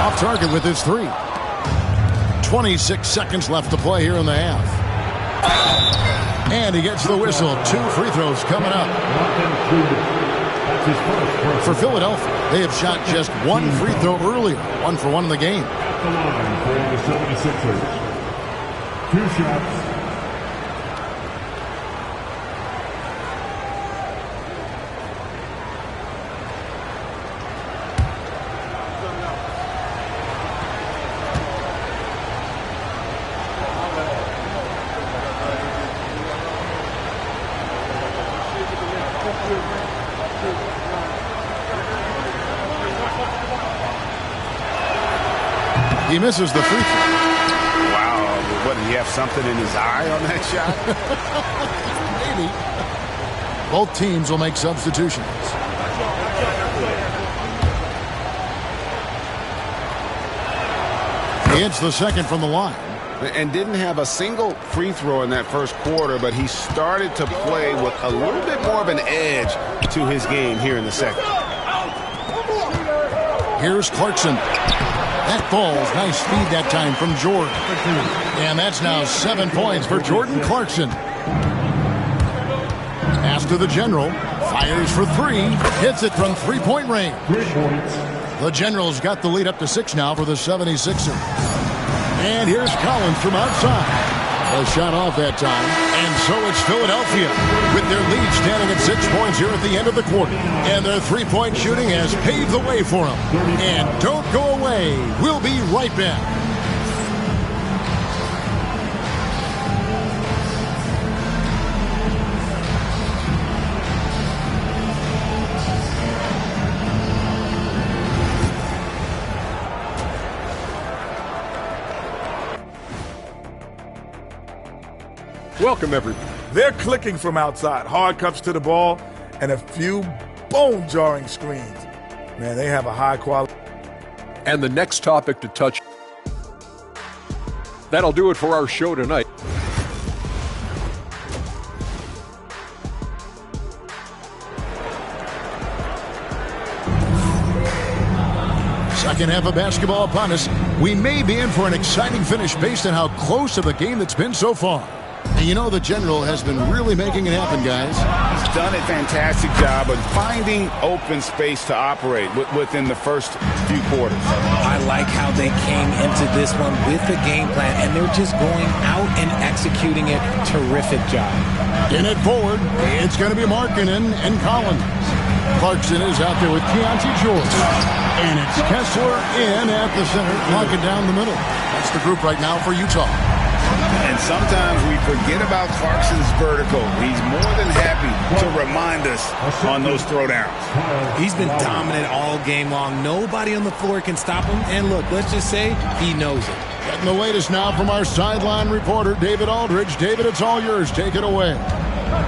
Off target with his 3. 26 seconds left to play here in the half. And he gets the whistle. 2 free throws coming up. For Philadelphia, they have shot just 1 free throw earlier. 1 for 1 in the game. The line for the 76ers. 2 shots. He misses the free throw. Wow. What, did he have something in his eye on that shot? Maybe. Both teams will make substitutions. He hits the second from the line. And didn't have a single free throw in that first quarter, but he started to play with a little bit more of an edge to his game here in the second. Here's Clarkson. That falls. Nice speed that time from Jordan. And that's now 7 points for Jordan Clarkson. Pass to the general. Fires for 3. Hits it from 3-point range. The general's got the lead up to 6 now for the 76ers. And here's Collins from outside. A shot off that time. And so it's Philadelphia with their lead standing at 6 points here at the end of the quarter. And their 3-point shooting has paved the way for them. And don't go away. We'll be right back. Welcome, everybody. They're clicking from outside. Hard comes to the ball and a few bone-jarring screens. Man, they have a high quality. And the next topic to touch. That'll do it for our show tonight. Second half of basketball upon us. We may be in for an exciting finish based on how close of a game that's been so far. And you know the general has been really making it happen, guys. He's done a fantastic job of finding open space to operate within the first few quarters. I like how they came into this one with the game plan, and they're just going out and executing it. Terrific job. In it forward, it's going to be Markkanen and Collins. Clarkson is out there with Keontae George. And it's Kessler in at the center, locking down the middle. That's the group right now for Utah. And sometimes we forget about Clarkson's vertical. He's more than happy to remind us on those throwdowns. He's been dominant all game long. Nobody on the floor can stop him. And look, let's just say he knows it. Getting the latest now from our sideline reporter, David Aldridge. David, it's all yours. Take it away.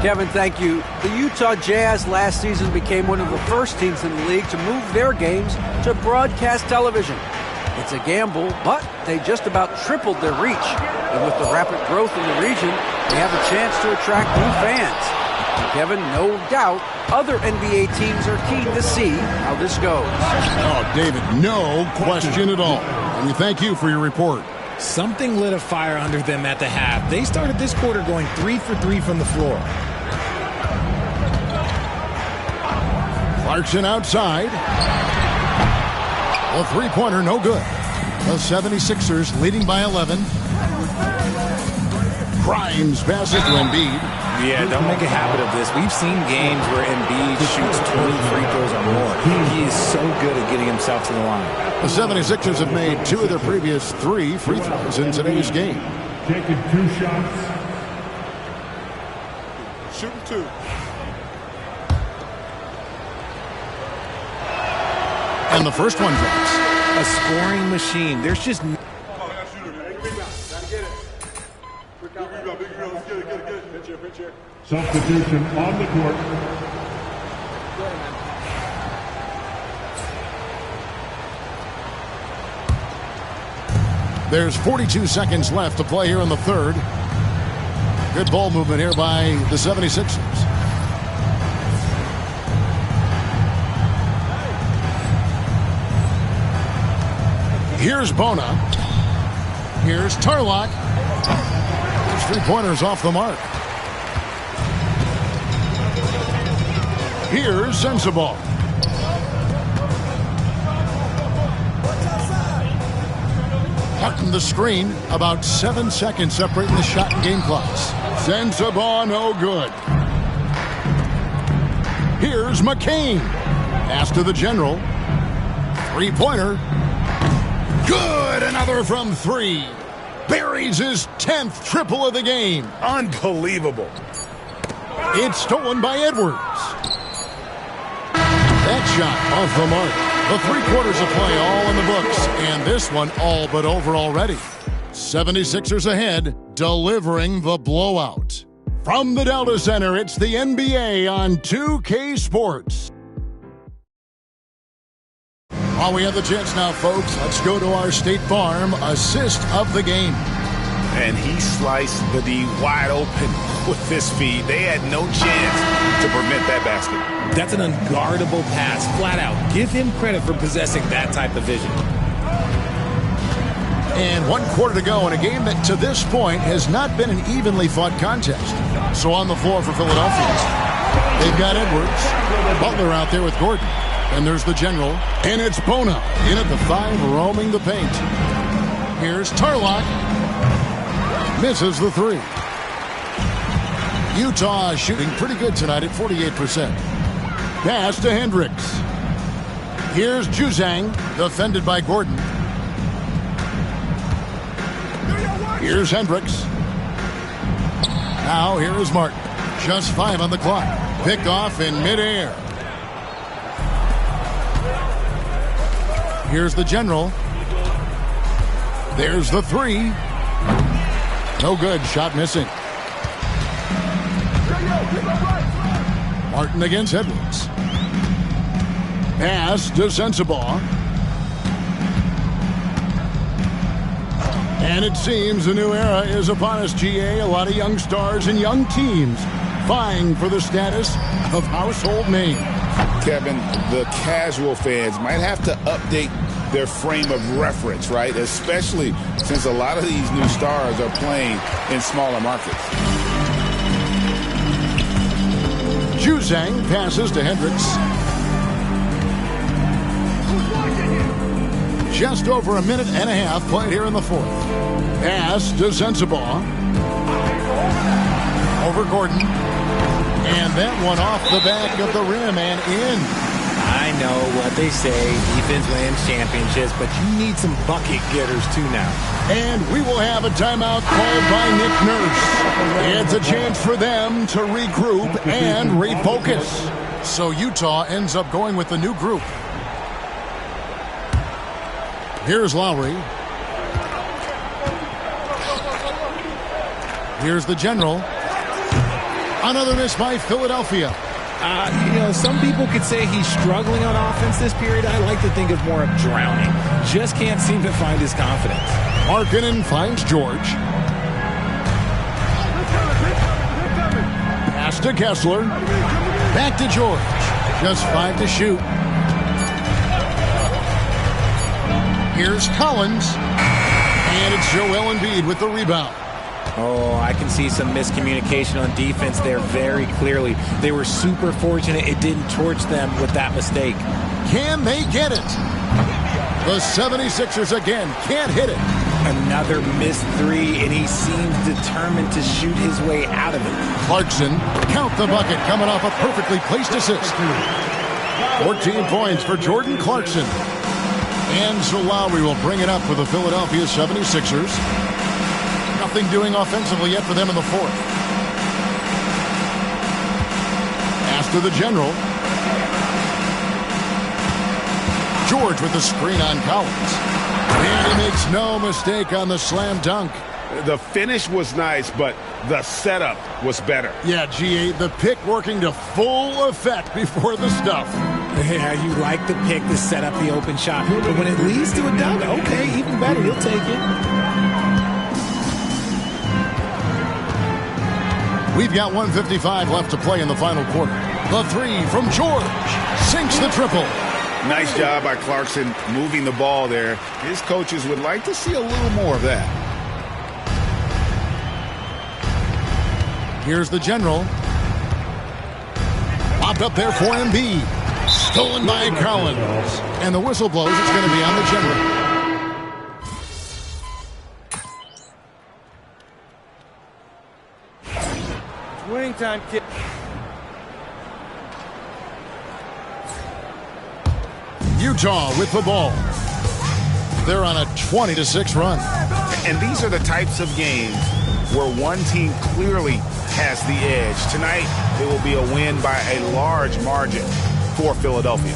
Kevin, thank you. The Utah Jazz last season became one of the first teams in the league to move their games to broadcast television. It's a gamble, but they just about tripled their reach. And with the rapid growth in the region, they have a chance to attract new fans. And Kevin, no doubt, other NBA teams are keen to see how this goes. Oh, David, no question at all. And we thank you for your report. Something lit a fire under them at the half. They started this quarter going 3 for 3 from the floor. Clarkson outside. A three-pointer, no good. The 76ers leading by 11. Grimes passes to Embiid. Yeah, don't make a habit of this. We've seen games where Embiid shoots 20 free throws or more. He is so good at getting himself to the line. The 76ers have made 2 of their previous 3 free throws in today's game. Taking 2 shots. Shooting 2. And the first one drops. A scoring machine. There's just... Substitution on the court. There's 42 seconds left to play here in the third. Good ball movement here by the 76ers. Here's Bona. Here's Tarlock. His three-pointers off the mark. Here's Sensabaugh. Cutting the screen. About 7 seconds separating the shot and game clocks. Sensabaugh, no good. Here's McCain. Pass to the general. Three-pointer. Good! Another from 3. Buries his 10th triple of the game. Unbelievable. It's stolen by Edwards. That shot off the mark. The 3 quarters of play all in the books. And this one all but over already. 76ers ahead, delivering the blowout. From the Delta Center, it's the NBA on 2K Sports. While we have the chance now, folks, let's go to our State Farm assist of the game. And he sliced the D wide open with this feed. They had no chance to prevent that basket. That's an unguardable pass, flat out. Give him credit for possessing that type of vision. And 1 quarter to go in a game that to this point has not been an evenly fought contest. So on the floor for Philadelphia, they've got Edwards. Butler out there with Gordon. And there's the general. And it's Bona in at the 5, roaming the paint. Here's Tarlock. Misses the 3. Utah shooting pretty good tonight at 48%. Pass to Hendricks. Here's Juzang, defended by Gordon. Here's Hendricks. Now here is Martin. Just 5 on the clock. Picked off in midair. Here's the general. There's the 3. No good. Shot missing. Martin against Edwards. Pass to Sensabaugh. And it seems a new era is upon us, GA. A lot of young stars and young teams vying for the status of household names. Kevin, the casual fans might have to update their frame of reference, right? Especially since a lot of these new stars are playing in smaller markets. Juzang passes to Hendricks. Just over a minute and a half played here in the fourth. Pass to Sensabaugh. Over Gordon. And that one off the back of the rim and in. I know what they say, defense wins championships, but you need some bucket getters too now. And we will have a timeout called by Nick Nurse. It's a chance for them to regroup and refocus. So Utah ends up going with the new group. Here's Lowry. Here's the general. Another miss by Philadelphia. Some people could say he's struggling on offense this period. I like to think of more of drowning. Just can't seem to find his confidence. Markkanen finds George. Pass to Kessler. Back to George. Just 5 to shoot. Here's Collins. And it's Joel Embiid with the rebound. Oh, I can see some miscommunication on defense there very clearly. They were super fortunate it didn't torch them with that mistake. Can they get it? The 76ers again can't hit it. Another missed three, and he seems determined to shoot his way out of it. Clarkson, count the bucket, coming off a perfectly placed assist. 14 points for Jordan Clarkson. And so Lowry will bring it up for the Philadelphia 76ers. Nothing doing offensively yet for them in the fourth. Pass to the general. George with the screen on Collins. And he makes no mistake on the slam dunk. The finish was nice, but the setup was better. Yeah, G8, the pick working to full effect before the stuff. Yeah, you like the pick to set up the open shot. But when it leads to a dunk, okay, even better, you'll take it. We've got 1:55 left to play in the final quarter. The three from George sinks the triple. Nice job by Clarkson moving the ball there. His coaches would like to see a little more of that. Here's the general. Popped up there for Embiid. Stolen by Collins. And the whistle blows. It's going to be on the general. Winning time, kid. Utah with the ball. They're on a 20-6 run. And these are the types of games where one team clearly has the edge. Tonight, it will be a win by a large margin for Philadelphia.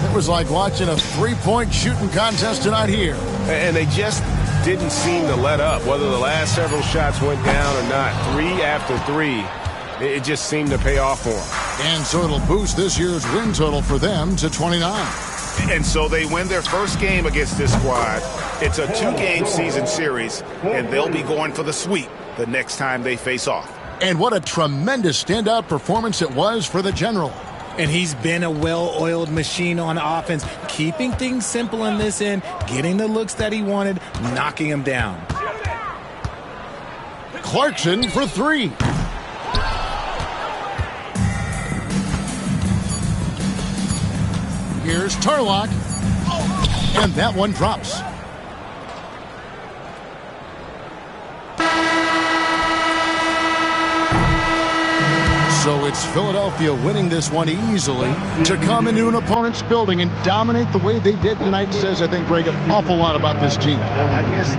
It was like watching a three-point shooting contest tonight here. And they just didn't seem to let up, whether the last several shots went down or not. 3 after 3. It just seemed to pay off for them. And so it'll boost this year's win total for them to 29. And so they win their first game against this squad. It's a 2-game season series, and they'll be going for the sweep the next time they face off. And what a tremendous standout performance it was for the general. And he's been a well-oiled machine on offense, keeping things simple in this end, getting the looks that he wanted, knocking them down. Clarkson for 3. Here's Tarlock. And that one drops. So it's Philadelphia winning this one easily. To come into an opponent's building and dominate the way they did tonight says, I think, Greg, an awful lot about this team. I guess